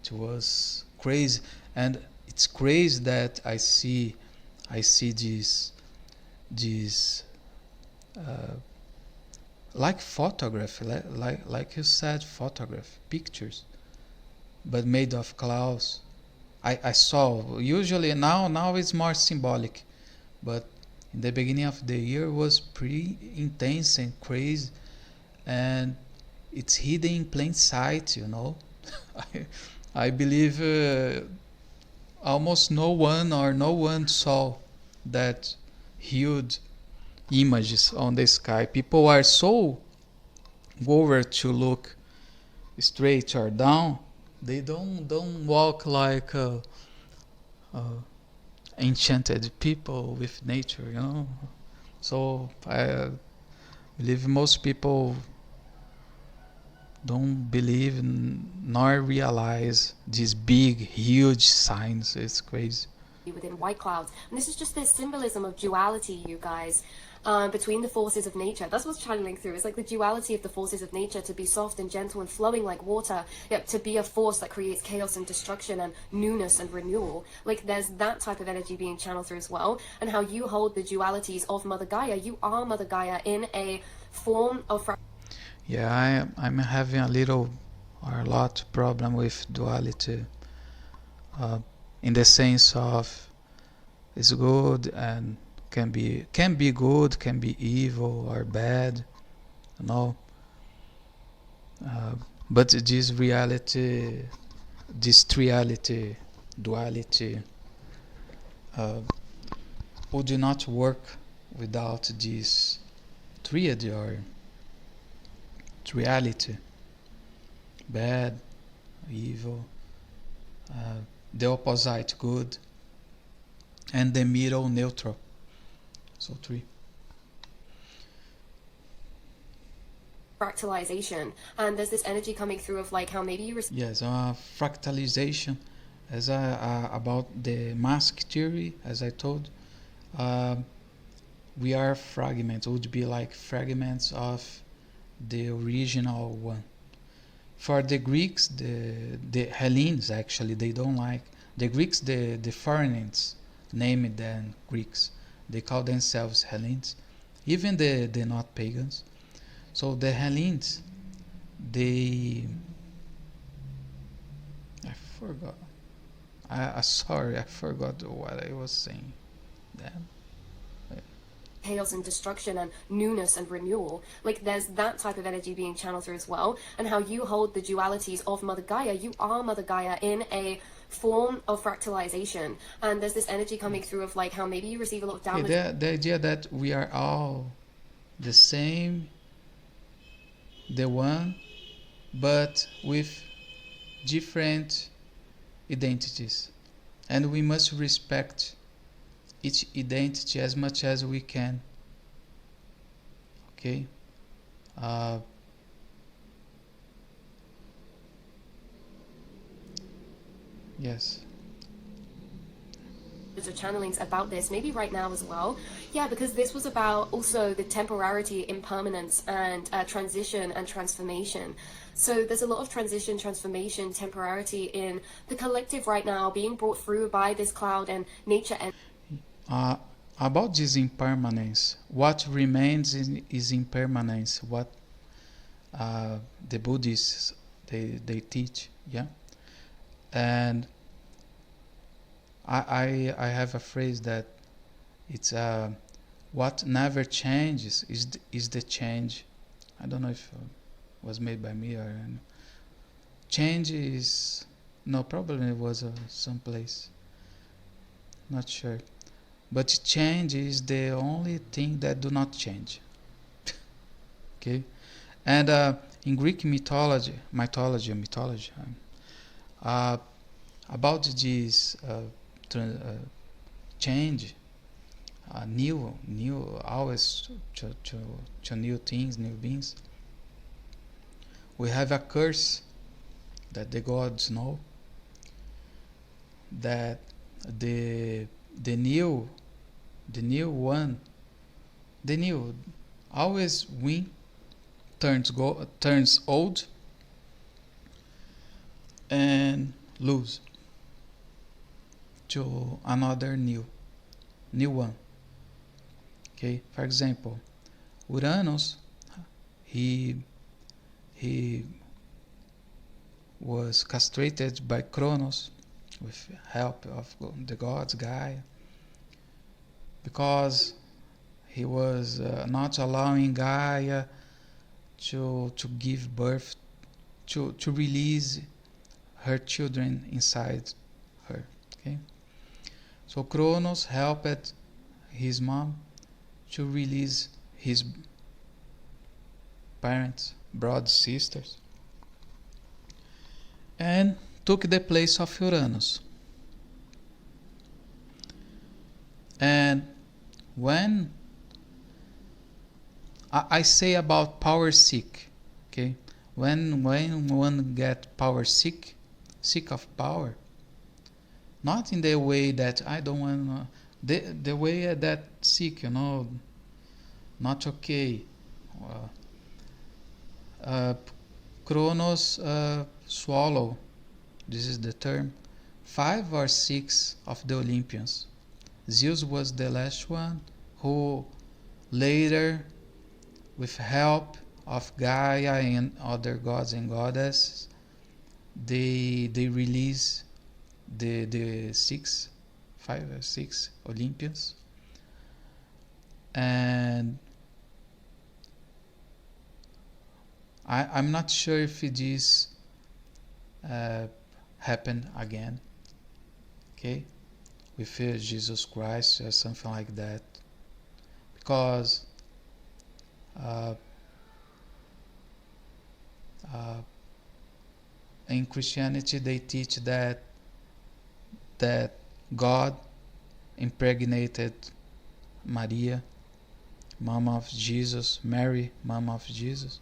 it was crazy, and it's crazy that I see this uh, like photography, like you said, photograph pictures, but made of clouds. I saw usually now it's more symbolic, but in the beginning of the year was pretty intense and crazy, and it's hidden in plain sight. I, I believe almost no one saw that huge images on the sky. People are so over to look straight or down. They don't walk like uh, enchanted people with nature. So I believe most people don't believe nor realize these big, huge signs. It's crazy. Within white clouds. And this is just this symbolism of duality, you guys, between the forces of nature. That's what's channeling through. It's like the duality of the forces of nature, to be soft and gentle and flowing like water, yet to be a force that creates chaos and destruction and newness and renewal. Like there's that type of energy being channeled through as well. And how you hold the dualities of Mother Gaia. You are Mother Gaia in a form of... Yeah, I'm having a little or a lot problem with duality, uh, in the sense of it's good and can be good, can be evil or bad, you know. Uh, but this reality, duality, uh, would not work without this triad or reality, bad, evil, uh, the opposite good, and the middle neutral. So three. fractalization, and there's this energy coming through of like how maybe you Yes, fractalization, as about the mask theory, as I told. Uh, we are fragments. Would be like fragments of the original one. For the Greeks, the Hellenes, actually, they don't like the Greeks. The foreigners named them Greeks. They call themselves Hellenes, even the not pagans. So the Hellenes, they I forgot. Sorry, I forgot what I was saying. Damn. chaos and destruction and newness and renewal. Like there's that type of energy being channeled through as well, and how you hold the dualities of Mother Gaia. You are Mother Gaia in a form of fractalization, and there's this energy coming through of like how maybe you receive a lot of downloads. The idea that we are all the same, the one, but with different identities, and we must respect each identity as much as we can. Okay. Uh, yes. Of channelings about this, maybe right now as well. Yeah, because this was about also the temporarity, impermanence, and transition and transformation. So there's a lot of transition, transformation, temporarity in the collective right now being brought through by this cloud and nature. And Uh, about this impermanence, what remains is impermanence. What the Buddhists they teach, yeah. And I have a phrase that it's what never changes is the change. I don't know if it was made by me or change is no, probably it was someplace, not sure. But change is the only thing that do not change. Okay, and in Greek mythology, uh, about this change, new, always to new things, new beings. We have a curse that the gods know that the the new the new one the new always win, turns old and lose to another new one. Okay, for example, Uranus, he he was castrated by Kronos with help of the gods Gaia, because he was not allowing Gaia to give birth, to release her children inside her. Okay, so Kronos helped his mom to release his parents, brothers, sisters, and took the place of Uranus. And when I say about power sick, okay, when one get power sick of power, not in the way that I don't want, the way that sick, not okay. Uh, uh, Kronos swallow, this is the term, 5 or 6 of the Olympians. Zeus was the last one who later, with help of Gaia and other gods and goddesses, they release the 5 or 6 Olympians, and I'm not sure if this uh, happened again. Okay, with Jesus Christ or something like that, because uh, uh, in Christianity they teach that God impregnated Maria, mama of Jesus, Mary, mama of Jesus,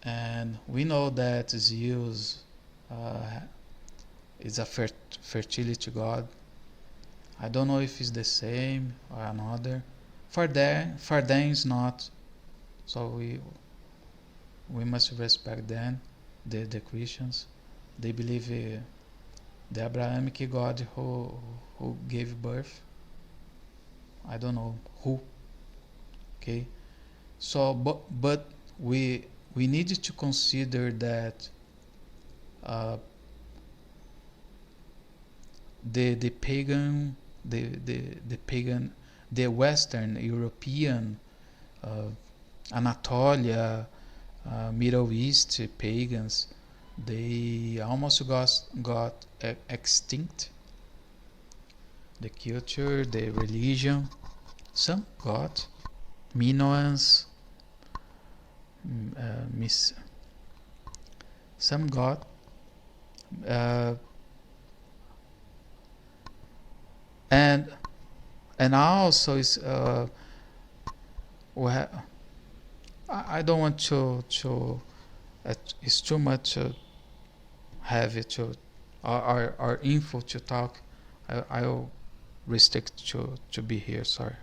and we know that Zeus uh, is a fertility god. I don't know if it's the same or another. For them it's not. So we must respect them, the Christians. They believe the Abrahamic God who gave birth. I don't know who. Okay. So but we need to consider that uh, the pagan the pagan, the Western European, uh, Anatolia, Middle East pagans, they almost got extinct. The culture, the religion, some got. Minoans, miss, some got. Uh, and and also is well, I don't want to it's too much heavy to or info to talk. I'll restrict to be here. Sorry.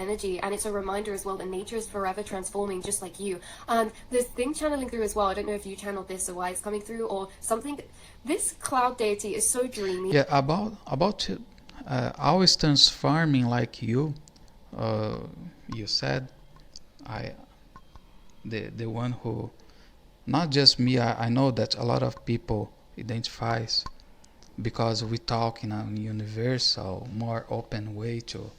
energy, and it's a reminder as well that nature is forever transforming just like you. And this thing channeling through as well, I don't know if you channeled this or why it's coming through or something. This cloud deity is so dreamy. Yeah, about always transforming like you. You said I the one who not just me. I know that a lot of people identifies because we talk in a universal, more open way to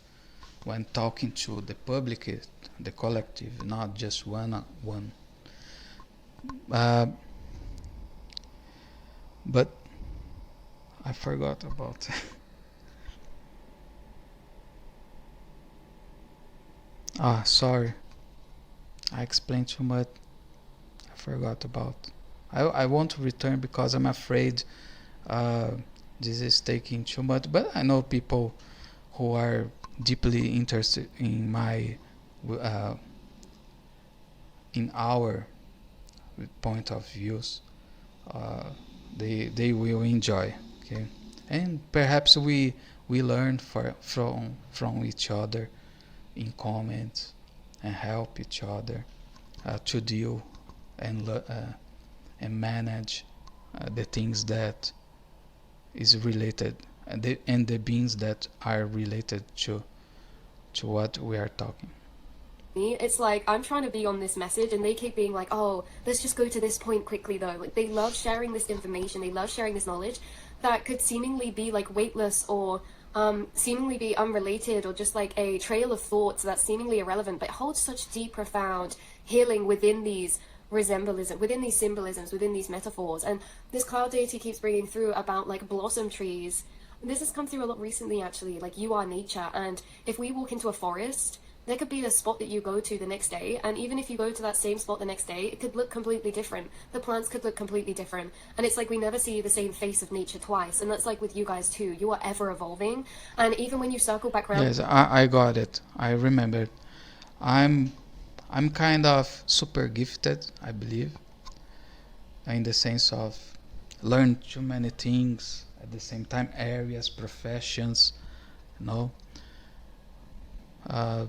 when talking to the public, the collective, not just one. Uh, but I forgot about. Sorry. I explained too much. I forgot about. I want to return because I'm afraid uh, this is taking too much. But I know people who are deeply interested in my uh, in our point of views. Uh, they will enjoy. Okay, and perhaps we learn from each other in comments and help each other to deal and manage the things that is related and the beings that are related to what we are talking. It's like I'm trying to be on this message and they keep being like, oh, let's just go to this point quickly though. Like they love sharing this information, they love sharing this knowledge that could seemingly be like weightless or seemingly be unrelated or just like a trail of thoughts that's seemingly irrelevant, but holds such deep, profound healing within these within these symbolisms, within these metaphors. And this cloud deity keeps bringing through about like blossom trees. This has come through a lot recently actually, like you are nature. And if we walk into a forest, there could be a spot that you go to the next day, and even if you go to that same spot the next day, it could look completely different. The plants could look completely different, and it's like we never see the same face of nature twice. And that's like with you guys too. You are ever evolving, and even when you circle back around. Yes, I got it. I remember. I'm I'm kind of super gifted, I believe, in the sense of learn too many things at the same time, areas, professions, you know. Uh,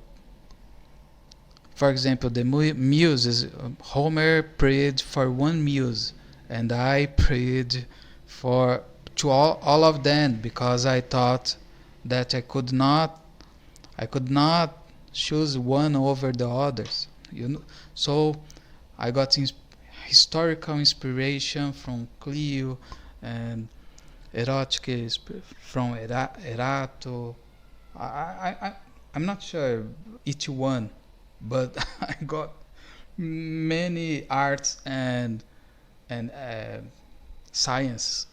for example, the muses, Homer prayed for one muse, and I prayed for to all of them because I thought that I could not choose one over the others. You know, so I got historical inspiration from Clio and erotic from Erato. I I'm not sure each one, but I got many arts and science.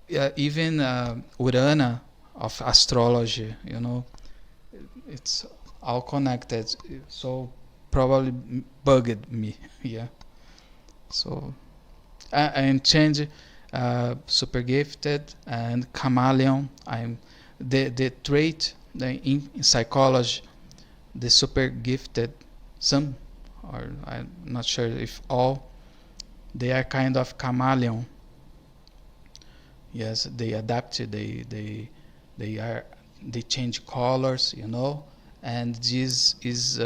Yeah, even Urana of astrology. You know, it's all connected. So probably bugged me. Yeah. So and change super gifted and chameleon. I'm the trait in psychology, the super gifted, some or I'm not sure if all, they are kind of chameleon. Yes, they adapt. They are they change colors, you know, and this gives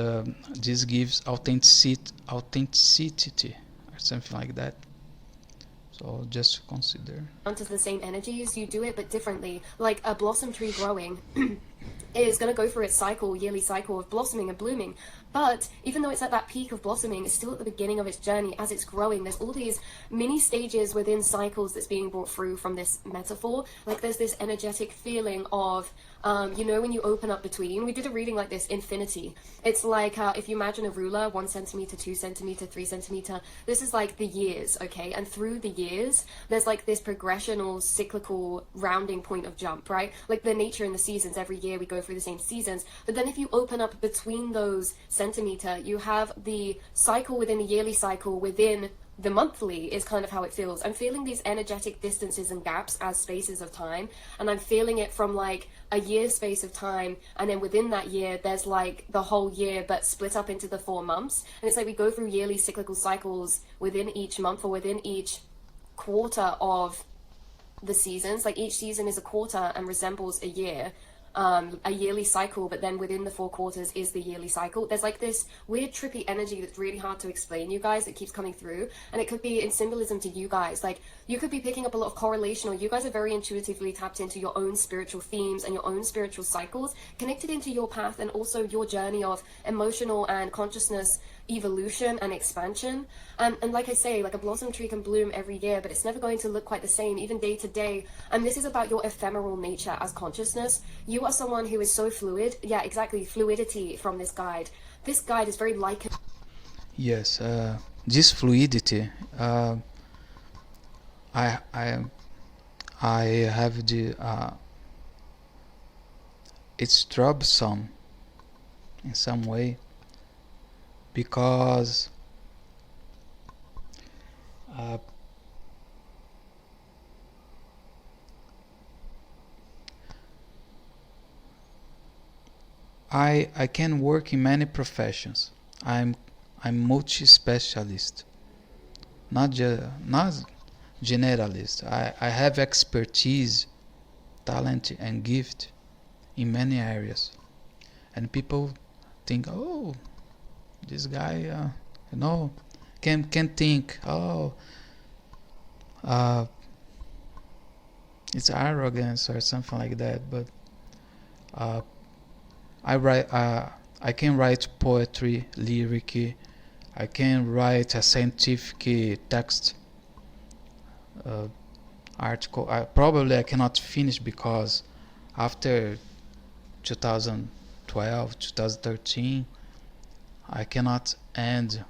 authenticity or something like that. So just consider. To the same energies, you do it but differently. Like a blossom tree growing is going to go through its yearly cycle of blossoming and blooming. But even though it's at that peak of blossoming, it's still at the beginning of its journey as it's growing. There's all these mini stages within cycles that's being brought through from this metaphor. Like there's this energetic feeling of, when you open up between. We did a reading like this, infinity. It's like if you imagine a ruler, 1 centimeter, 2 centimeter, 3 centimeter. This is like the years, okay? And through the years, there's like this progression or cyclical rounding point of jump, right? Like the nature and the seasons, every year we go through the same seasons. But then if you open up between those centimeter, you have the cycle within the yearly cycle within the monthly is kind of how it feels. I'm feeling these energetic distances and gaps as spaces of time, and I'm feeling it from like a year space of time, and then within that year there's like the whole year but split up into the 4 months, and it's like we go through yearly cyclical cycles within each month or within each quarter of the seasons. Like each season is a quarter and resembles a year, a yearly cycle, but then within the 4 quarters is the yearly cycle. There's like this weird trippy energy that's really hard to explain, you guys, that keeps coming through, and it could be in symbolism to you guys. Like you could be picking up a lot of correlation, or you guys are very intuitively tapped into your own spiritual themes and your own spiritual cycles, connected into your path and also your journey of emotional and consciousness evolution and expansion. And like I say, like a blossom tree can bloom every year, but it's never going to look quite the same, even day to day. And this is about your ephemeral nature as consciousness. You are someone who is so fluid. Yeah, exactly. Fluidity from this guide. This guide is very like. Yes, this fluidity, I I I have the it's troublesome in some way, because uh, I can work in many professions. I'm multi-specialist, not generalist. I have expertise, talent, and gift in many areas, and people think, oh, this guy, you know, can think, oh, uh, it's arrogance or something like that. But uh, I write, I can write poetry, lyric. I can write a scientific text, uh, article. Probably I cannot finish because after 2012, 2013, I cannot end.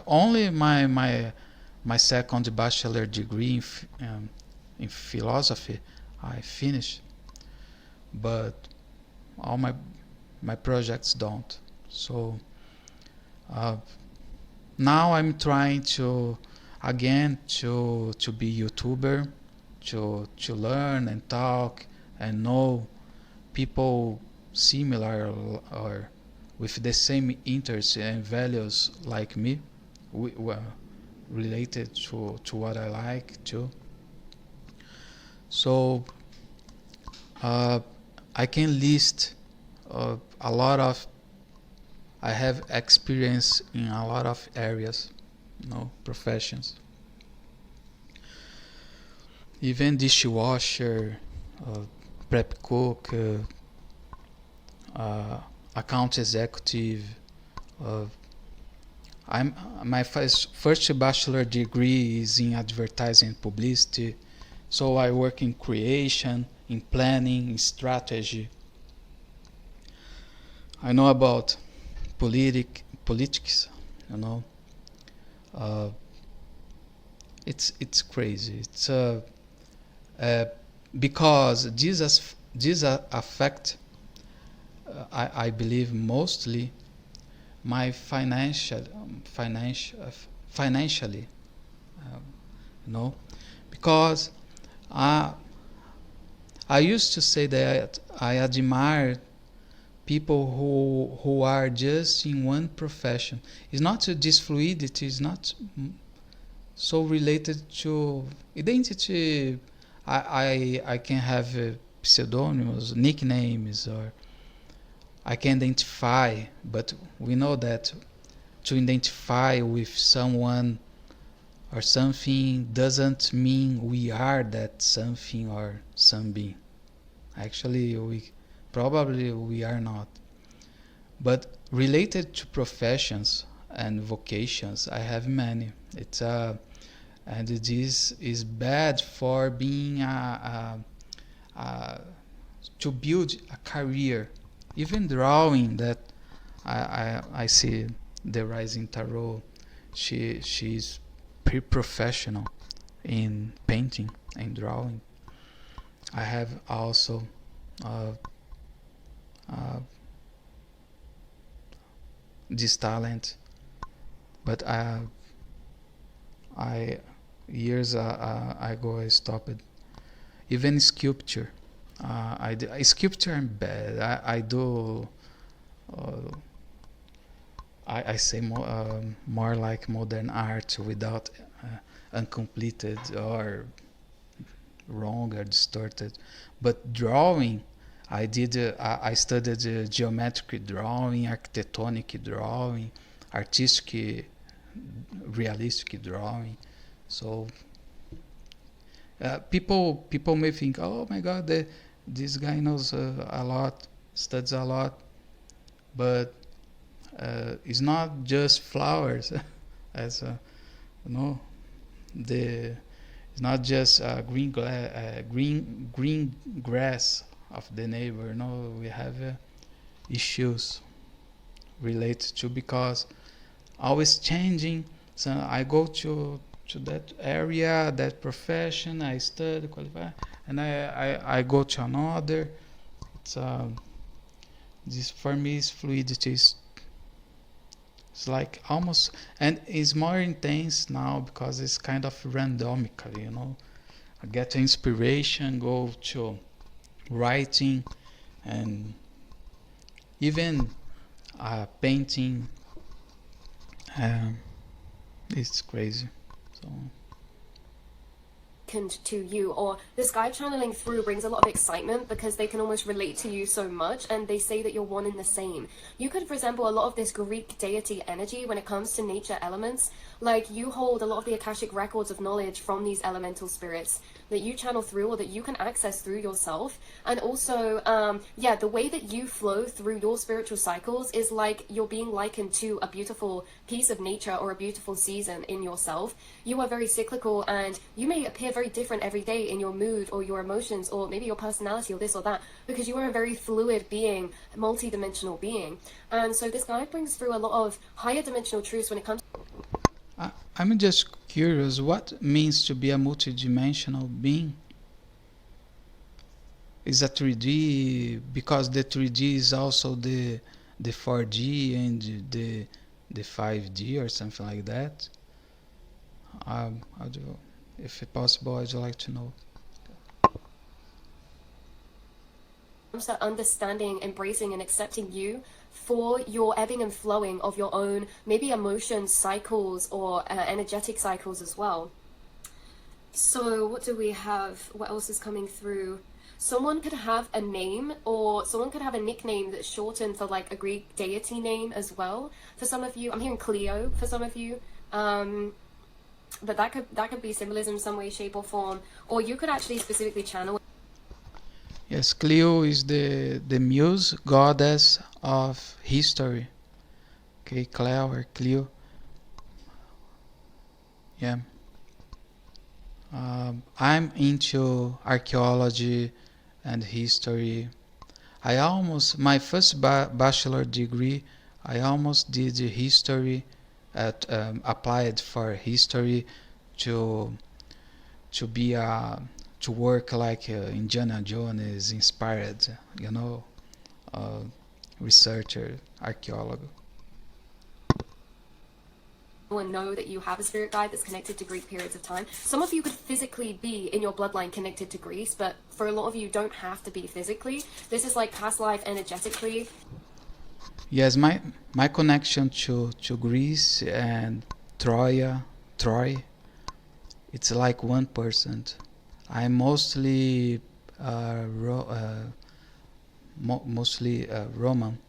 Only my second bachelor degree in philosophy I finished, but all my projects don't. So uh, now I'm trying to again to be YouTuber, to learn and talk and know people similar or with the same interests and values like me, well, related to what I like too. So uh, I can list a lot of. I have experience in a lot of areas, professions. Even dishwasher, uh, prep cook, account executive. Uh, I'm my first bachelor degree is in advertising and publicity, so I work in creation, in planning, in strategy. I know about politics, you know. Uh, it's crazy. It's uh, because these affect, I believe, mostly my financially, um, you know, because I I used to say that I admire people who are just in one profession. It's not this fluidity is not so related to identity. I can have pseudonyms, nicknames, or I can identify, but we know that to identify with someone or something doesn't mean we are that something or something. Actually, we are not. But related to professions and vocations, I have many. It's and this is bad for being to build a career. Even drawing, that I see the rising tarot. She's pretty professional in painting and drawing. I have also uh, uh, this talent, but I years ago I stopped. Even sculpture. Sculpture I'm bad. I do. Uh, I say more like modern art without uncompleted or wrong or distorted. But drawing, I studied geometric drawing, architectonic drawing, artistic, realistic drawing. So people may think, oh my God, this guy knows a lot, studies a lot, but it's not just flowers, as you know, the it's not just green grass of the neighbor. No, we have issues related to because always changing. So I go to that area, that profession, I study, qualify, and I go to another. It's this for me is fluidity. It's like almost, and it's more intense now because it's kind of randomically, you know. I get inspiration, go to writing, and even painting. Um, it's crazy. So To you, or this guy channeling through brings a lot of excitement because they can almost relate to you so much, and they say that you're one and the same. You could resemble a lot of this Greek deity energy when it comes to nature elements. Like, you hold a lot of the Akashic records of knowledge from these elemental spirits that you channel through or that you can access through yourself. And also, yeah, the way that you flow through your spiritual cycles is like you're being likened to a beautiful piece of nature or a beautiful season in yourself. You are very cyclical, and you may appear very different every day in your mood or your emotions or maybe your personality or this or that, because you are a very fluid being, multi-dimensional being. And so this guide brings through a lot of higher dimensional truths when it comes. I'm just curious, what it means to be a multidimensional being? Is a 3D because the 3D is also the 4D and the 5D or something like that? I'd, if possible, I'd like to know. To understanding, embracing, and accepting you for your ebbing and flowing of your own, maybe emotion cycles or energetic cycles as well. So what do we have? What else is coming through? Someone could have a name, or someone could have a nickname that's shortened for like a Greek deity name as well. For some of you, I'm hearing Cleo for some of you. But that could be symbolism in some way, shape, or form. Or you could actually specifically channel. Yes, Cleo is the muse goddess of history. Okay, Cleo or Cleo. Yeah. I'm into archaeology and history. My first bachelor degree, I almost did history, applied for history to to be to work like Indiana Jones inspired, you know, uh, researcher, archaeologist. And know that you have a spirit guide that's connected to Greek periods of time. Some of you could physically be in your bloodline connected to Greece, but for a lot of you don't have to be physically. This is like past life energetically. Yes, my connection to Greece and Troy, it's like 1%. I'm mostly mostly Roman,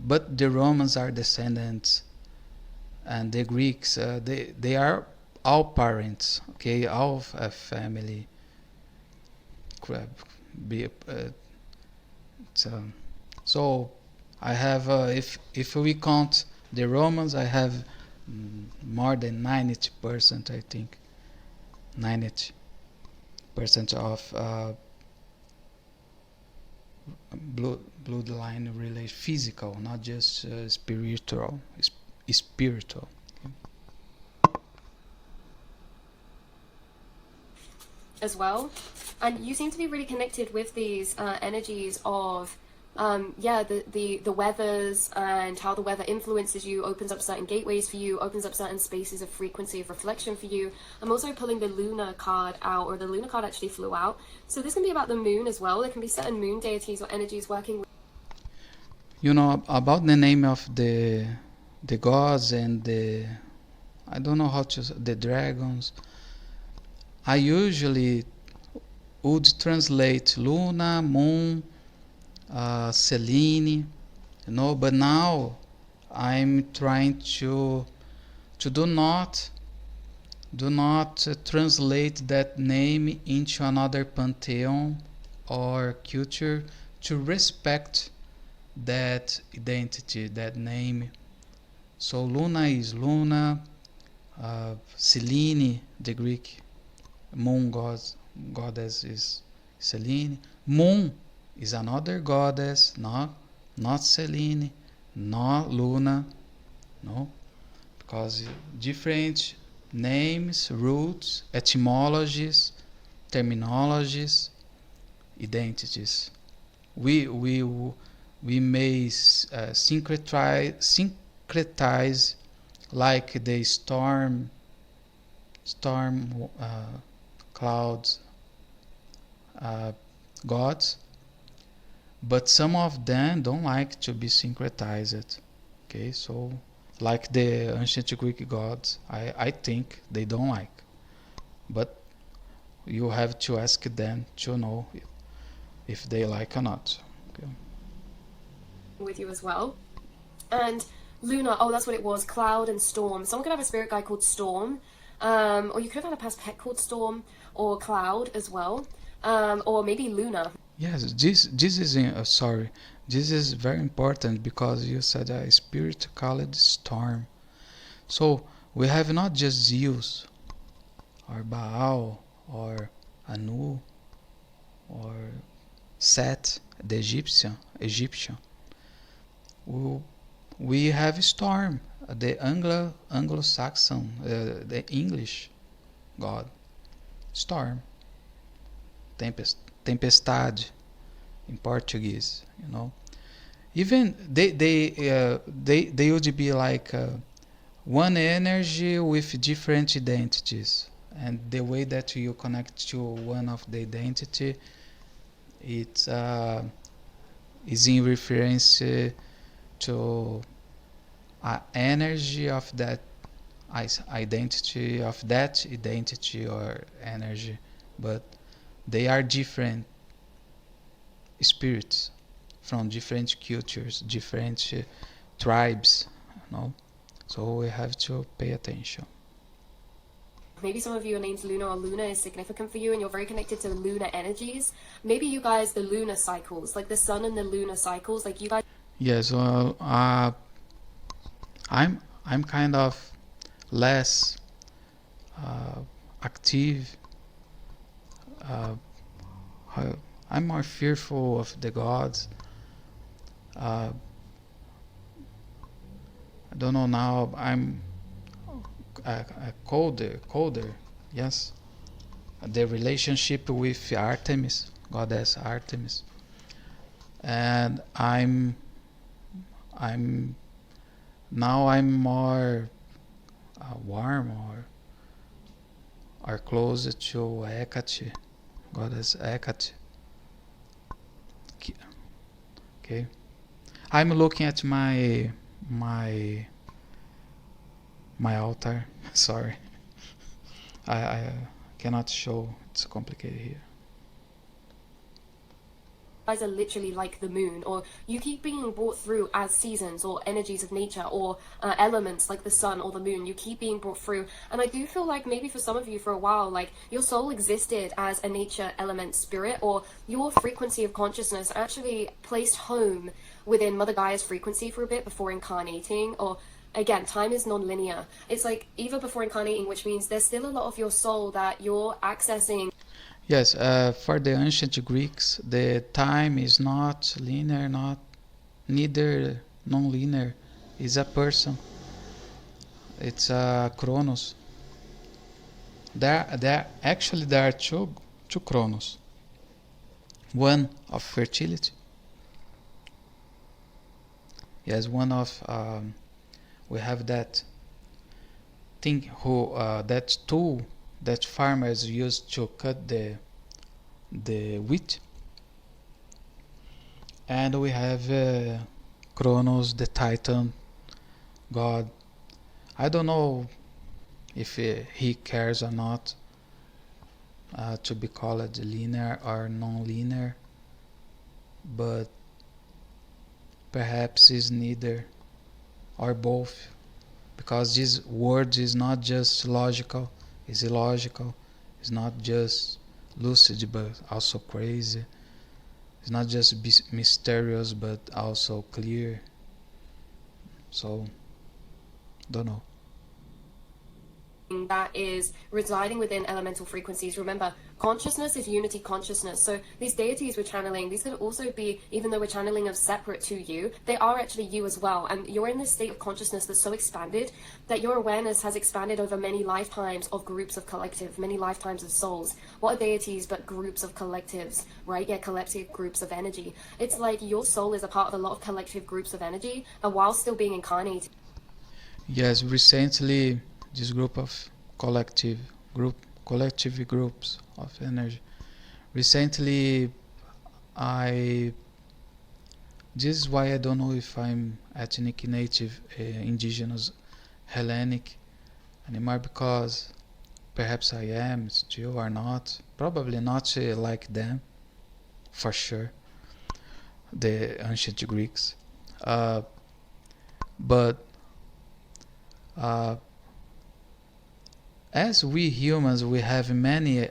but the Romans are descendants, and the Greeks they are all parents, okay, all family. Be so, so I have if we count the Romans, I have more than 90%, I think, 90% of bloodline relation, physical, not just spiritual. Spiritual. As well. And you seem to be really connected with these energies of yeah, the weathers and how the weather influences you opens up certain gateways for you, opens up certain spaces of frequency of reflection for you. I'm also pulling the lunar card out, or the lunar card actually flew out. So this can be about the moon as well. There can be certain moon deities or energies working with. You know about the name of the gods and the, I don't know how to say, the dragons. I usually would translate Luna, Moon, Selene, you know, but now I'm trying to do not translate that name into another pantheon or culture, to respect that identity, that name. So Luna is Luna, Selene, the Greek moon goddess is Selene. Moon is another goddess, not Selene, not Luna, no, because different names, roots, etymologies, terminologies, identities. We may syncretize like the storm clouds uh, gods, but some of them don't like to be syncretized. Okay, so like the ancient Greek gods, I think they don't like, but you have to ask them to know if they like or not. Okay. With you as well. And Luna, oh, that's what it was, Cloud and Storm. Someone could have a spirit guide called Storm, or you could have had a past pet called Storm, or Cloud as well, or maybe Luna. Yes, this is sorry. This is very important because you said a spirit called storm. So we have not just Zeus or Baal or Anu or Set, the Egyptian. We, we have storm, the Anglo-Saxon, the English god, storm, tempestade in Portuguese. You know, even they would be like one energy with different identities, and the way that you connect to one of the identity, it is in reference to energy of that identity or energy, but they are different spirits from different cultures, different tribes, you know. So we have to pay attention. Maybe some of you are named Luna, or Luna is significant for you and you're very connected to the lunar energies. Maybe you guys, the lunar cycles, like the sun and the lunar cycles, like you guys. Yes, well, I'm kind of less uh, active. Uh, I'm more fearful of the gods. Uh, I don't know now. I'm colder. Yes, the relationship with Artemis, goddess Artemis, and I'm now I'm more warm or closer to Hecate, goddess Hecate. Okay, I'm looking at my my altar. Sorry, I cannot show. It's complicated here. Guys are literally like the moon, or you keep being brought through as seasons or energies of nature, or elements like the sun or the moon. You keep being brought through, and I do feel like maybe for some of you for a while, like your soul existed as a nature element spirit, or your frequency of consciousness actually placed home within Mother Gaia's frequency for a bit before incarnating. Or again, time is non-linear. It's like either before incarnating, which means there's still a lot of your soul that you're accessing. Yes, for the ancient Greeks, the time is not linear, not neither non-linear. It's a person. It's a Chronos. There are two Chronos. One of fertility, Yes, one of we have that thing who that tool that farmers use to cut the wheat, and we have Kronos, the Titan god. I don't know if he cares or not to be called linear or non-linear, but perhaps is neither or both, because this word is not just logical, it's illogical, it's not just lucid but also crazy, it's not just mysterious but also clear. So don't know. That is residing within elemental frequencies. Remember, consciousness is unity consciousness. So these deities we're channeling, these could also be, even though we're channeling them separate to you, they are actually you as well. And you're in this state of consciousness that's so expanded that your awareness has expanded over many lifetimes of groups of collective, many lifetimes of souls. What are deities but groups of collectives, right? Yeah, collective groups of energy. It's like your soul is a part of a lot of collective groups of energy, and while still being incarnated. Yes, recently this group of collective collective groups of energy. Recently, I this is why I don't know if I'm ethnic native, indigenous, Hellenic anymore, because perhaps I am still or not. Probably not like them, for sure. The ancient Greeks, uh, but uh, as we humans, we have many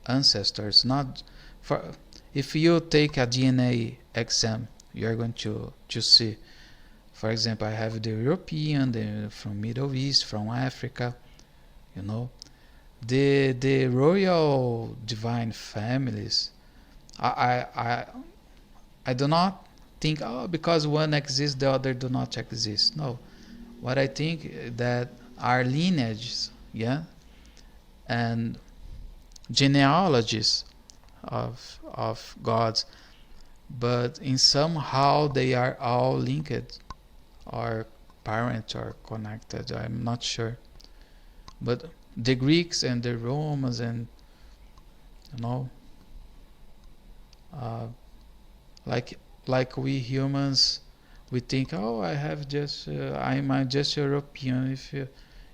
ancestors. Not for if you take a DNA exam, you are going to see. For example, I have the European, from Middle East, from Africa. You know, the royal divine families. I I I, I do not think, oh, because one exists the other do not exist. No, what I think that our lineages, yeah, and genealogies of gods, but in somehow they are all linked or parent or connected. I'm not sure, but the Greeks and the Romans and you know, uh, like like we humans, we think, oh, I have just I'm just European.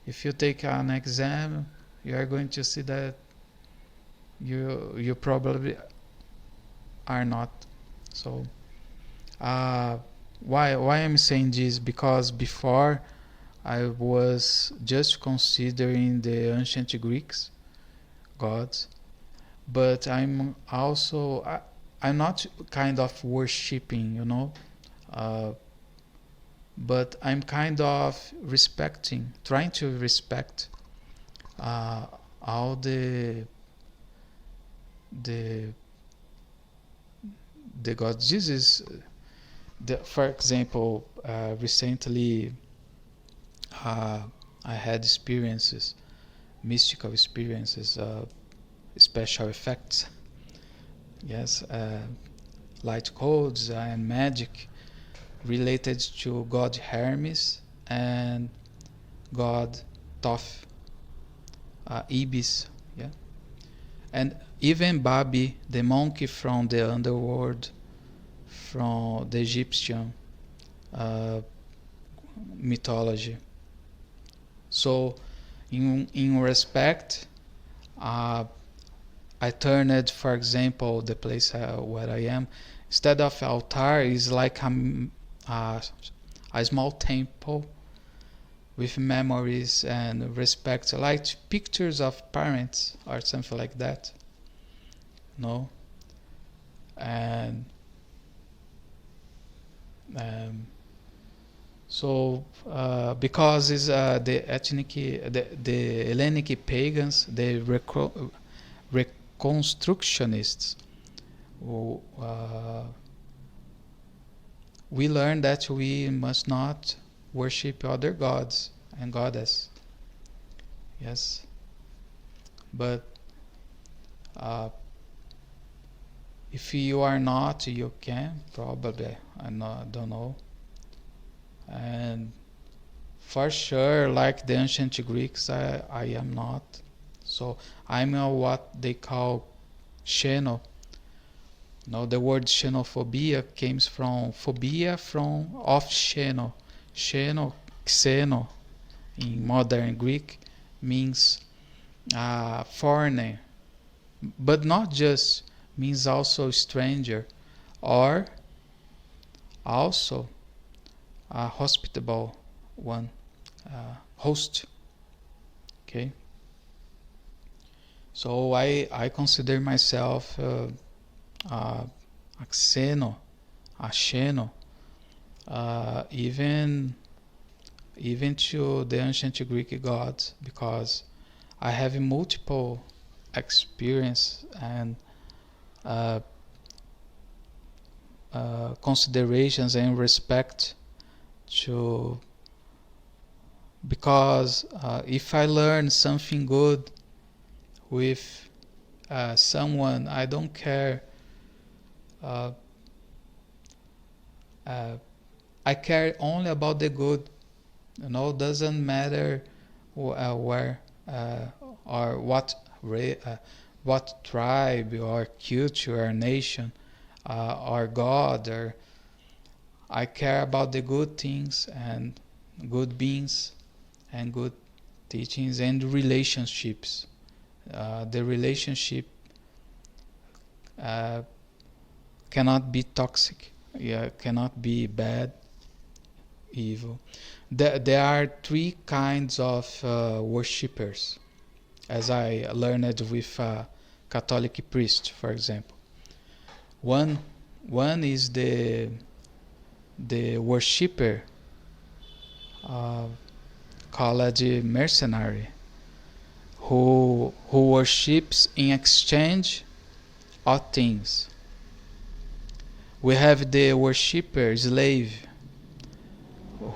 If you take an exam, you are going to see that you probably are not. So why I'm saying this, because before I was just considering the ancient Greeks gods, but I'm not kind of worshipping, uh, but I'm kind of respecting, trying to respect uh, all the the gods. This is for example, recently uh, I had experiences, mystical experiences, special effects. Yes, light codes and magic related to God Hermes and God Thoth, Ibis, yeah, and even Babi, the monkey from the underworld, from the Egyptian uh, mythology. So, in respect, uh, I turned, for example, the place where I am, instead of altar, is like a, a small temple with memories and respect, like pictures of parents or something like that. No, and um, so because is the ethnic, the Hellenic pagans, the reconstructionists, who, we learn that we must not worship other gods and goddess. Yes, but uh, if you are not, you can probably. Don't know. And for sure, like the ancient Greeks, I am not. So I'm what they call xeno. Now the word xenophobia comes from phobia from of xeno. Xeno, xeno in modern Greek means foreigner, but not just, means also stranger, or also a hospitable one, host. Okay, so I consider myself a xeno, a xeno, even to the ancient Greek gods, because I have multiple experience and uh, considerations and respect to, because if I learn something good with someone, I don't care. Uh, uh, I care only about the good. Doesn't matter where or what tribe or culture or nation or God, or I care about the good things and good beings and good teachings and relationships. The relationship uh, cannot be toxic, yeah, cannot be bad, evil. There are three kinds of worshippers, as I learned with a Catholic priest, for example. One, one is the worshipper uh, called mercenary, who worships in exchange of things. We have the worshipper slave,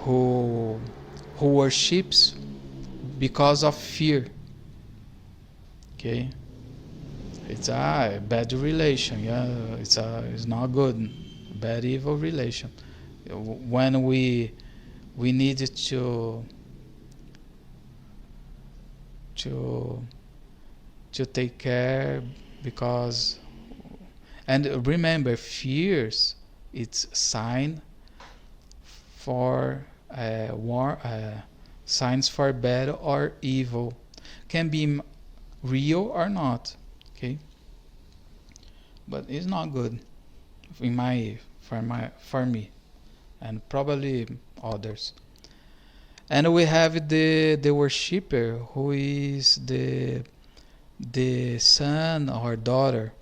who worships because of fear. Okay, it's a bad relation. Yeah, it's not good. Bad evil relation. When we need to to take care, because, and remember, fears, it's a sign for signs for bad or evil, can be real or not. Okay, but it's not good in for me and probably others. And we have the worshipper, who is the son or daughter,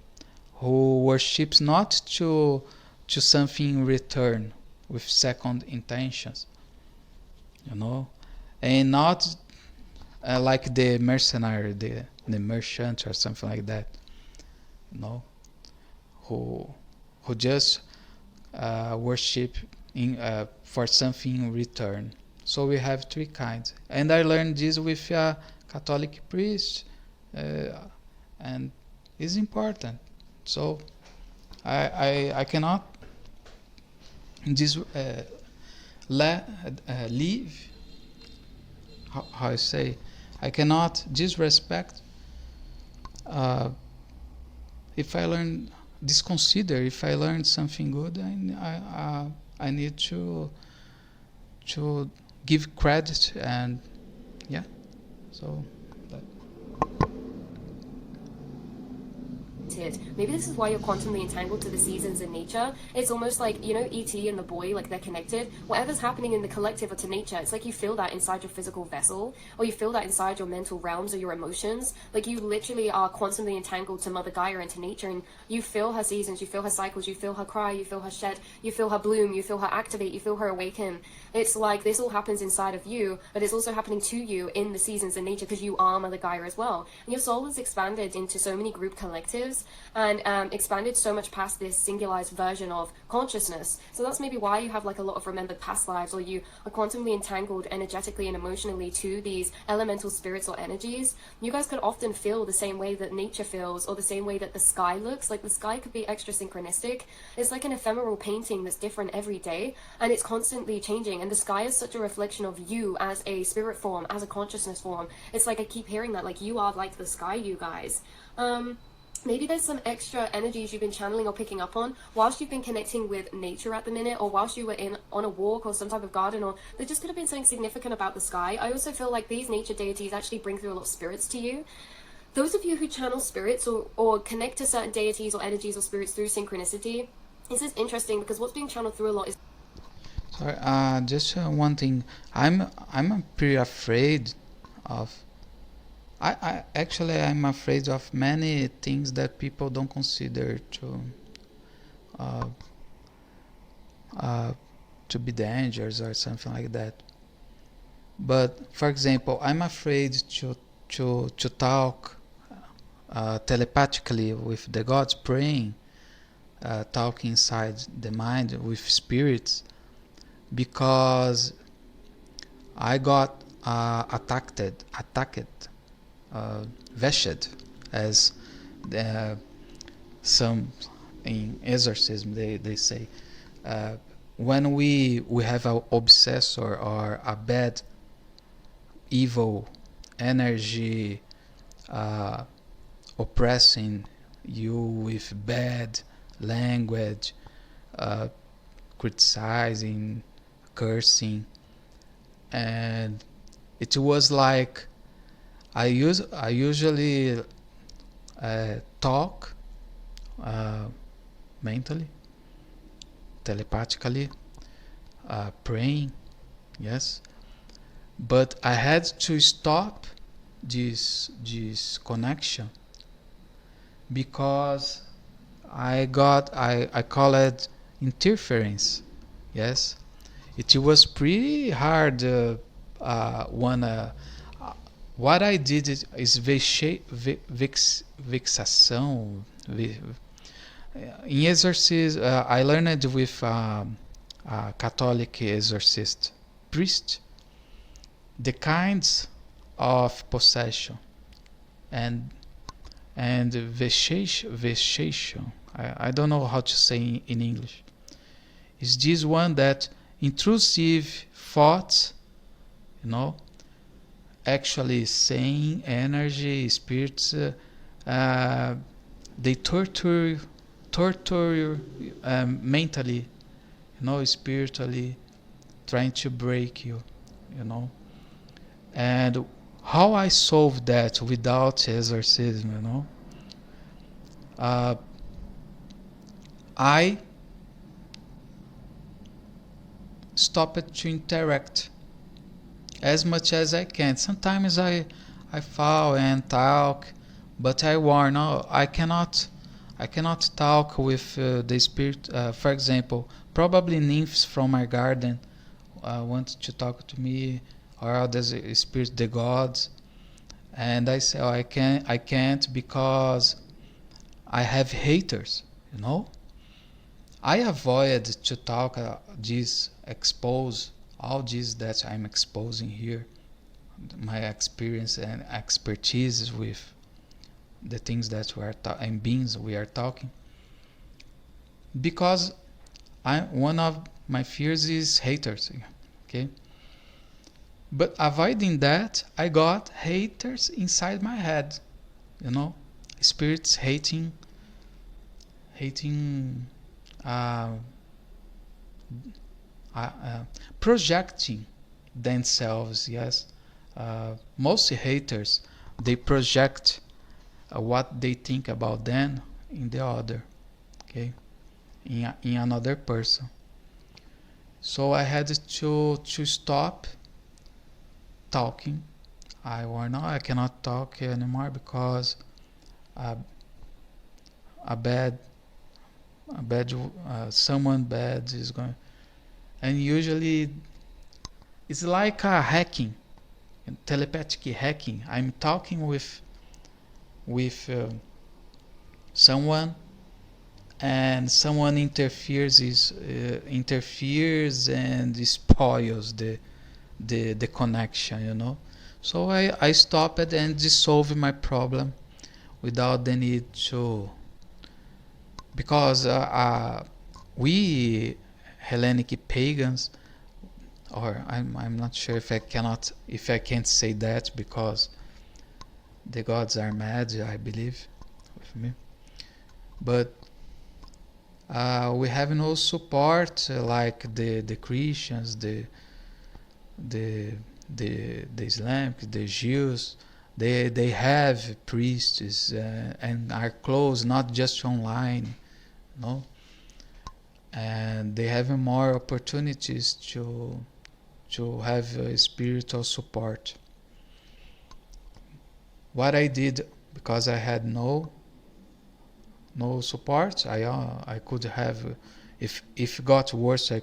who worships not to something in return with second intentions, you know, and not like the mercenary, the merchant or something like that, you know, who just worship in for something in return. So we have three kinds, and I learned this with a Catholic priest, and it's important. So I cannot leave. How I say, I cannot disrespect uh, if I learn disconsider if I learn something good. I need to give credit, and yeah. So that, maybe this is why you're quantumly entangled to the seasons in nature. It's almost like, you know, E.T. and the boy, like they're connected. Whatever's happening in the collective or to nature, it's like you feel that inside your physical vessel, or you feel that inside your mental realms or your emotions. Like you literally are quantumly entangled to Mother Gaia and to nature, and you feel her seasons, you feel her cycles, you feel her cry, you feel her shed, you feel her bloom, you feel her activate, you feel her awaken. It's like this all happens inside of you, but it's also happening to you in the seasons in nature, because you are Mother Gaia as well. And your soul is expanded into so many group collectives and expanded so much past this singularized version of consciousness. So that's maybe why you have like a lot of remembered past lives, or you are quantumly entangled energetically and emotionally to these elemental spirits or energies. You guys could often feel the same way that nature feels, or the same way that the sky looks. Like the sky could be extra synchronistic. It's like an ephemeral painting that's different every day, and it's constantly changing. And the sky is such a reflection of you as a spirit form, as a consciousness form. It's like I keep hearing that, like, you are like the sky, you guys. Maybe there's some extra energies you've been channeling or picking up on whilst you've been connecting with nature at the minute, or whilst you were in on a walk or some type of garden, or there just could have been something significant about the sky. I also feel like these nature deities actually bring through a lot of spirits to you. Those of you who channel spirits, or connect to certain deities or energies or spirits through synchronicity, this is interesting because what's being channeled through a lot is... Sorry, just one thing. I'm pretty afraid of. I actually I'm afraid of many things that people don't consider uh, uh, to be dangerous or something like that. But for example, I'm afraid to talk telepathically with the gods, praying, talking inside the mind with spirits, because I got attacked, veshed, as some in exorcism they say. When we have an obsessor or a bad evil energy uh, oppressing you with bad language, uh, criticizing, cursing, and it was like I usually talk mentally, telepathically, praying, yes, but I had to stop this connection because I call it interference. Yes, it was pretty hard. One What I did is vexação. In exorcism, I learned with a Catholic exorcist priest the kinds of possession and vexation. I don't know how to say in English. Is this one that intrusive thoughts, you know, actually saying energy, spirits, they torture you mentally, you know, spiritually, trying to break you, you know. And how I solve that without exorcism, you know, I stopped to interact as much as I can. Sometimes I fall and talk, but I warn, no, I cannot talk with the spirit. For example, probably nymphs from my garden want to talk to me, or other spirits, the gods, and I say, oh, I can't because I have haters, you know. I avoid to talk this, expose all this that I'm exposing here, my experience and expertise with the things that we are and beings we are talking, because one of my fears is haters. Okay, but avoiding that, I got haters inside my head. You know, spirits hating, uh, projecting themselves. Yes, most haters, they project what they think about them in the other. Okay, in another person. So I had to stop talking. I warned, no, I cannot talk anymore because uh, a bad someone bad is going. And usually it's like a hacking, telepathic hacking. I'm talking with someone, and someone interferes and spoils the connection, So I stopped and dissolved my problem without the need to, because we Hellenic pagans, or I'm not sure if I can't say that, because the gods are mad, I believe, with me. But we have no support like the Christians, the the Islamic, the Jews. They have priests and are close, not just online, no, and they have more opportunities to have spiritual support. What I did, because I had no support, I could have, if it got worse, I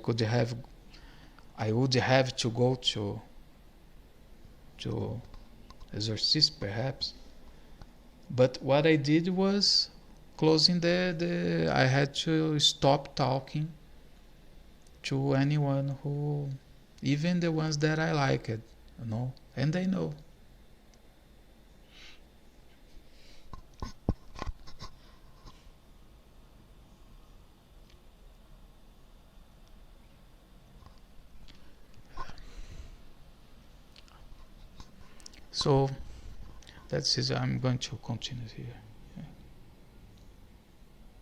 would have to go to exorcist perhaps. But what I did was closing the I had to stop talking to anyone who, even the ones that I liked, and they know. So that's it. I'm going to continue here.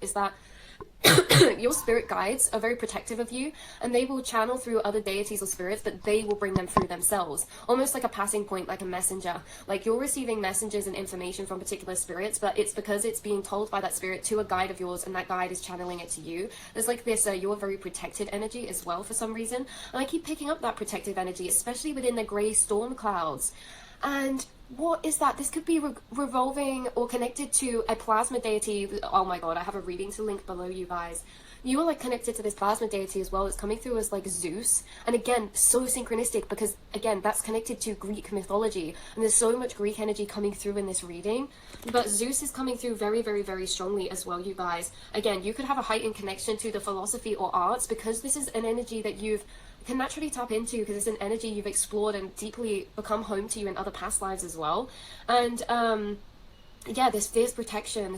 Is that your spirit guides are very protective of you, and they will channel through other deities or spirits, but they will bring them through themselves, almost like a passing point, like a messenger. Like you're receiving messages and information from particular spirits, but it's because it's being told by that spirit to a guide of yours, and that guide is channeling it to you. There's like this you're very protected energy as well for some reason, and I keep picking up that protective energy, especially within the grey storm clouds. And what is that? This could be revolving or connected to a plasma deity. Oh my god, I have a reading to link below, you guys. You are like connected to this plasma deity as well. It's coming through as like Zeus. And again, so synchronistic, because again, that's connected to Greek mythology. And there's so much Greek energy coming through in this reading. But Zeus is coming through very, very, very strongly as well, you guys. Again, you could have a heightened connection to the philosophy or arts, because this is an energy that you've can naturally tap into, because it's an energy you've explored and deeply become home to you in other past lives as well. And yeah, this fierce protection,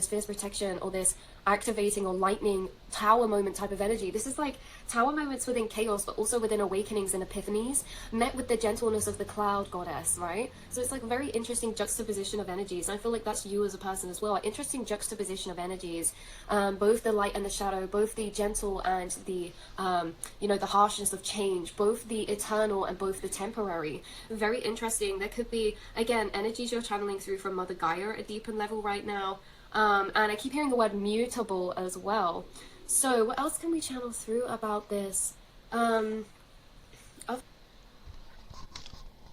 or this activating or lightning tower moment type of energy. This is like tower moments within chaos, but also within awakenings and epiphanies, met with the gentleness of the cloud goddess, right? So it's like a very interesting juxtaposition of energies. And I feel like that's you as a person as well. An interesting juxtaposition of energies, both the light and the shadow, both the gentle and the, the harshness of change, both the eternal and both the temporary. Very interesting. There could be, again, energies you're channeling through from Mother Gaia at a deeper level right now. And I keep hearing the word mutable as well. So what else can we channel through about this?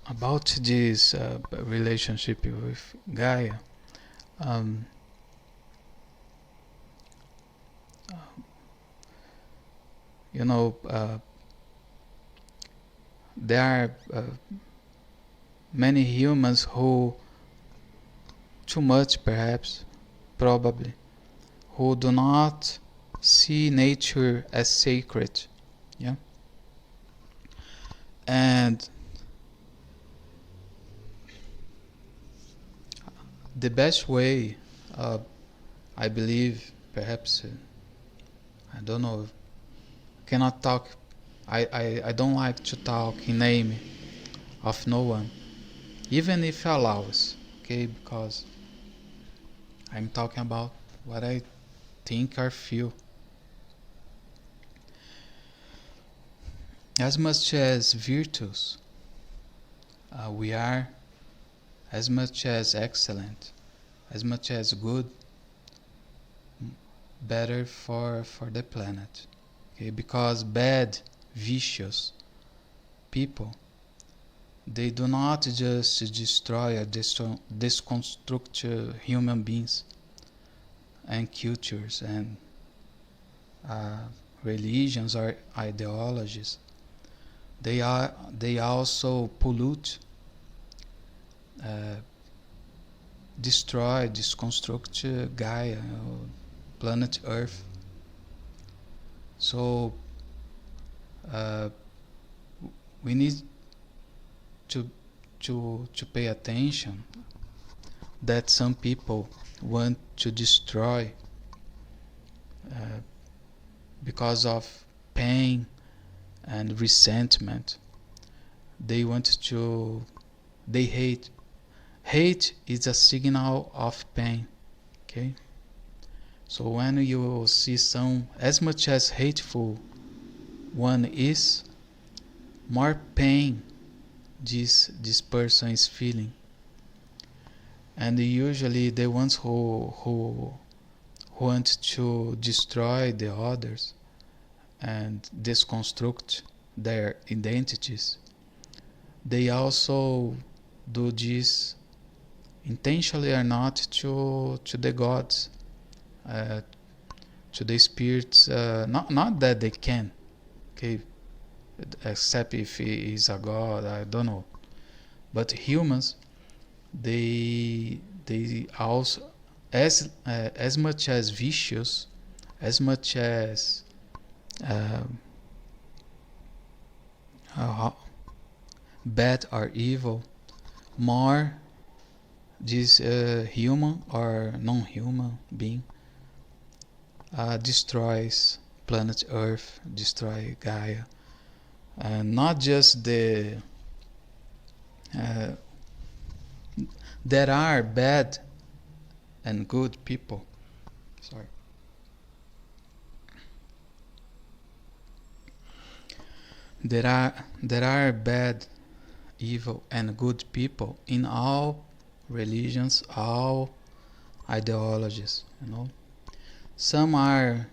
About this relationship with Gaia, um, there are many humans who, too much perhaps, probably, who do not see nature as sacred, yeah, and the best way, I believe, perhaps, I don't know, cannot talk, I don't like to talk in name of no one, even if allows, okay, because I'm talking about what I think or feel. As much as virtues we are, as much as excellent, as much as good, better for the planet, okay, because bad, vicious people, they do not just destroy or deconstruct human beings and cultures and religions or ideologies. They also pollute, destroy, deconstruct Gaia, planet Earth. So uh, we need to to pay attention that some people want to destroy uh, because of pain and resentment. They want to, they hate. Hate is a signal of pain. Okay? So when you see some, as much as hateful one is, more pain this person is feeling. And usually the ones who want to destroy the others and deconstruct their identities, they also do this intentionally or not to the gods, uh, to the spirits. Not that they can, okay, except if he is a god, I don't know. But humans, they also, as much as vicious, as much as uh, bad or evil, more this human or non-human being destroys planet Earth, destroy Gaia, and not just the. Uh, there are bad and good people. Sorry. There are bad, evil, and good people in all religions, all ideologies. Some are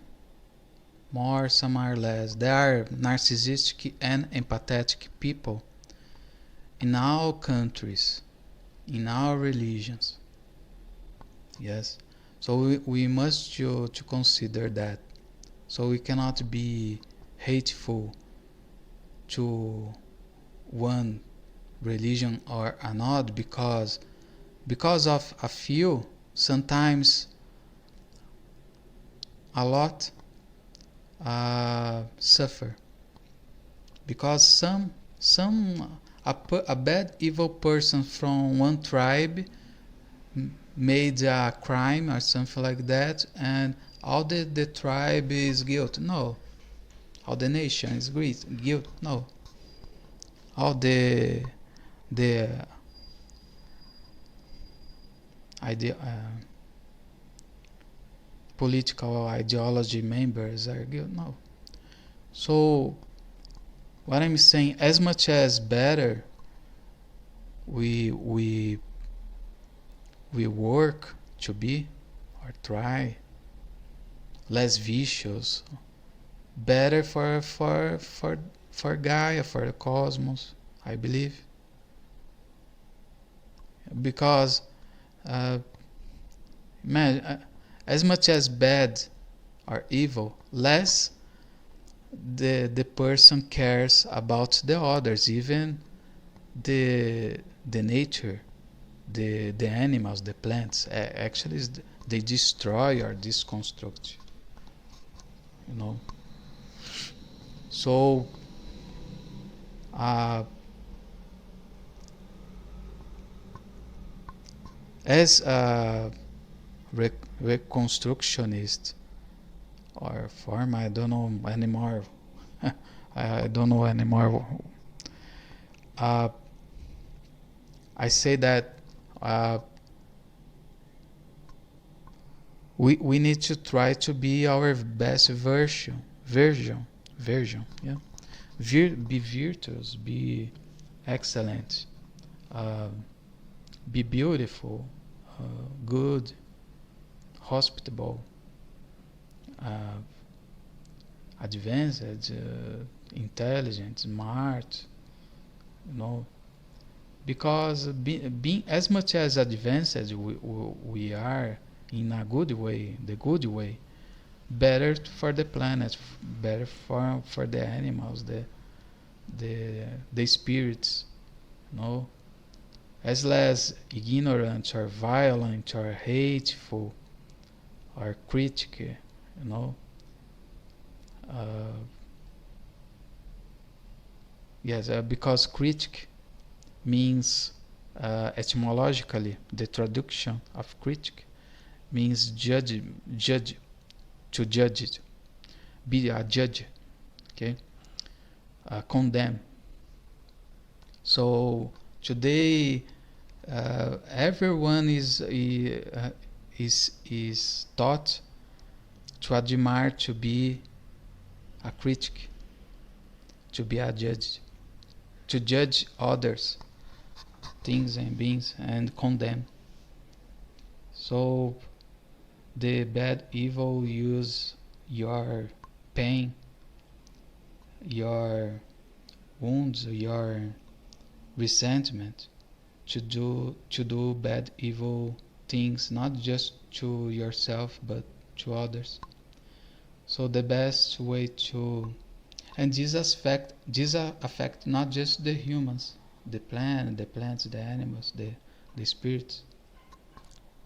more, some are less. There are narcissistic and empathetic people in all countries, in all religions. Yes. So we must to consider that. So we cannot be hateful to one religion or another because of a few, sometimes a lot suffer because a bad evil person from one tribe made a crime or something like that, and all the tribe is guilty. No. All the nation is guilt. No. All the idea political ideology members are guilty. No. So what I'm saying, as much as better we work to be or try less vicious, better for Gaia, for the cosmos, I believe, because man, as much as bad or evil, less the person cares about the others, even the nature, the animals, the plants. Actually, they destroy or deconstruct. You know. So, as a reconstructionist or form, I don't know anymore. I don't know anymore. I say that we need to try to be our best version. Yeah, be virtuous, be excellent, uh, be beautiful, good, hospitable, uh, advanced, intelligent, smart. You know, because being as much as advanced as we are in a good way, the good way, better for the planet, better for the animals, the spirits, you know. As less ignorant or violent or hateful or critic, you know. Uh, yes, because critic means etymologically the traduction of critic means judge, to judge it, be a judge, okay, condemn. So today, everyone is taught to admire, to be a critic, to be a judge, to judge others, things and beings, and condemn. So the bad evil use your pain, your wounds, your resentment to do bad evil things, not just to yourself but to others. So the best way to, and this affect not just the humans, the plants, the animals, the spirits,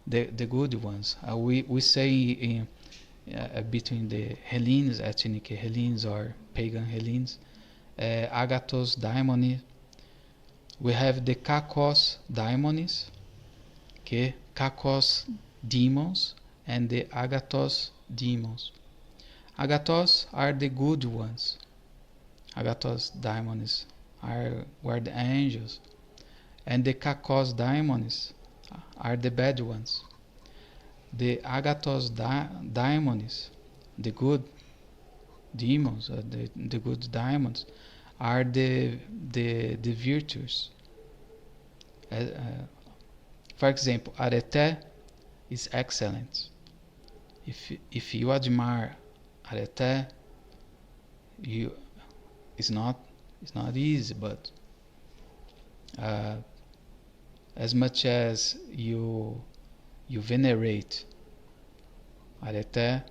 the good ones. We say in between the Hellenes, ethnic Hellenes or pagan Hellenes, agathos daimoni. We have the kakos daimonis, okay, kakos demons, and the agathos demons. Agathos are the good ones. Agathos daimonis were the angels, and the kakos daimonis are the bad ones. The agathos daimonis, the good demons, the good diamonds, are the virtues. For example, arete is excellent. If you admire arete, you it's not it's not easy, but uh, as much as you venerate arete,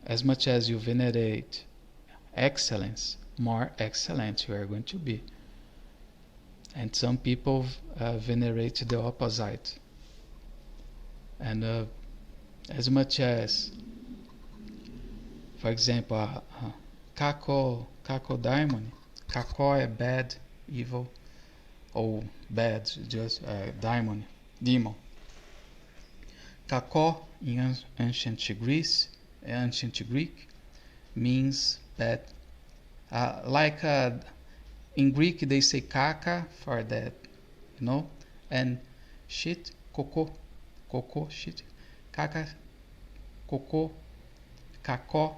as much as you venerate excellence, more excellent you are going to be. And some people venerate the opposite. And as much as, for example, kako daimon, kako é bad, evil, or bad, just demon. Kako in ancient Greek means bad. Like in Greek they say kaka for that, and shit, koko, shit, kaka, koko, kako.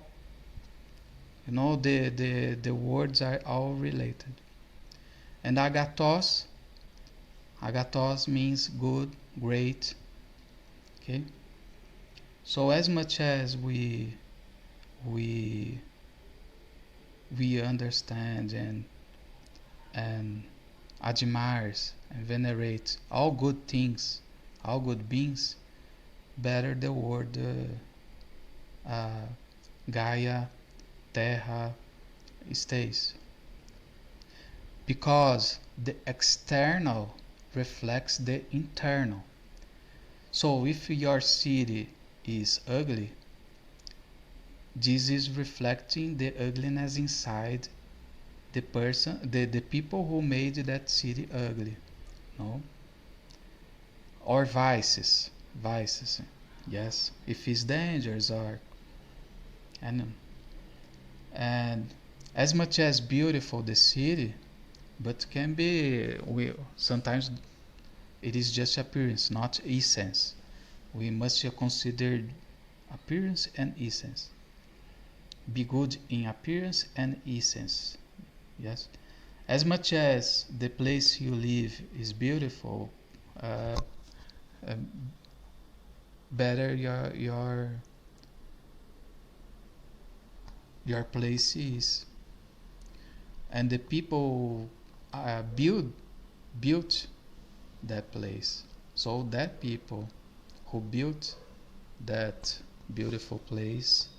The words are all related. And agathos means good, great. Okay. So as much as we understand and admires and venerates all good things, all good beings, better the word Gaia, Terra stays. Because the external reflects the internal. So if your city is ugly, this is reflecting the ugliness inside the people who made that city ugly, no? Or vices, yes, if it's dangerous, or and and as much as beautiful the city, but can be, we sometimes it is just appearance, not essence. We must consider appearance and essence. Be good in appearance and essence. Yes. As much as the place you live is beautiful, uh, um, better your place is, and the people built that place. So that people who built that beautiful place,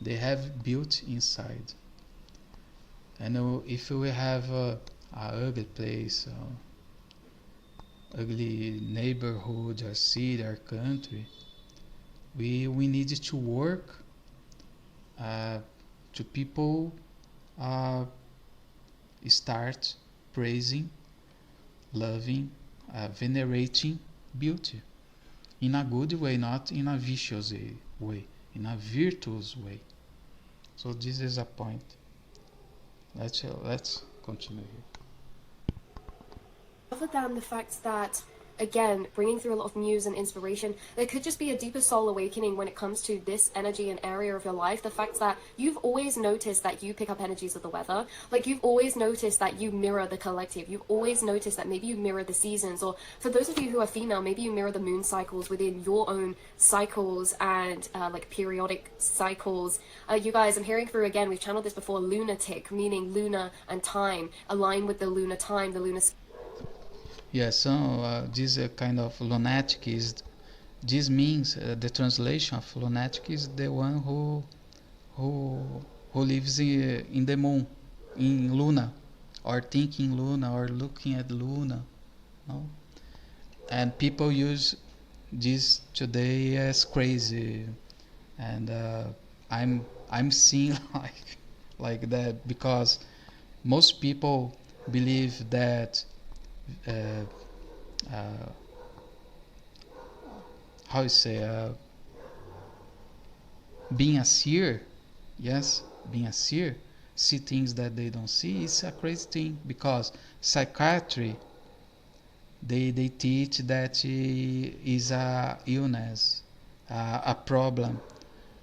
they have built inside. And if we have a ugly place, ugly neighborhood or city or country, We need to work uh, to people uh, start praising, loving, venerating beauty in a good way, not in a vicious way, in a virtuous way. So this is a point. Let's continue here. Other than the fact that, again, bringing through a lot of muse and inspiration, there could just be a deeper soul awakening when it comes to this energy and area of your life. The fact that you've always noticed that you pick up energies of the weather. Like, you've always noticed that you mirror the collective. You've always noticed that maybe you mirror the seasons, or for those of you who are female, maybe you mirror the moon cycles within your own cycles and like periodic cycles. You guys, I'm hearing through again, we've channeled this before, lunatic, meaning lunar and time, align with the lunar time, the lunar. Yeah, so this kind of lunatic is, this means the translation of lunatic is the one who who lives in the moon, in Luna, or thinking Luna, or looking at Luna, no? And people use this today as crazy, and I'm seeing like that because most people believe that uh, uh, how you say being a seer, yes, being a seer, see things that they don't see, is a crazy thing because psychiatry, they teach that is a illness, a problem,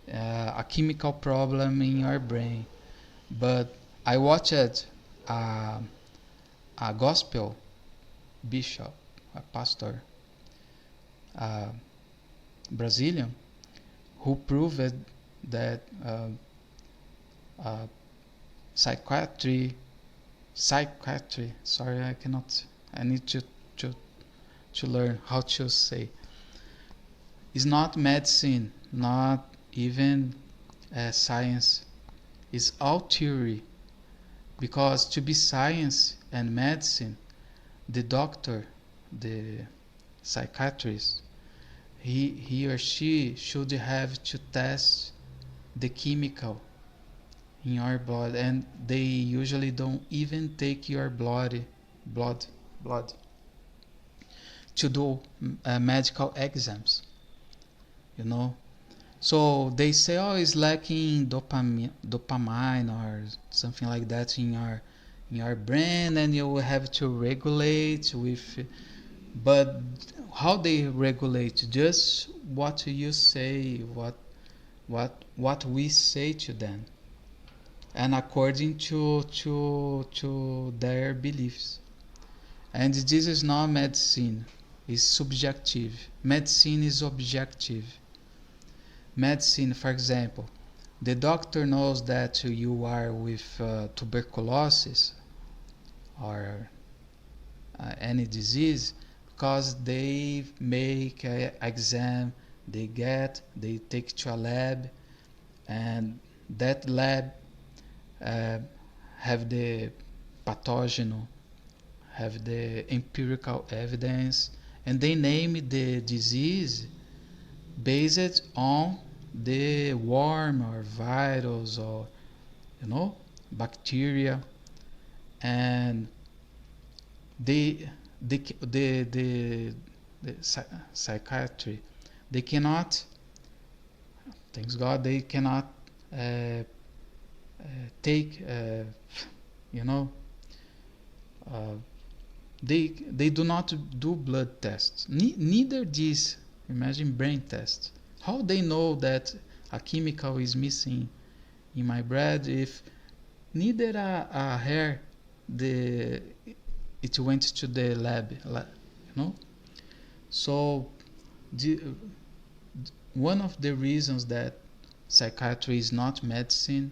a chemical problem in your brain. But I watched a gospel bishop, a pastor, uh, Brazilian, who proved that uh, psychiatry, sorry, I cannot, I need to, to learn how to say, is not medicine, not even science, it's all theory. Because to be science and medicine, the doctor, the psychiatrist, he or she should have to test the chemical in your blood, and they usually don't even take your blood blood to do medical exams, you know. So they say, oh, it's lacking dopamine or something like that in your brain, and you will have to regulate with. But how they regulate? Just what you say, what we say to them, and according to their beliefs. And this is not medicine; it's subjective. Medicine is objective. Medicine, for example, the doctor knows that you are with tuberculosis or any disease because they make an exam, they take to a lab, and that lab uh, have the pathogen, have the empirical evidence, and they name the disease based on the worm or virus or bacteria, and they the psychiatry, they cannot, thanks God, they cannot take you know uh, they do not do blood tests, neither this, imagine, brain tests. How they know that a chemical is missing in my bread if neither a hair the it went to the lab, you know? So the, one of the reasons that psychiatry is not medicine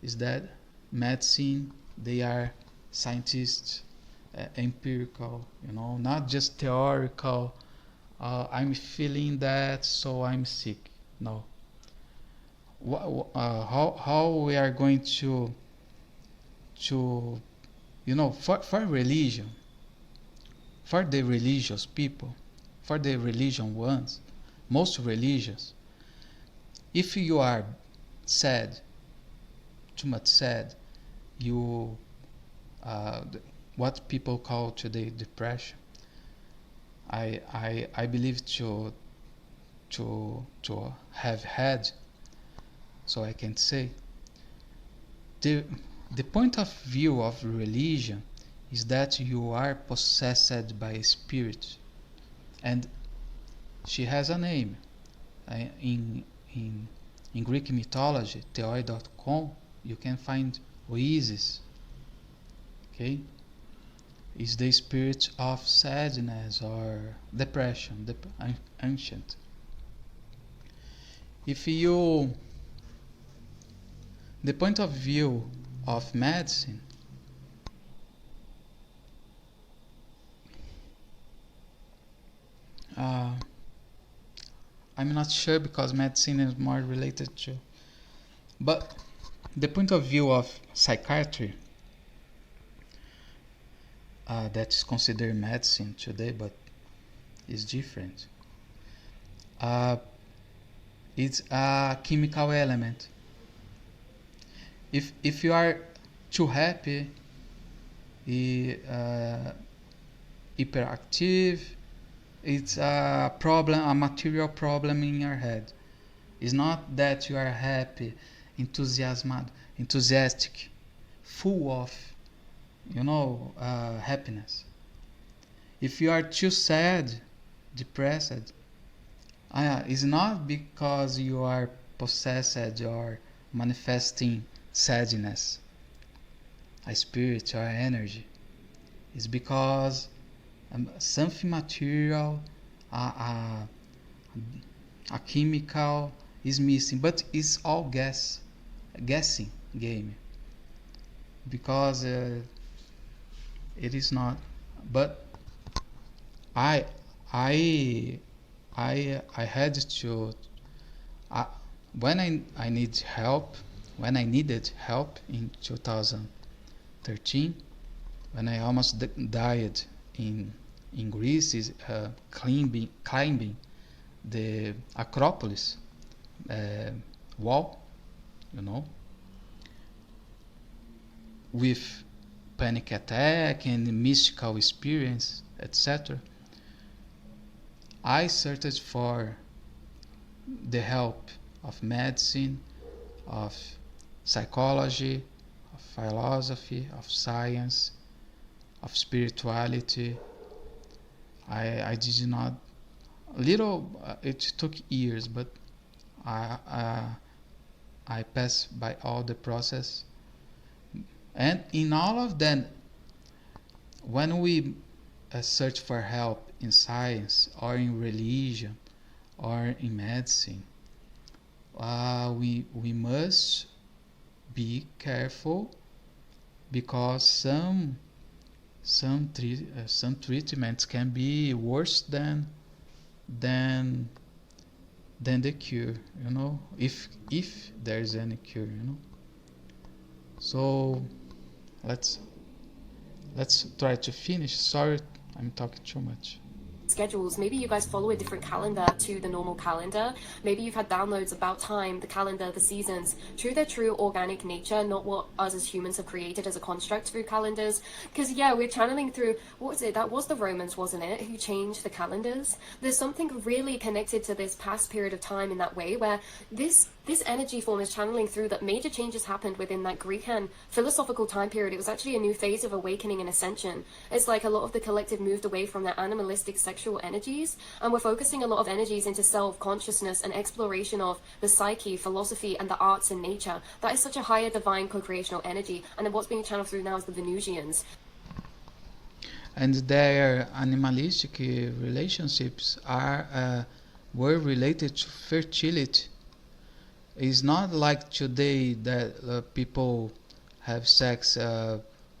is that medicine, they are scientists, empirical, not just theoretical. I'm feeling that, so I'm sick. No. How we are going to for religion, for the religious people, for the religion ones, most religious, If you are sad, too much sad, you what people call today depression. I believe to have had, so I can say the the point of view of religion is that you are possessed by a spirit, and she has a name. In in in Greek mythology, theoi.com, you can find Oasis. Okay, is the spirit of sadness or depression, the ancient. If you, the point of view of medicine, uh, I'm not sure because medicine is more related to, but the point of view of psychiatry, that is considered medicine today, but is different. Uh, it's a chemical element. If you are too happy, uh, hyperactive, it's a problem, a material problem in your head. It's not that you are happy, enthusiastic, full of, happiness. If you are too sad, depressed, it's not because you are possessed or manifesting sadness, a spirit or energy. It's because something material, a, a chemical is missing, but it's all guessing game, because it is not. But I I I had to, uh, when I need help, when I needed help in 2013, when I almost died in Greece, is climbing the Acropolis wall, you know, with panic attack and mystical experience, etc. I searched for the help of medicine, of psychology, of philosophy, of science, of spirituality. I did not, little, it took years, but I, I passed by all the process. And in all of them, when we search for help in science or in religion or in medicine, we must be careful, because some treatments can be worse than than the cure, if there is any cure. So let's try to finish. Sorry, I'm talking too much. Schedules. Maybe you guys follow a different calendar to the normal calendar. Maybe you've had downloads about time, the calendar, the seasons, through their true organic nature, not what us as humans have created as a construct through calendars. Because yeah, we're channeling through, what was it? That was the Romans, wasn't it? Who changed the calendars? There's something really connected to this past period of time in that way, where this energy form is channeling through that major changes happened within that Greek and philosophical time period. It was actually a new phase of awakening and ascension. It's like a lot of the collective moved away from their animalistic sexual energies, and we're focusing a lot of energies into self-consciousness and exploration of the psyche, philosophy, and the arts and nature. That is such a higher divine co-creational energy, and then what's being channeled through now is the Venusians. And their animalistic relationships were related to fertility. It's not like today that people have sex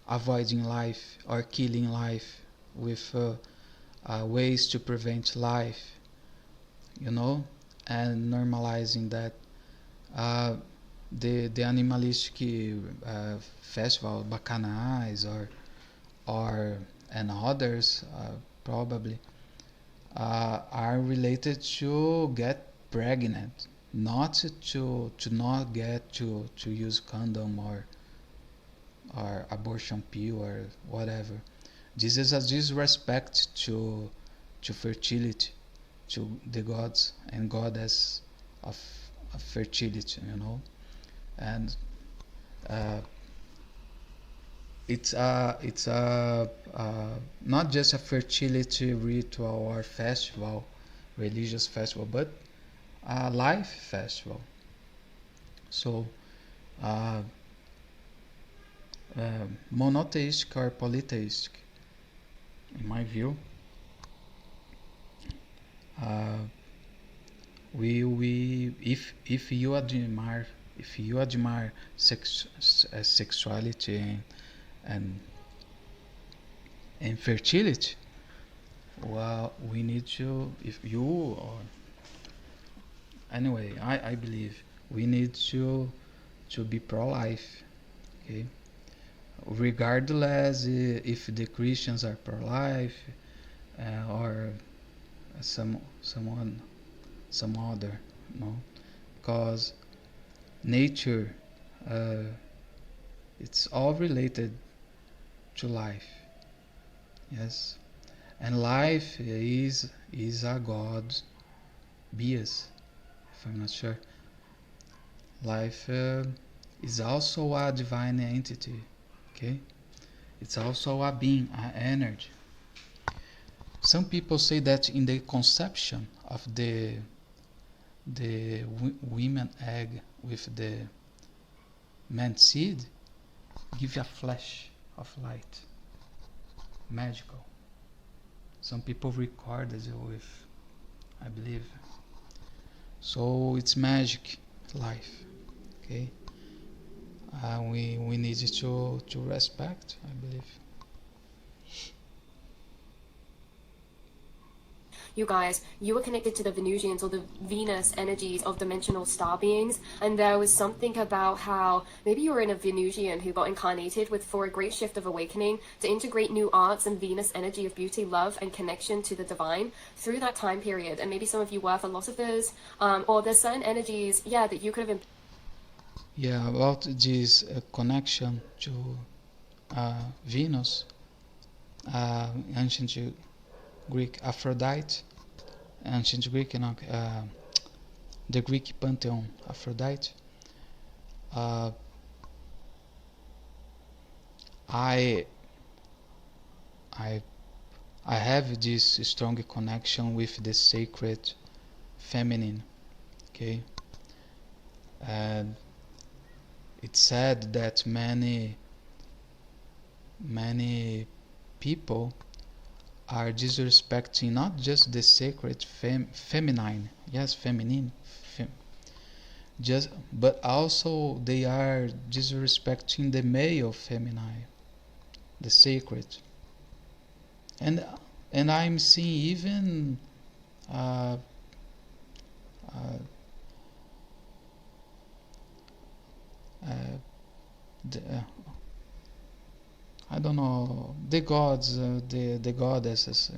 avoiding life or killing life with ways to prevent life, and normalizing that. Uh, the animalistic festival, bacchanals, or and others probably are related to get pregnant, not to not get to use condom or abortion pill or whatever. This is a disrespect to fertility, to the gods and goddess of, of fertility, and uh, it's not just a fertility ritual or festival, religious festival, but a life festival. So, uh, monotheistic or polytheistic, in my view, uh, we if you admire sexuality and and fertility, well, we need to, if you or anyway, I believe we need to be pro-life, okay, regardless if the Christians are pro-life or someone some other, no, because nature, uh, it's all related to life, yes, and life is a God bias, if I'm not sure. Life is also a divine entity, okay? It's also a being, an energy. Some people say that in the conception of the women egg with the man seed, give a flash of light, magical. Some people record it with, I believe. So it's magic, life, okay? We need to respect, I believe. You guys, you were connected to the Venusians or the Venus energies of dimensional star beings, and there was something about how maybe you were in a Venusian who got incarnated with for a great shift of awakening to integrate new arts and Venus energy of beauty, love, and connection to the divine through that time period. And maybe some of you were philosophers, or there's certain energies, yeah, that you could have. Yeah, about this connection to Venus, ancient Greek Aphrodite, ancient Greek, the Greek pantheon Aphrodite. Uh, I I I have this strong connection with the sacred feminine. Okay, and it's said that many people are disrespecting not just the sacred feminine, yes, feminine, just but also they are disrespecting the male feminine, the sacred, and I'm seeing even uh, uh, uh, the, I don't know, the gods, the goddesses,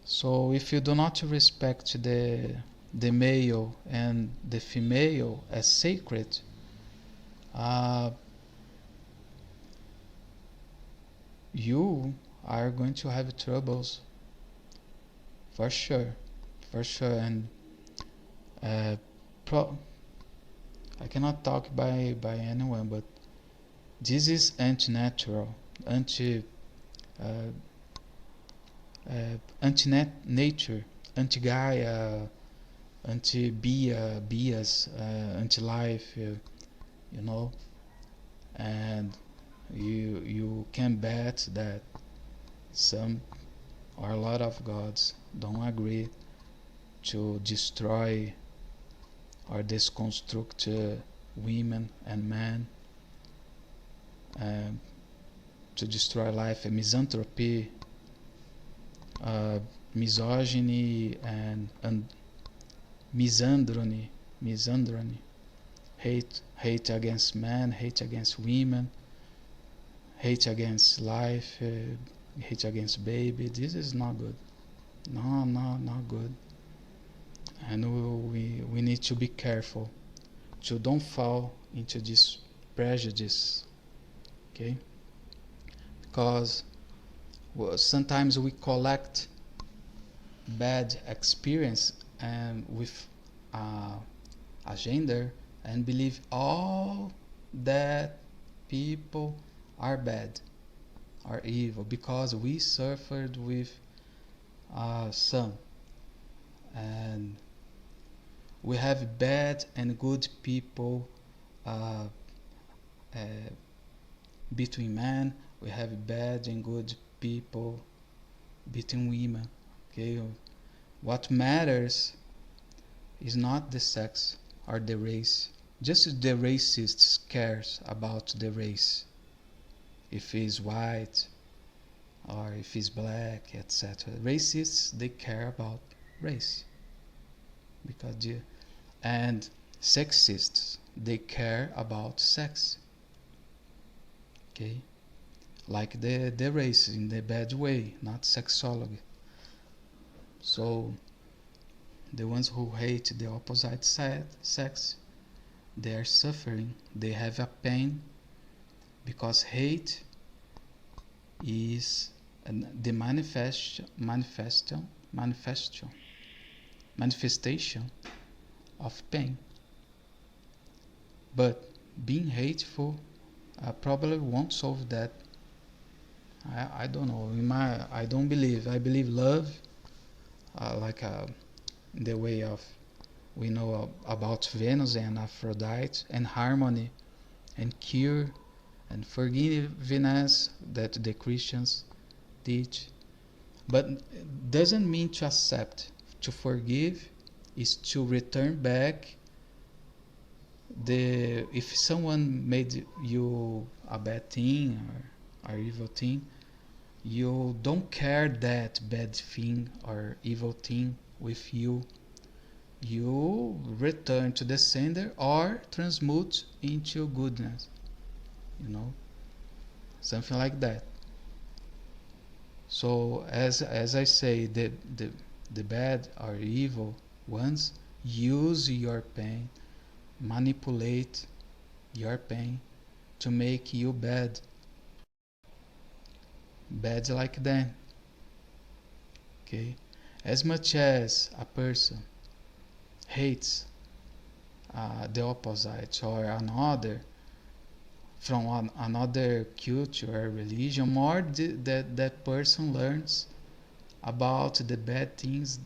So if you do not respect the male and the female as sacred, uh, you are going to have troubles for sure, for sure. And uh, pro- I cannot talk by anyone, but this is anti-natural, anti uh, anti-nature, anti-Gaia, anti-bias, anti-life, you know, and you can bet that some or a lot of gods don't agree to destroy or deconstruct women and men, um, to destroy life, and misanthropy, uh, misogyny, and misandrony, hate against men, hate against women, hate against life, hate against baby. This is not good. No, not good. And need to be careful to don't fall into this prejudice, okay? Because sometimes we collect bad experience and with a gender and believe all that people are bad, are evil, because we suffered with some, and we have bad and good people uh, uh, between men, we have bad and good people between women, okay? What matters is not the sex or the race. Just the racist cares about the race, if he's white or if he's black, etc. Racists, they care about race, because and sexists, they care about sex, okay? Like the race in the bad way, not sexology. So the ones who hate the opposite sex, they are suffering, they have a pain, because hate is the manifestation of pain. But being hateful probably won't solve that. I don't know. I don't believe. I believe love, like the way of we know about Venus and Aphrodite, and harmony and cure and forgiveness that the Christians teach. But doesn't mean to accept. To forgive is to return back the if someone made you a bad thing or evil thing, you don't care that bad thing or evil thing with you. You return to the sender or transmute into goodness, you know, something like that. So as I say, the bad or evil ones use your pain, manipulate your pain to make you bad like them, okay? As much as a person hates the opposite or another from another culture or religion, more that person learns about the bad things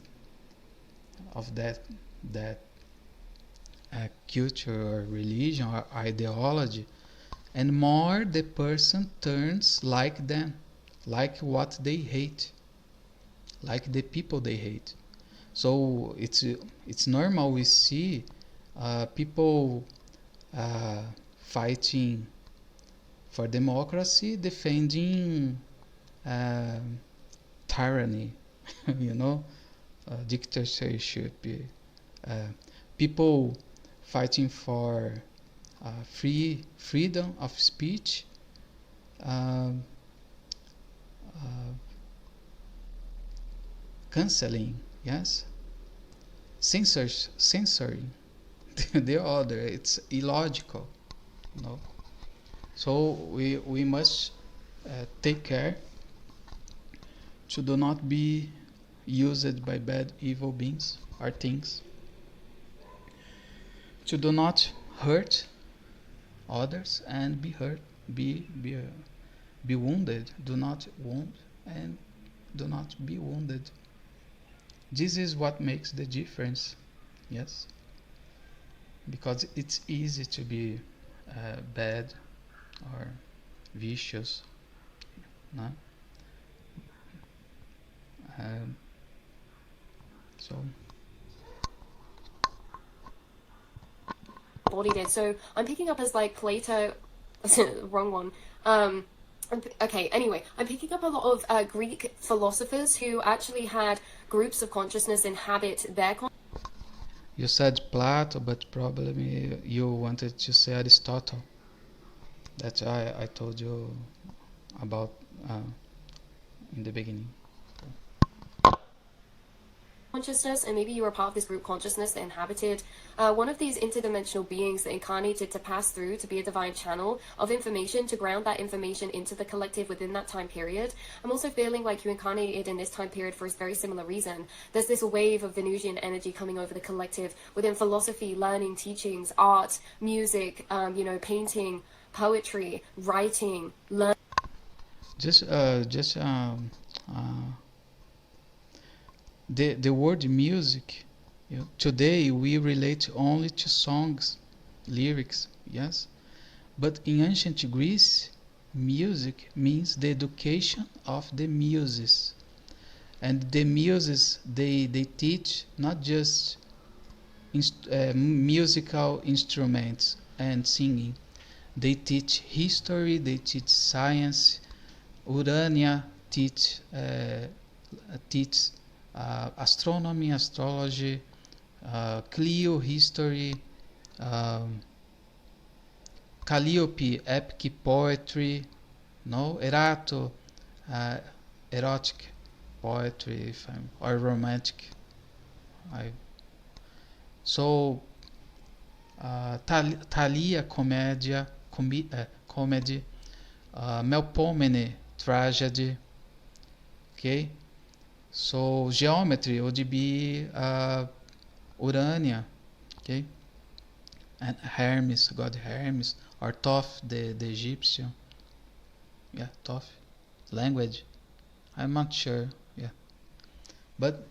of that culture or religion or ideology, and more the person turns like them, like what they hate, like the people they hate. So it's normal we see people uh, fighting for democracy, defending uh, tyranny, you know, dictatorship, uh, people fighting for freedom of speech, um, uh, canceling, yes, censoring the other. It's illogical, you know. So we must take care to do not be used by bad evil beings or things, to do not hurt others and be hurt, be wounded. Do not wound and do not be wounded. This is what makes the difference, yes, because it's easy to be bad or vicious, no? Um, so Body did. So I'm picking up as like Plato, wrong one. Okay, anyway, I'm picking up a lot of Greek philosophers who actually had groups of consciousness inhabit their you said Plato, but probably you wanted to say Aristotle. That I told you about in the beginning. consciousness, and maybe you were part of this group consciousness that inhabited one of these interdimensional beings that incarnated to pass through to be a divine channel of information, to ground that information into the collective within that time period. I'm also feeling like you incarnated in this time period for a very similar reason. There's this wave of Venusian energy coming over the collective within philosophy, learning, teachings, art, music, painting, poetry, writing, learning. Just the word music, today we relate only to songs, lyrics, yes. But in ancient Greece, music means the education of the muses. And the muses, they teach not just musical instruments and singing. They teach history, they teach science. Urania teach astronomy, astrology, Clio history, um, Calliope epic poetry, no Erato uh, erotic poetry, if I'm, or romantic. I, so Thalia comedy, Melpomene tragedy. Okay, so geometry would be Urania. Okay, and Hermes, god Hermes, or Thoth, the Egyptian. Yeah, Thoth. Language, I'm not sure. Yeah, but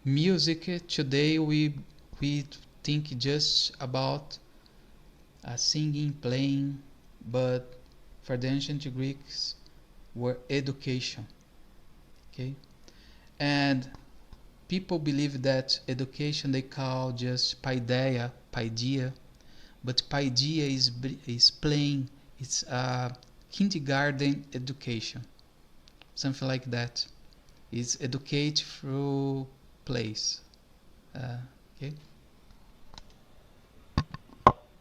music today we think just about singing, playing, but for the ancient Greeks were education. Okay, and people believe that education they call just paideia, but paideia is playing. It's kindergarten education, something like that. It's educate through plays. Uh, okay.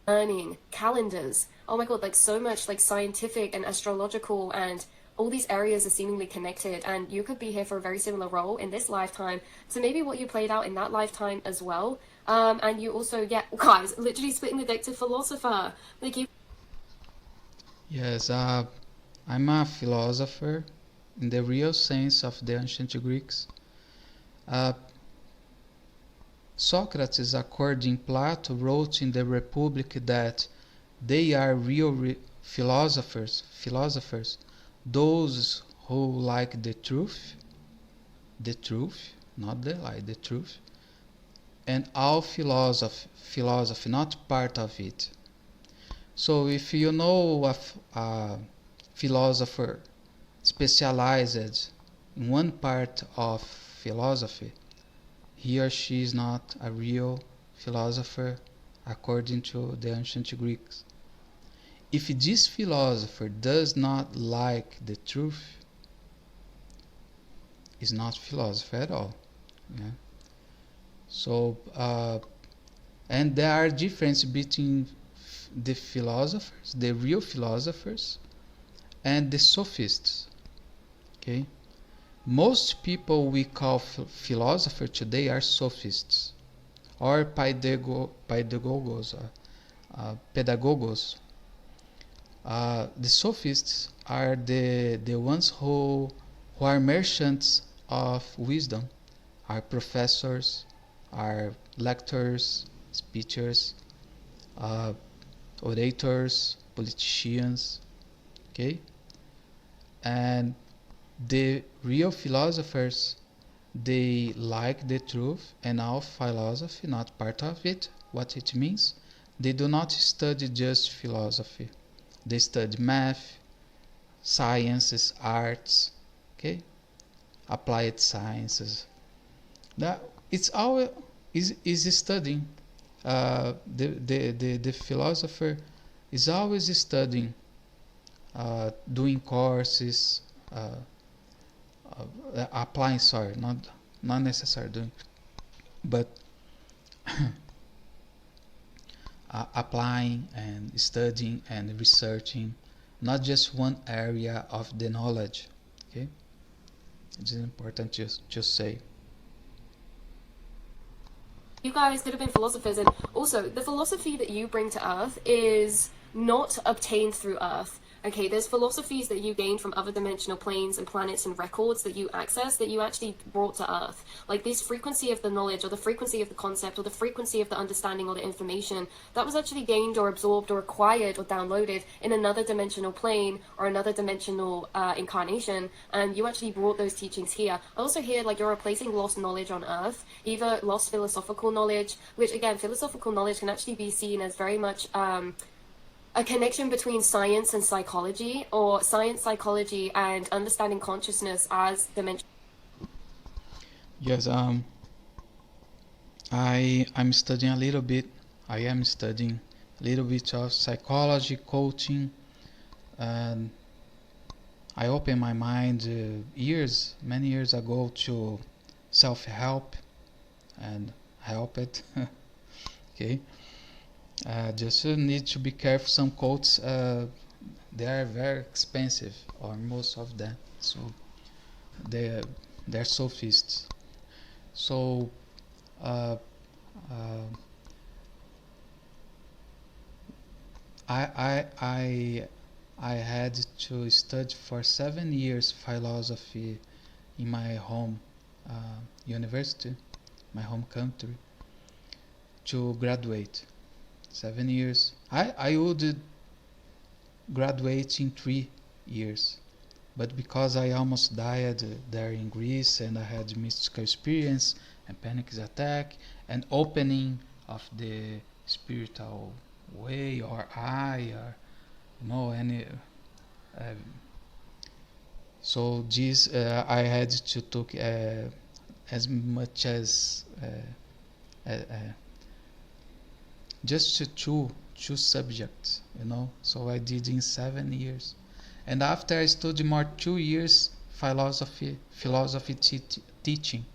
Learning, calendars. Oh my god, like so much like scientific and astrological, and all these areas are seemingly connected, and you could be here for a very similar role in this lifetime to maybe what you played out in that lifetime as well. And you also get guys literally splitting the deck to philosopher. Like you Yes, I'm a philosopher in the real sense of the ancient Greeks. Uh, Socrates, according Plato, wrote in the Republic that they are real philosophers, those who like the truth, not the lie, the truth, and all philosophy, not part of it. So if you know a philosopher specialized in one part of philosophy, he or she is not a real philosopher according to the ancient Greeks. If this philosopher does not like the truth, is not philosopher at all. Yeah. So and there are differences between the philosophers, the real philosophers, and the sophists. Okay, most people we call philosophers today are sophists or pedagogos. Pedagogos. The sophists are the ones who are merchants of wisdom, are professors, are lectors, speakers, uh, orators, politicians. Okay, and the real philosophers, they like the truth and all philosophy, not part of it. What it means? They do not study just philosophy. They study math, sciences, arts, okay, applied sciences. That it's all is studying. The philosopher is always studying, doing courses, uh, applying. Sorry, not necessarily doing, but applying and studying and researching, not just one area of the knowledge. Okay, it's important to say. You guys could have been philosophers, and also the philosophy that you bring to Earth is not obtained through Earth. Okay, there's philosophies that you gained from other dimensional planes and planets and records that you access that you actually brought to Earth. Like this frequency of the knowledge or the frequency of the concept or the frequency of the understanding or the information that was actually gained or absorbed or acquired or downloaded in another dimensional plane or another dimensional incarnation, and you actually brought those teachings here. I also hear like you're replacing lost knowledge on Earth, either lost philosophical knowledge, which again, philosophical knowledge can actually be seen as very much a connection between science and psychology, or science, psychology, and understanding consciousness as dimension. Yes, I'm studying a little bit. I am studying a little bit of psychology, coaching, and I opened my mind many years ago to self-help and help it. Okay, just need to be careful. Some coats they are very expensive, or most of them. So they they're sophists. So uh, uh, I I had to study for 7 years philosophy in my home university, my home country, to graduate. 7 years. I would graduate in 3 years, but because I almost died there in Greece and I had mystical experience and panic attack and opening of the spiritual way or eye or any uh, so this I had to took as much as just two subjects, so I did in 7 years, and after I studied more 2 years philosophy teaching,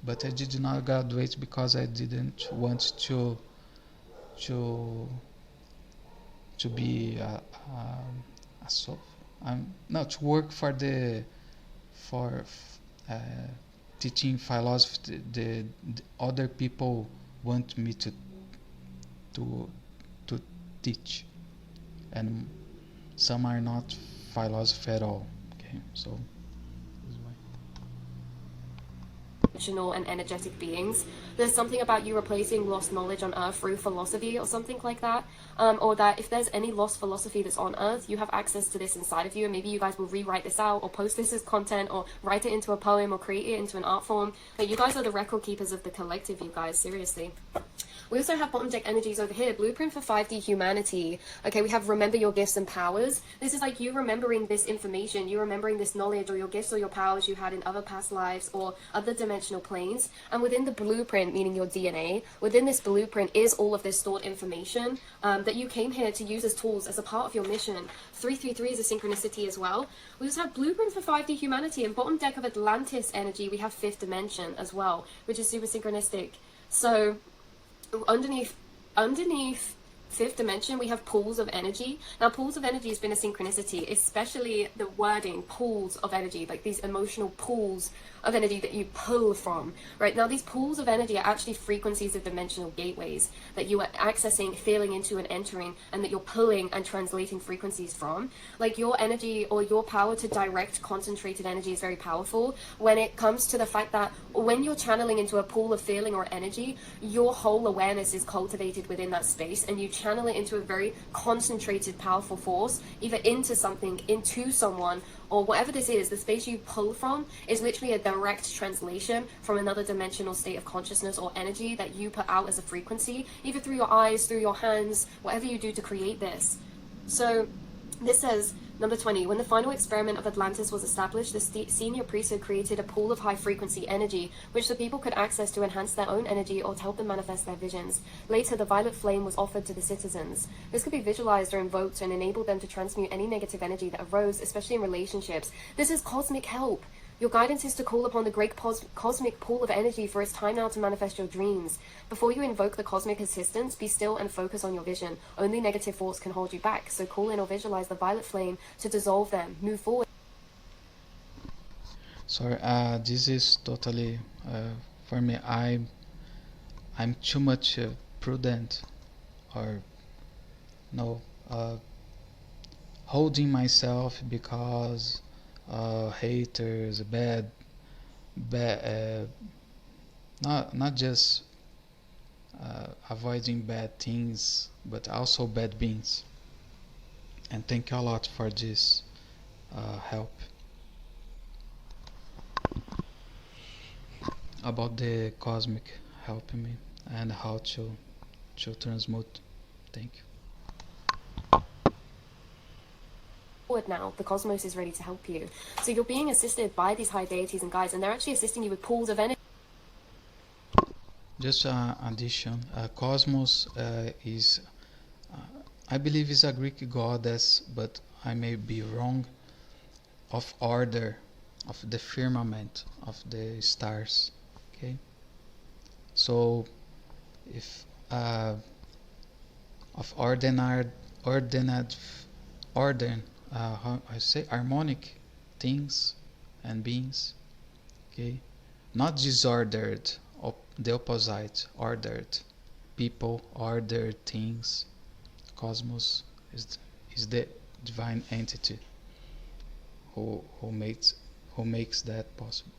but I did not graduate because I didn't want to to be a so no, to work for the for uh, teaching philosophy. The other people want me to to teach, and some are not philosophy at all. Okay, so this is why. Dimensional and energetic beings. There's something about you replacing lost knowledge on Earth through philosophy or something like that, or that if there's any lost philosophy that's on Earth, you have access to this inside of you, and maybe you guys will rewrite this out or post this as content or write it into a poem or create it into an art form. But you guys are the record keepers of the collective, you guys, seriously. We also have bottom deck energies over here, blueprint for 5D humanity. Okay, we have remember your gifts and powers. This is like you remembering this information, you remembering this knowledge or your gifts or your powers you had in other past lives or other dimensional planes. And within the blueprint, meaning your DNA, within this blueprint is all of this stored information that you came here to use as tools as a part of your mission. 333 is a synchronicity as well. We also have blueprint for 5D humanity, and bottom deck of Atlantis energy, we have fifth dimension as well, which is super synchronistic. So underneath fifth dimension, we have pools of energy. Now, pools of energy has been a synchronicity, especially the wording pools of energy, like these emotional pools of energy that you pull from, right? Now, these pools of energy are actually frequencies of dimensional gateways that you are accessing, feeling into and entering, and that you're pulling and translating frequencies from. Like your energy or your power to direct concentrated energy is very powerful when it comes to the fact that when you're channeling into a pool of feeling or energy, your whole awareness is cultivated within that space, and you channel it into a very concentrated, powerful force, either into something, into someone, or whatever this is. The space you pull from is literally a direct translation from another dimensional state of consciousness or energy that you put out as a frequency, either through your eyes, through your hands, whatever you do to create this. So this says, number 20, when the final experiment of Atlantis was established, the senior priesthood created a pool of high-frequency energy, which the people could access to enhance their own energy or to help them manifest their visions. Later, the violet flame was offered to the citizens. This could be visualized or invoked and enabled them to transmute any negative energy that arose, especially in relationships. This is cosmic help. Your guidance is to call upon the great cosmic pool of energy, for it's time now to manifest your dreams. Before you invoke the cosmic assistance, be still and focus on your vision. Only negative thoughts can hold you back, so call in or visualize the violet flame to dissolve them. Move forward. Sorry, this is totally for me. I'm too much prudent, or no, holding myself because haters, bad, not just avoiding bad things, but also bad beings. And thank you a lot for this help about the cosmic helping me and how to transmute. Thank you. Forward now, the cosmos is ready to help you. So you're being assisted by these high deities and guides, and they're actually assisting you with pools of energy. Just addition, cosmos is, uh, I believe, is a Greek goddess, but I may be wrong, of order, of the firmament, of the stars. Okay, so if of ordered, order, how I say, harmonic things and beings. Okay, not disordered, the opposite, ordered people, ordered things. Cosmos is the divine entity who makes that possible.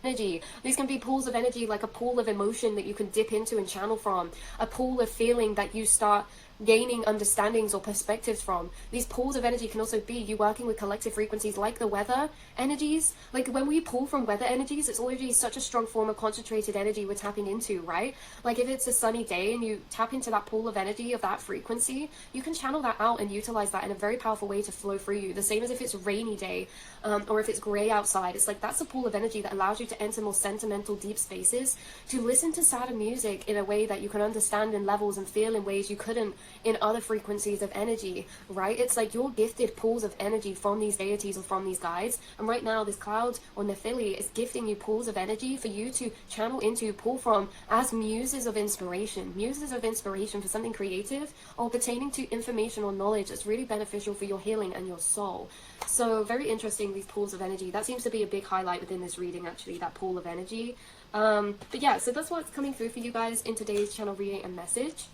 Energy. These can be pools of energy, like a pool of emotion that you can dip into and channel from, a pool of feeling that you start gaining understandings or perspectives from. These pools of energy can also be you working with collective frequencies like the weather energies. Like when we pull from weather energies, it's already such a strong form of concentrated energy we're tapping into, right? Like if it's a sunny day and you tap into that pool of energy of that frequency, you can channel that out and utilize that in a very powerful way to flow through you. The same as if it's a rainy day, or if it's gray outside. It's like that's a pool of energy that allows you to enter more sentimental, deep spaces, to listen to sadder music in a way that you can understand in levels and feel in ways you couldn't in other frequencies of energy, right? It's like you're gifted pools of energy from these deities or from these guides. And right now, this cloud or Nephili is gifting you pools of energy for you to channel into, pull from as muses of inspiration for something creative or pertaining to information or knowledge that's really beneficial for your healing and your soul. So very interesting, these pools of energy. That seems to be a big highlight within this reading, actually, that pool of energy. But yeah, so that's what's coming through for you guys in today's channel reading and message.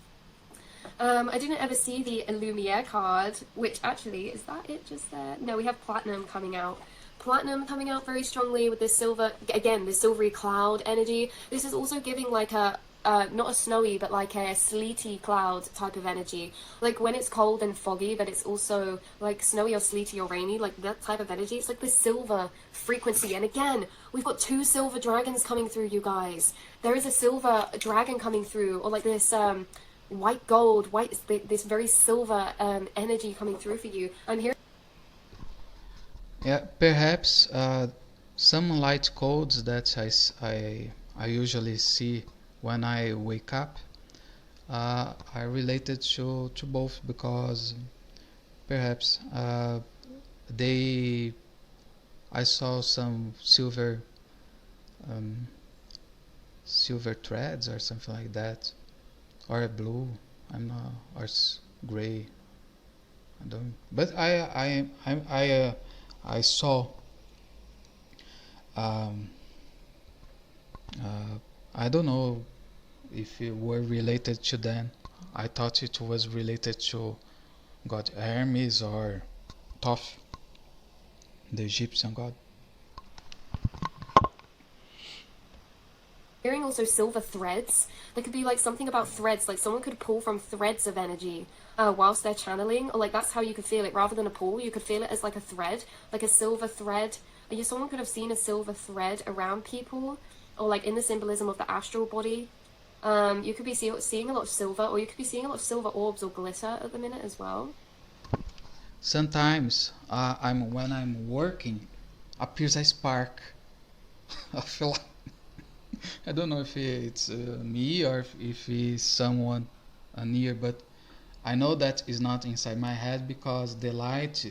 I didn't ever see the Illumiere card, which actually, is that it just there? No, we have Platinum coming out. Platinum coming out very strongly with this silver, again, this silvery cloud energy. This is also giving like a, not a snowy, but like a sleety cloud type of energy. Like when it's cold and foggy, but it's also like snowy or sleety or rainy, like that type of energy. It's like this silver frequency. And again, we've got 2 silver dragons coming through, you guys. There is a silver dragon coming through, or like this, white gold, this very silver energy coming through for you. I'm here. Yeah, perhaps some light codes that I usually see when I wake up are related to both, because perhaps they I saw some um, silver threads or something like that, or a blue. I'm not, or gray. I don't. But I saw. Um, I don't know if it were related to them. I thought it was related to God Hermes or Thoth, the Egyptian god. Hearing also silver threads. There could be like something about threads, like someone could pull from threads of energy whilst they're channeling, or like that's how you could feel it. Rather than a pull, you could feel it as like a thread, like a silver thread. Someone could have seen a silver thread around people, or like in the symbolism of the astral body. You could be seeing a lot of silver, or you could be seeing a lot of silver orbs or glitter at the minute as well. Sometimes when I'm working, appears a spark. I feel like, I don't know if it's me or if it's someone near, but I know that is not inside my head, because the light,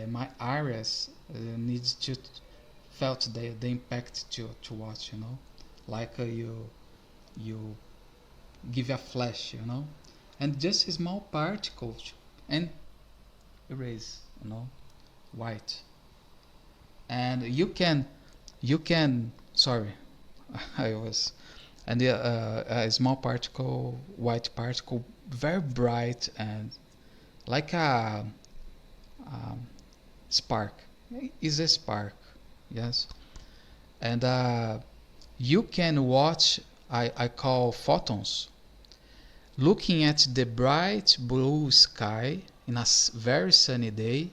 my iris needs to felt the impact to watch, like you give a flash, and just small particles and erase, white, and you can sorry, I was, and a small particle, white particle, very bright and like a um, spark. Is a spark, yes. And you can watch. I call photons. Looking at the bright blue sky in a very sunny day,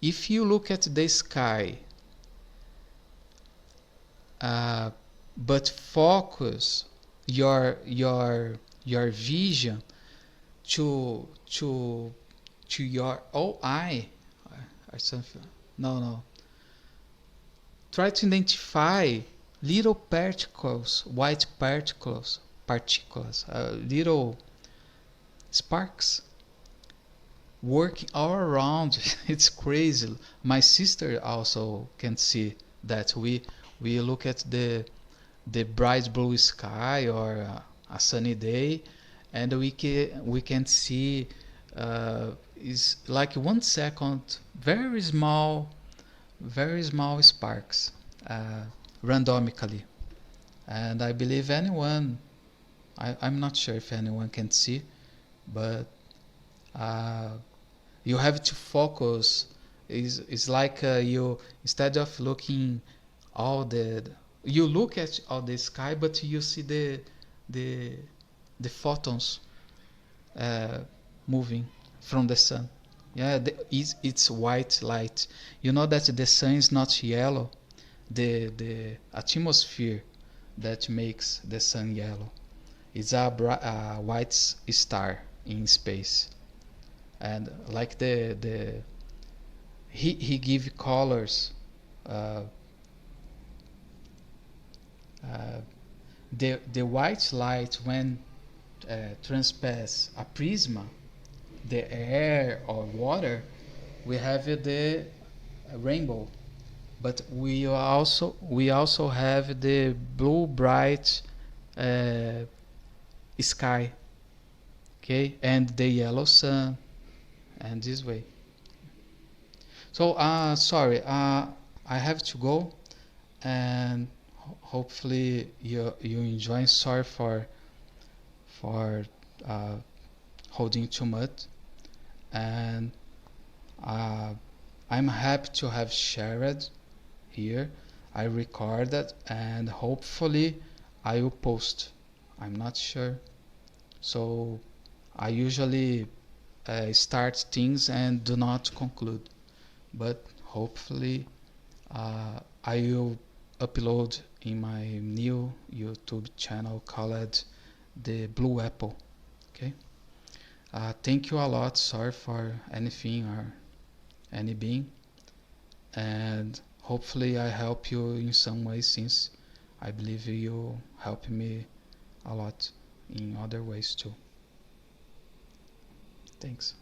if you look at the sky uh, but focus your vision to to your eye or something. No. Try to identify little particles, white particles, little sparks working all around. It's crazy. My sister also can see that we look at the bright blue sky or a sunny day, and we can see is like 1 second, very small sparks uh, randomically. And I believe anyone, I'm not sure if anyone can see, but uh, you have to focus. Is like you, instead of looking all the you look at all the sky, but you see the the photons uh, moving from the sun. Yeah, it's white light. You know that the sun is not yellow. The atmosphere that makes the sun yellow. It's a white star in space, and like the he give colors. Uh, uh, the white light when transpass a prisma, the air or water, we have the rainbow. But we also have the blue bright uh, sky, okay, and the yellow sun, and this way. So sorry, I have to go, and hopefully you enjoy. Sorry for uh, holding too much, and uh, I'm happy to have shared here. I recorded, and hopefully I will post. I'm not sure. So I usually start things and do not conclude, but hopefully I will upload in my new YouTube channel called The Blue Apple. Okay. Thank you a lot. Sorry for anything or any being, and hopefully I help you in some way, since I believe you help me a lot in other ways too. Thanks.